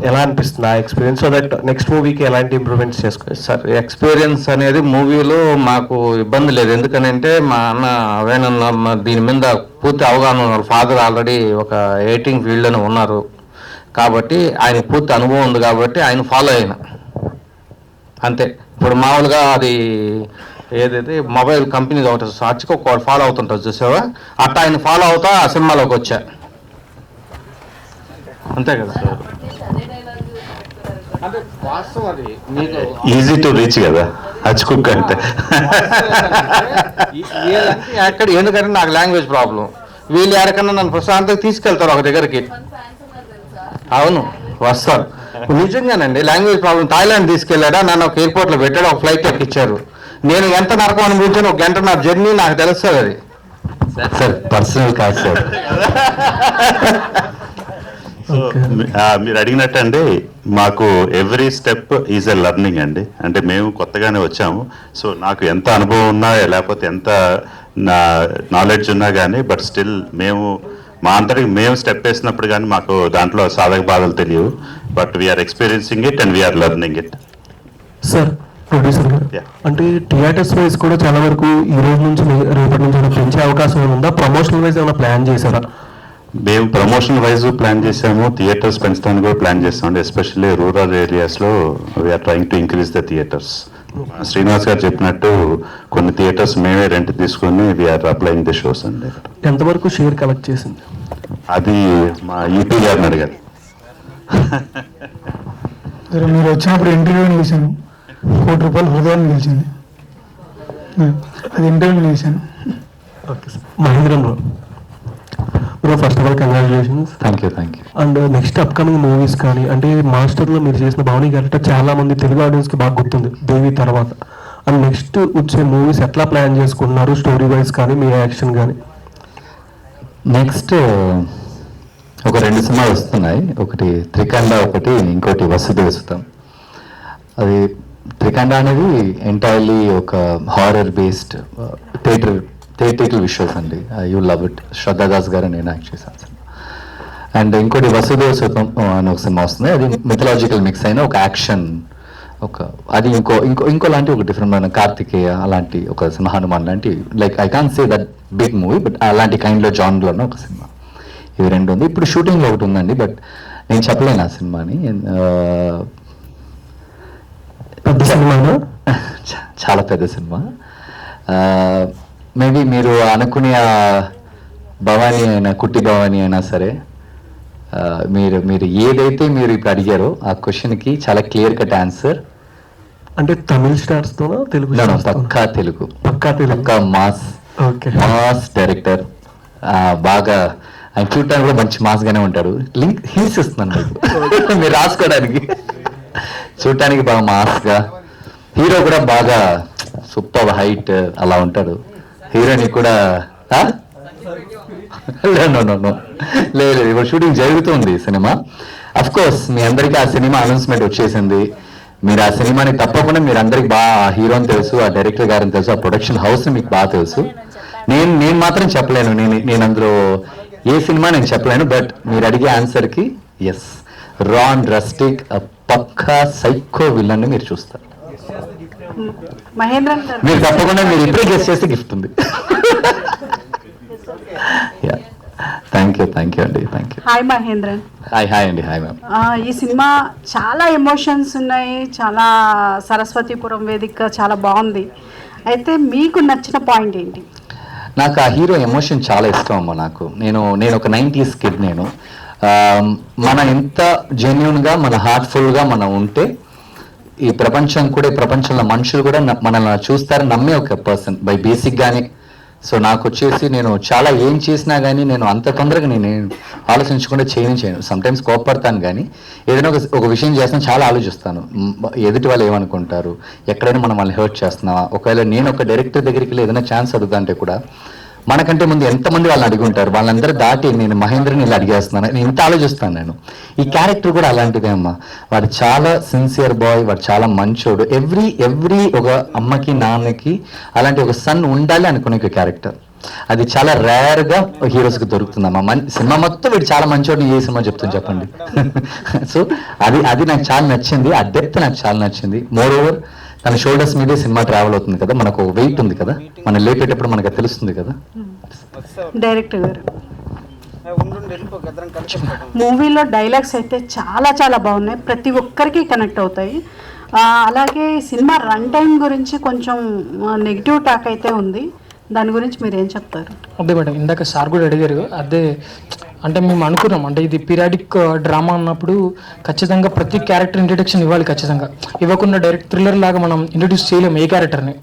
ఎలా అనిపిస్తుంది ఆ ఎక్స్పీరియన్స్, సో దట్ నెక్స్ట్ మూవీకి ఎలాంటి ఇంప్రూవ్మెంట్స్ చేసుకోవచ్చు? సార్ ఎక్స్పీరియన్స్ అనేది మూవీలో మాకు ఇబ్బంది లేదు, ఎందుకనంటే మా అన్న వేణన్న దీని మీద పూర్తి అవగాహన ఉన్నారు. ఫాదర్ ఆల్రెడీ ఒక ఎడిటింగ్ ఫీల్డ్లోనే ఉన్నారు కాబట్టి ఆయన పూర్తి అనుభవం ఉంది కాబట్టి ఆయన ఫాలో అయినా అంతే. ఇప్పుడు మామూలుగా అది ఏదైతే మొబైల్ కంపెనీ ఒకటి సర్చ్కి ఒక ఫాలో అవుతుంటారు చూసావా, అట్లా ఆయన ఫాలో అవుతా ఆ సినిమాలోకి వచ్చా, అంతే కదా సార్. అంటే వాస్తవం అది మీకు ఈజీ టు రీచ్ కదా హచ్కుక్ అంటే. ఎక్కడ ఎందుకంటే నాకు లాంగ్వేజ్ ప్రాబ్లం, వీళ్ళు ఎక్కడికన్నా నన్ను ప్రశాంతంగా తీసుకెళ్తారు ఒక దగ్గరికి. అవును వస్తారు, నిజంగానండి, లాంగ్వేజ్ ప్రాబ్లం. థాయిలాండ్ తీసుకెళ్ళాడా, నన్ను ఒక ఎయిర్పోర్ట్లో పెట్టాడు, ఒక ఫ్లైట్ ఎక్కిచ్చారు. నేను ఎంత నరకం అనిపించాను, ఒక గంట నా జర్నీ నాకు తెలుస్తుంది అది. సార్ పర్సనల్ కాదు సార్. సో మీరు అడిగినట్టు అండి, మాకు every step is a learning అండి. అంటే మేము కొత్తగానే వచ్చాము, సో నాకు ఎంత అనుభవం ఉన్నా లేకపోతే ఎంత నాలెడ్జ్ ఉన్నా కానీ, బట్ స్టిల్ మా అంతటికి మేము స్టెప్ వేసినప్పుడు కానీ మాకు దాంట్లో సాధక బాధలు తెలియవు. But we're experiencing it and we're learning it. Sir producer గారు, అంటే థియేటర్స్ వైజ్ కూడా చాలా వరకు ఈ రోజు నుంచి రేపటి నుంచి ఏమైనా పెంచే అవకాశం ఉందా? ప్రమోషనల్ వైజ్ ఏమైనా ప్లాన్ చేశారా? మేము ప్రమోషన్ వైజ్ ప్లాన్ చేసాము, థియేటర్స్ పెంచడానికి కూడా ప్లాన్ చేస్తామండి. ఎస్పెషల్లీ రూరల్ ఏరియాస్లో we're trying to increase the theatres. Srinivas గారు చెప్పినట్టు కొన్ని థియేటర్స్ మేమే రెంట్ తీసుకొని వీఆర్ అప్లయింగ్ ది షోస్ అండి. ఎంతవరకు షేర్ కలెక్ట్ చేసింది? అది మా ఈపీ గారిని అడిగారు. సరే, మీరు వచ్చినప్పుడు ఇంటర్వ్యూని చేశాను, ₹1 హృదయాన్ని గెలిచింది. అది ఇంటర్వ్యూని చేశాను. Okay sir. Mahendran bro, first of all congratulations. Thank you. And next upcoming movies కానీ, అంటే మాస్టర్లో మీరు చేసిన భవని క్యారెక్టర్ చాలా మంది తెలుగు ఆడియన్స్కి బాగా గుర్తుంది దేవి తర్వాత. అండ్ నెక్స్ట్ వచ్చే మూవీస్ ఎట్లా ప్లాన్ చేసుకుంటున్నారు, స్టోరీ వైజ్ కానీ మీ యాక్షన్ కానీ? నెక్స్ట్ ఒక 2 సినిమాలు వస్తున్నాయి. ఒకటి త్రికండ, ఒకటి ఇంకోటి వసుదేవసుతం. అది త్రికండ అనేది ఎంటైర్లీ ఒక హారర్ బేస్డ్ థియేట్రికల్ విజువల్స్ అండి. You love it. Shraddha Das గారు నేను యాక్ట్ చేశాను సినిమా. అండ్ ఇంకోటి వసుదేవసుతం అని ఒక సినిమా వస్తుంది. అది మిథలాజికల్ మిక్స్ అయిన ఒక యాక్షన్, అది ఇంకో లాంటి ఒక డిఫరెంట్ కార్తికేయ అలాంటి ఒక సినిమా, హనుమాన్ లాంటి, like I can say that big movie, but అలాంటి కైండ్లో జాన్లోనే ఒక సినిమా. ఇవి 2 ఉంది. ఇప్పుడు షూటింగ్లో ఒకటి ఉందండి, బట్ నేను చెప్పలేను ఆ సినిమాని. పెద్ద సినిమా, చాలా పెద్ద సినిమా. మేబీ మీరు అనుకునే భవానీ అయినా, కుట్టి భవానీ అయినా సరే, మీరు ఏదైతే మీరు ఇప్పుడు అడిగారో ఆ క్వశ్చన్కి చాలా క్లియర్ కట్ ఆన్సర్. అంటే తమిళ స్టార్స్తోనా తెలుగు? పక్కా తెలుగు, పక్కా మాస్. ఓకే. మాస్ డైరెక్టర్, బాగా ఆయన చూడటానికి కూడా మంచి మాస్గానే ఉంటాడు. లింక్ హింట్స్ ఇస్తున్నాను మీకు మీరు రాసుకోవడానికి. చూడటానికి బాగా మాస్గా, హీరో కూడా బాగా సూపర్ హైట్ అలా ఉంటాడు. హీరోయిన్ కూడా లేదు, ఇప్పుడు షూటింగ్ జరుగుతుంది సినిమా. అఫ్ కోర్స్ మీ అందరికీ ఆ సినిమా అనౌన్స్మెంట్ వచ్చేసింది. మీరు ఆ సినిమాని తప్పకుండా మీరు అందరికి బాగా ఆ హీరోని తెలుసు, ఆ డైరెక్టర్ గారిని తెలుసు, ఆ ప్రొడక్షన్ హౌస్ని మీకు బాగా తెలుసు. నేను మాత్రం చెప్పలేను, నేను అందులో ఏ సినిమా నేను చెప్పలేను. బట్ మీరు అడిగే ఆన్సర్కి ఎస్, రాన్ రస్టిక్ పక్కా సైకో విలన్ని మీరు చూస్తారు. మీరు తప్పకుండా మీరు ఇప్పుడే గెస్ట్ చేస్తే గిఫ్ట్ ఉంది. థ్యాంక్ యూ అండి. Thank you. Hi Mahendran. Hi అండి. Hi ma'am. ఈ సినిమా చాలా ఎమోషన్స్ ఉన్నాయి, చాలా సరస్వతీపురం వేదిక చాలా బాగుంది. అయితే మీకు నచ్చిన పాయింట్ ఏంటి? నాకు ఆ హీరో ఎమోషన్ చాలా ఇష్టం అమ్మ. నేను ఒక 90s కిడ్. మన ఎంత జెన్యున్గా, మన హార్ట్ఫుల్గా మనం ఉంటే ఈ ప్రపంచంలో మనుషులు కూడా మనల్ని చూస్తారు, నమ్మే ఒక పర్సన్ బై బేసిక్గానే. సో నాకు వచ్చేసి నేను చాలా ఏం చేసినా కానీ నేను అంత తొందరగా నేను ఆలోచించకుండా చేయను. సమ్టైమ్స్ కోపడతాను, కానీ ఏదైనా ఒక విషయం చేస్తాను చాలా ఆలోచిస్తాను. ఎదుటి వాళ్ళు ఏమనుకుంటారు, ఎక్కడైనా మనం వాళ్ళని హర్ట్ చేస్తున్నావా, ఒకవేళ నేను ఒక డైరెక్టర్ దగ్గరికి వెళ్ళి ఏదైనా ఛాన్స్ అడుగుతుంటే కూడా మనకంటే ముందు ఎంతమంది వాళ్ళని అడిగి ఉంటారు, వాళ్ళందరూ దాటి నేను మహేంద్రని ఇలా అడిగేస్తున్నాను, నేను ఇంత ఆలోచిస్తాను. నేను ఈ క్యారెక్టర్ కూడా అలాంటిదే అమ్మ. వాడు చాలా సిన్సియర్ బాయ్, వాడు చాలా మంచోడు. ఎవ్రీ ఒక అమ్మకి నాన్నకి అలాంటి ఒక సన్ ఉండాలి అనుకునే ఒక క్యారెక్టర్. అది చాలా రేర్గా హీరోస్కి దొరుకుతుందమ్మా. సినిమా మొత్తం వీడు చాలా మంచోడు, ఏ సినిమా చెప్తుంది చెప్పండి. సో అది నాకు చాలా నచ్చింది, ఆ డెప్త్ నాకు చాలా నచ్చింది. మోర్ ఓవర్ తన షోల్డర్స్ మీదే సినిమా ట్రావెల్ అవుతుంది కదా, మనకు వెయిట్ ఉంది కదా, మనం లేపేటప్పుడు మనకు తెలుస్తుంది కదా. డైరెక్టర్ గారు, మూవీలో డైలాగ్స్ అయితే చాలా చాలా బాగున్నాయి, ప్రతి ఒక్కరికి కనెక్ట్ అవుతాయి. అలాగే సినిమా రన్ టైం గురించి కొంచెం నెగిటివ్ టాక్ అయితే ఉంది, దాని గురించి మీరు ఏం చెప్తారు? అదే మేడం, ఇందాక సార్ కూడా అడిగారు. అదే అంటే మేము అనుకున్నాం, అంటే ఇది పీరియాడిక్ డ్రామా అన్నప్పుడు ఖచ్చితంగా ప్రతి క్యారెక్టర్ ఇంట్రడక్షన్ ఇవ్వాలి. ఖచ్చితంగా ఇవ్వకుండా డైరెక్ట్ థ్రిల్లర్ లాగా మనం ఇంట్రడ్యూస్ చేయలేము ఏ క్యారెక్టర్ని.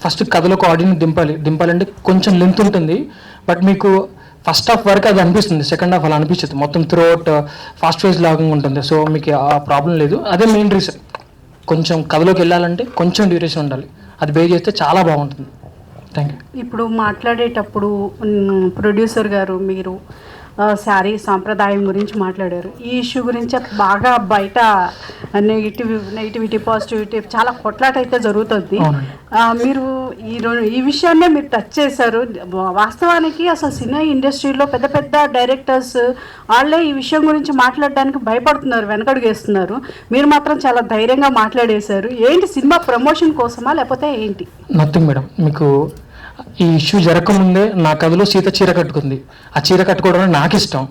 ఫస్ట్ కథలోకి ఆడియన్స్ దింపాలంటే కొంచెం లెంత్ ఉంటుంది. బట్ మీకు ఫస్ట్ హాఫ్ వరకు అది అనిపిస్తుంది, సెకండ్ హాఫ్ అలా అనిపించదు, మొత్తం త్రూ అవుట్ ఫాస్ట్ ఫేజ్ లాగా ఉంటుంది. సో మీకు ఆ ప్రాబ్లం లేదు. అదే మెయిన్ రీజన్. కొంచెం కథలోకి వెళ్ళాలంటే కొంచెం డ్యూరేషన్ ఉండాలి, అది బే చేస్తే చాలా బాగుంటుంది. Thank you. ఇప్పుడు మాట్లాడేటప్పుడు ప్రొడ్యూసర్ గారు మీరు శారీ సాంప్రదాయం గురించి మాట్లాడారు. ఈ ఇష్యూ గురించి బాగా బయట నెగిటివిటీ పాజిటివిటీ చాలా కొట్లాట అయితే జరుగుతుంది. మీరు ఈ విషయాన్నే మీరు టచ్ చేశారు. వాస్తవానికి అసలు సినిమా ఇండస్ట్రీలో పెద్ద పెద్ద డైరెక్టర్స్ వాళ్ళే ఈ విషయం గురించి మాట్లాడడానికి భయపడుతున్నారు, వెనకడుగేస్తున్నారు. మీరు మాత్రం చాలా ధైర్యంగా మాట్లాడేశారు. ఏంటి, సినిమా ప్రమోషన్ కోసమా లేకపోతే ఏంటి? Nothing madam. మీకు ఈ ఇష్యూ జరగకముందే నా కథలో సీత చీర కట్టుకుంది. ఆ చీర కట్టుకోవడం నాకు ఇష్టం,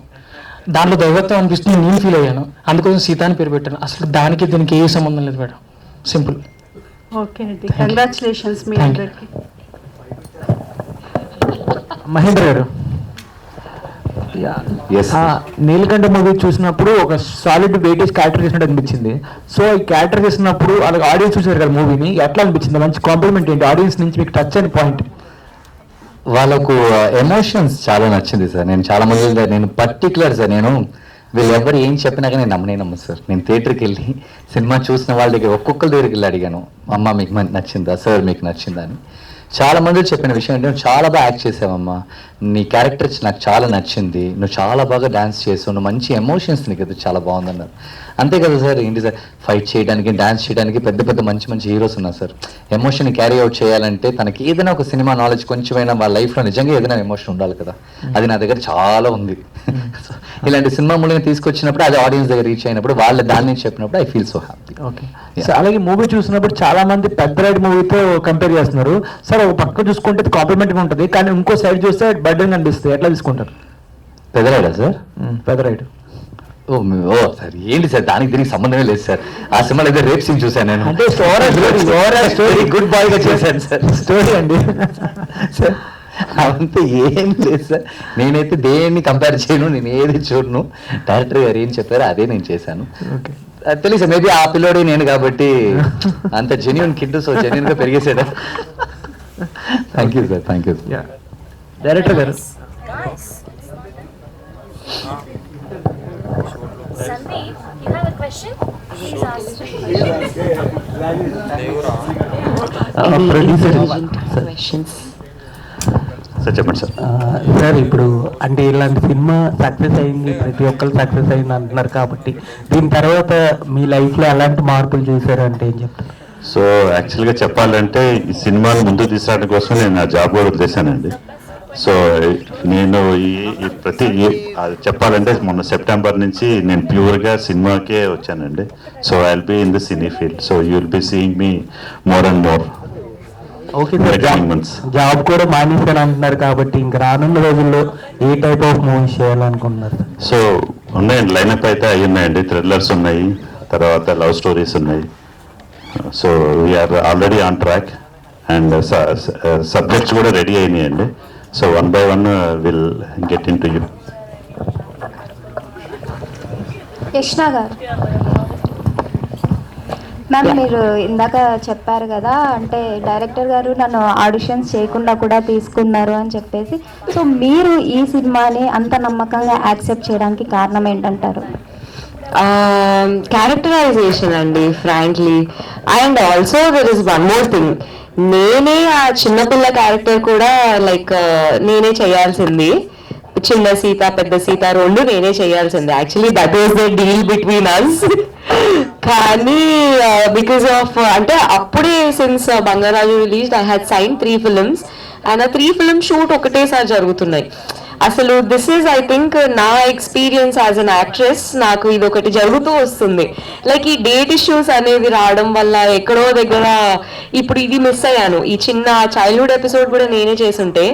దాంట్లో దైవత్వం అనిపిస్తుంది, నేను ఫీల్ అయ్యాను. అందుకోసం సీత అని పేరు పెట్టాను. అసలు దానికి దీనికి ఏ సంబంధం లేదు మేడం, సింపుల్. ఓకే అండి, కంగ్రాచులేషన్స్ మీ అందరికి. మహేంద్ర గారు, నీలకంఠ మూవీ చూసినప్పుడు ఒక సాలిడ్ వెయిటేజ్ క్యారెక్టర్ చేసినట్టు అనిపించింది. సో ఈ క్యారెక్టర్ చేసినప్పుడు అలాగే ఆడియన్స్ చూసారు కదా మూవీని, ఎట్లా అనిపించింది? మంచి కాంప్లిమెంట్ ఏంటి ఆడియన్స్ నుంచి మీకు టచ్ అయిన పాయింట్? వాళ్ళకు ఎమోషన్స్ చాలా నచ్చింది సార్. నేను చాలా మంది, నేను పర్టికులర్ సార్, నేను వీళ్ళు ఎవరు ఏం చెప్పినా కానీ నేను నమ్మను సార్. నేను థియేటర్కి వెళ్ళి సినిమా చూసిన వాళ్ళ దగ్గర ఒక్కొక్కరి దగ్గరికి వెళ్ళి అడిగాను, అమ్మ మీకు నచ్చిందా, సార్ మీకు నచ్చిందా అని. చాలా మంది చెప్పిన విషయం ఏంటంటే, నువ్వు చాలా బాగా యాక్ట్ చేసావమ్మా, నీ క్యారెక్టర్ నాకు చాలా నచ్చింది, నువ్వు చాలా బాగా డాన్స్ చేసావు, నువ్వు మంచి ఎమోషన్స్ నీకు అది చాలా బాగుందన్నారు. అంతే కదా సార్, ఏంటి సార్, ఫైట్ చేయడానికి డాన్స్ చేయడానికి పెద్ద పెద్ద మంచి మంచి హీరోస్ ఉన్నారు సార్. ఎమోషన్ క్యారీ అవుట్ చేయాలంటే తనకి ఏదైనా ఒక సినిమా నాలెడ్జ్ కొంచెమైనా వాళ్ళ లైఫ్లో నిజంగా ఏదైనా ఎమోషన్ ఉండాలి కదా, అది నా దగ్గర చాలా ఉంది. ఇలాంటి సినిమా మూలంగా తీసుకొచ్చినప్పుడు అది ఆడియన్స్ దగ్గర రీచ్ అయినప్పుడు వాళ్ళు దాని నుంచి చెప్పినప్పుడు I feel so happy. Okay, అలాగే మూవీ చూసినప్పుడు చాలా మంది పెద్ద రైడ్ మూవీతో కంపేర్ చేస్తున్నారు సార్. ఒక పక్క చూసుకుంటే కాంప్లిమెంట్గా ఉంటుంది, కానీ ఇంకో సైడ్ చూస్తే బర్డెన్ కనిపిస్తుంది. ఎట్లా తీసుకుంటారు? పెద్ద రైడా సార్? పెద్ద రైడ్. ఓ సార్, ఏంటి సార్, దానికి దీనికి సంబంధమే లేదు సార్. ఆ సినిమాలో అయితే రేప్ సీన్ చూశాను నేను. అంటే స్టోరీ గుడ్ బాయ్ గా చేశాను సార్. స్టోరీ అండి సార్, అవంతా ఏం లేదు సార్. నేనైతే దేన్ని కంపేర్ చేయను, నేను ఏది చూడను. డైరెక్టర్ గారు ఏం చెప్పారో అదే నేను చేశాను. తెలుసు మేబీ ఆ పిల్లోడే నేను కాబట్టి అంత జెన్యున్ కిడ్, సో జెన్యున్ గా పెరిగేసాడు. Thank you sir, thank you. Director గారు, Sandeep, you have a question? Please ask. Questions. Sir చెప్పండి సార్. సార్ ఇప్పుడు అంటే ఇలాంటి సినిమా సక్సెస్ అయింది, ప్రతి ఒక్కరు సక్సెస్ అయింది అంటున్నారు కాబట్టి దీని తర్వాత మీ లైఫ్లో ఎలాంటి మార్పులు చూసారు అంటే ఏం చెప్తారు? సో యాక్చువల్గా చెప్పాలంటే ఈ సినిమాలు ముందు తీసుకురావడం కోసం నేను నా జాబ్ కూడా వదిలేశానండి. సో నేను చెప్పాలంటే మొన్న సెప్టెంబర్ నుంచి నేను ప్యూర్గా సినిమాకే వచ్చానండి. So I will be in the cine field. So you will be seeing me more and more. Okay sir, job కూడా మానేశాను అంటున్నారు కాబట్టి ఇంకా రానున్న రోజుల్లో ఏ టైప్ ఆఫ్ మూవీస్ చేయాలనుకుంటున్నారు? సో ఉన్నాయండి, లైనప్ అయితే అవి ఉన్నాయండి. థ్రిల్లర్స్ ఉన్నాయి, తర్వాత లవ్ స్టోరీస్ ఉన్నాయి. So we're already on track and subjects కూడా రెడీ అయినాయండి. So one by one will get in to you. Yashna గారు, మ్యామ్ మీరు ఇందాక చెప్పారు కదా, అంటే డైరెక్టర్ గారు నన్ను ఆడిషన్స్ చేయకుండా కూడా తీసుకున్నారు అని చెప్పేసి. సో మీరు ఈ సినిమాని అంత నమ్మకంగా యాక్సెప్ట్ చేయడానికి కారణం ఏంటంటారు? క్యారెక్టరైజేషన్ అండి, frankly. And also there is one more thing, నేనే ఆ చిన్నపిల్ల క్యారెక్టర్ కూడా లైక్ నేనే చేయాల్సింది. చిన్న సీత పెద్ద సీత రెండు నేనే చేయాల్సింది. Actually that was the deal between us. కానీ బికాస్ ఆఫ్ అంటే అప్పుడే since Bangarraju released I had sign 3 films and ఆ 3 films షూట్ ఒకటేసారి జరుగుతున్నాయి. అసలు దిస్ ఈజ్ ఐ థింక్ నా ఎక్స్పీరియన్స్ యాజ్ అన్ యాక్ట్రెస్, నాకు ఇది ఒకటి జరుగుతూ వస్తుంది. లైక్ ఈ డేట్ ఇష్యూస్ అనేది రావడం వల్ల ఎక్కడో దగ్గర ఇప్పుడు ఇది మిస్ అయ్యాను. ఈ చిన్న చైల్డ్హుడ్ ఎపిసోడ్ కూడా నేనే చేసుంటే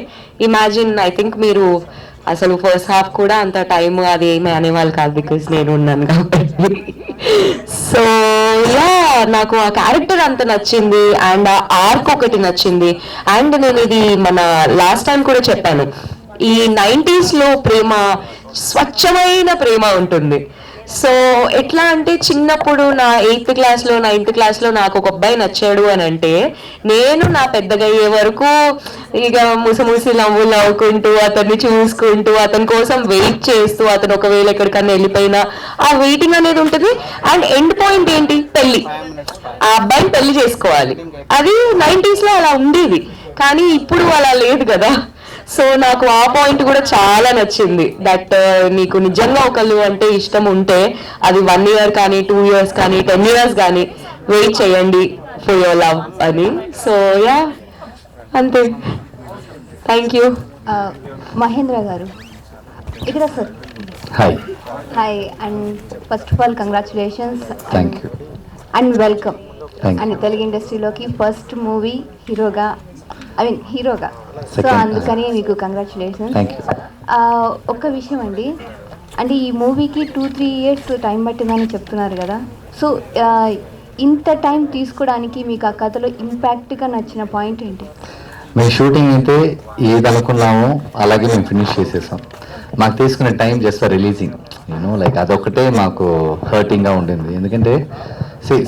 ఇమాజిన్, ఐ థింక్ మీరు అసలు ఫస్ట్ హాఫ్ కూడా అంత టైం అది ఏమి అనేవాళ్ళు కాదు, బికాస్ నేను ఉన్నాను కాబట్టి. సో యా, నాకు ఆ క్యారెక్టర్ అంత నచ్చింది అండ్ ఆ ఆర్క్ ఒకటి నచ్చింది. అండ్ నేను ఇది మన లాస్ట్ టైం కూడా చెప్పాను, ఈ 90s లో ప్రేమ స్వచ్ఛమైన ప్రేమ ఉంటుంది. సో ఎట్లా అంటే చిన్నప్పుడు నా 8th క్లాస్లో 9th క్లాస్లో నాకు ఒక అబ్బాయి నచ్చాడు అని అంటే నేను నా పెద్దగా అయ్యే వరకు ఇక ముసి నవ్వులు నవ్వుకుంటూ అతన్ని చూసుకుంటూ అతని కోసం వెయిట్ చేస్తూ అతను ఒకవేళ ఎక్కడికన్నా వెళ్ళిపోయినా ఆ వెయిటింగ్ అనేది ఉంటుంది. అండ్ ఎండ్ పాయింట్ ఏంటి? పెళ్లి. ఆ అబ్బాయిని పెళ్లి చేసుకోవాలి. అది 90s లో అలా ఉండేది, కానీ ఇప్పుడు అలా లేదు కదా. సో నాకు ఆ పాయింట్ కూడా చాలా నచ్చింది. దట్ నీకు నిజంగా ఒకళ్ళు అంటే ఇష్టం ఉంటే అది 1 year కానీ 2 years కానీ 10 years కానీ వెయిట్ చేయండి ఫర్ యువర్ లవ్ అని. సో యా, అంతే. Thank you. మహేంద్ర గారు ఇక్కడ sir. Hi. Hi and first of all congratulations thank you and welcome. Thank you. And Telugu ఇండస్ట్రీలోకి ఫస్ట్ మూవీ హీరోగా సో Second. అందుకని మీకు కంగ్రాచులేషన్స్. Thank you. ఒక్క విషయం అండి, అంటే ఈ మూవీకి 2-3 years టైం పట్టిందని చెప్తున్నారు కదా. సో ఇంత టైం తీసుకోవడానికి మీకు ఆ కథలో ఇంపాక్ట్గా నచ్చిన పాయింట్ ఏంటి? మేము షూటింగ్ అయితే ఏది అనుకున్నామో అలాగే మేము ఫినిష్ చేసేసాం. మాకు తీసుకున్న time just for releasing like అదొకటే మాకు హర్టింగ్గా ఉండింది. ఎందుకంటే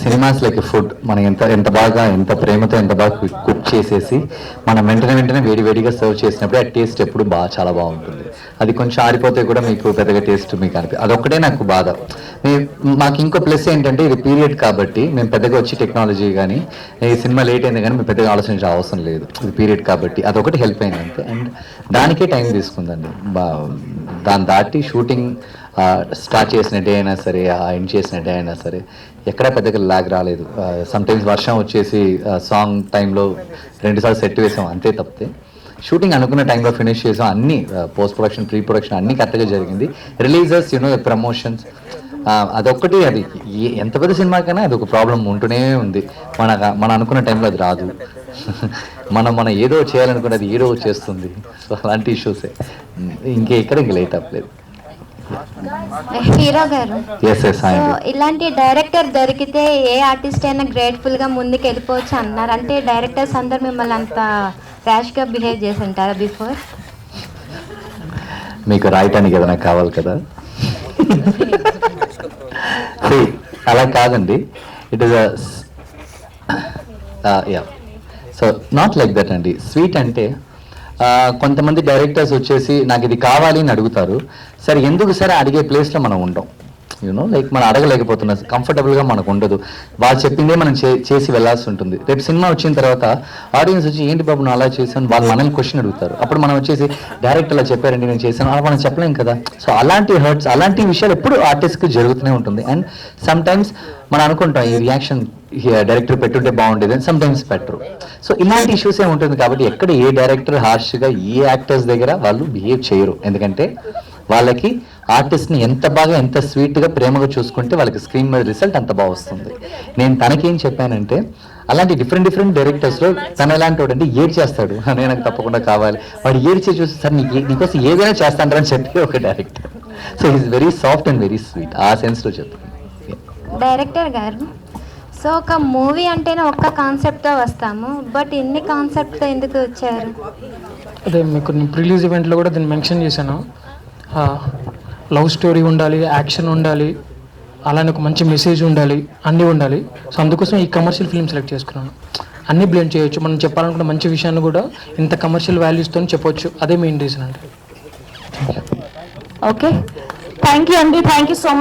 సినిమాస్ లైక్ ఫుడ్ మనం ఎంత బాగా ఎంత ప్రేమతో ఎంత బాగా కుక్ చేసేసి మనం వెంటనే వేడివేడిగా సర్వ్ చేసినప్పుడు ఆ టేస్ట్ ఎప్పుడు చాలా బాగుంటుంది. అది కొంచెం ఆరిపోతే కూడా మీకు పెద్దగా టేస్ట్ మీకు అదొక్కటే నాకు బాధ. మాకు ఇంకో ప్లస్ ఏంటంటే ఇది పీరియడ్ కాబట్టి మేము పెద్దగా వచ్చి టెక్నాలజీ కానీ ఈ సినిమా లేట్ అయింది కానీ మేము పెద్దగా ఆలోచించే అవసరం లేదు. ఇది పీరియడ్ కాబట్టి అదొకటి హెల్ప్ అయింది అంతే. అండ్ దానికే టైం తీసుకుందండి. దాన్ని దాటి షూటింగ్ స్టార్ట్ చేసిన డే అయినా సరే ఎండ్ చేసిన డే అయినా సరే ఎక్కడా పెద్దగా లాగ్ రాలేదు. సమ్టైమ్స్ వర్షం వచ్చేసి సాంగ్ టైంలో 2 సార్లు సెట్ వేసాం అంతే తప్పితే షూటింగ్ అనుకున్న టైంలో ఫినిష్ చేసాం. అన్ని పోస్ట్ ప్రొడక్షన్ ప్రీ ప్రొడక్షన్ అన్నీ కరెక్ట్గా జరిగింది. రిలీజెస్ ప్రమోషన్స్ అదొక్కటి. అది ఎంత పెద్ద సినిమాకైనా అది ఒక ప్రాబ్లం ఉంటూనే ఉంది. మన అనుకున్న టైంలో అది రాదు. మనం ఏదో చేయాలనుకున్నది అది ఏదో చేస్తుంది. సో అలాంటి ఇష్యూసే ఇంక లేట్ అవ్వలేదు. హీరో గారు, ఎస్ సో ఇలాంటి డైరెక్టర్ దొరికితే ఏ ఆర్టిస్ట్ అయినా గ్రేట్ఫుల్గా ముందుకు వెళ్ళిపోవచ్చు అన్నారు. అంటే డైరెక్టర్స్ అందరు మిమ్మల్ని అంత ర్యాష్గా బిహేవ్ చేసి ఉంటారా బిఫోర్? మీకు రాయటానికి ఏదైనా కావాలి కదా. అలా కాదండి. It is yeah so not like that అండి. స్వీట్ అంటే కొంతమంది డైరెక్టర్స్ వచ్చేసి నాకు ఇది కావాలి అని అడుగుతారు. సరే ఎందుకు సరే అడిగే ప్లేస్లో మనం ఉండం. లైక్ మనం అడగలేకపోతున్నాం, కంఫర్టబుల్గా మనకు ఉండదు. వాళ్ళు చెప్పిందే మనం చేసి వెళ్ళాల్సి ఉంటుంది. రేపు సినిమా వచ్చిన తర్వాత ఆడియన్స్ వచ్చి ఏంటి బాబు నువ్వు అలా చేశాను వాళ్ళు మనల్ని క్వశ్చన్ అడుగుతారు. అప్పుడు మనం వచ్చేసి డైరెక్ట్ అలా చెప్పారండి నేను చేశాను అలా మనం చెప్పలేం కదా. సో అలాంటి హర్ట్స్ అలాంటి విషయాలు ఎప్పుడు ఆర్టిస్ట్కి జరుగుతూనే ఉంటుంది. అండ్ సమ్ టైమ్స్ మనం అనుకుంటాం ఈ రియాక్షన్ డైరెక్టర్ పెట్టుంటే బాగుండేది అని, సమ్ టైమ్స్ పెట్టరు. సో ఇలాంటి ఇష్యూసే ఉంటుంది. కాబట్టి ఎక్కడ ఏ డైరెక్టర్ హార్ష్గా ఏ యాక్టర్స్ దగ్గర వాళ్ళు బిహేవ్ చేయరు. ఎందుకంటే వాళ్ళకి ఆర్టిస్ట్ని ఎంత బాగా ఎంత స్వీట్గా ప్రేమగా చూసుకుంటే వాళ్ళకి స్క్రీన్ మీద రిజల్ట్ అంత బాగా వస్తుంది. నేను తనకేం చెప్పానంటే అలాంటి డిఫరెంట్ డైరెక్టర్స్లో తను ఎలాంటి వాడు అంటే ఏడ్ చేస్తాడు అని నాకు తప్పకుండా కావాలి. వాడు ఏడ్చే చూసి సార్ నీకోసం ఏదైనా చేస్తాంటారని చెప్పి ఒక director. So is very soft and very sweet ఆ సెన్స్లో చెప్తాను. డైరెక్టర్ గారు, సో ఒక మూవీ అంటేనే ఒక్క కాన్సెప్ట్తో వస్తాము, బట్ ఎన్ని కాన్సెప్ట్తో ఎందుకు వచ్చారు? అదే మీకు నేను ప్రిలీజ్ ఈవెంట్లో కూడా దీన్ని మెన్షన్ చేశాను. లవ్ స్టోరీ ఉండాలి, యాక్షన్ ఉండాలి, అలానే ఒక మంచి మెసేజ్ ఉండాలి, అన్నీ ఉండాలి. సో అందుకోసం ఈ కమర్షియల్ ఫిల్మ్ సెలెక్ట్ చేసుకున్నాను. అన్నీ బ్లెండ్ చేయొచ్చు. మనం చెప్పాలనుకున్న మంచి విషయాన్ని కూడా ఇంత కమర్షియల్ వాల్యూస్తో చెప్పొచ్చు. అదే మెయిన్ రీజన్ అంటే. ఓకే, థ్యాంక్ యూ అండి. Thank you so much.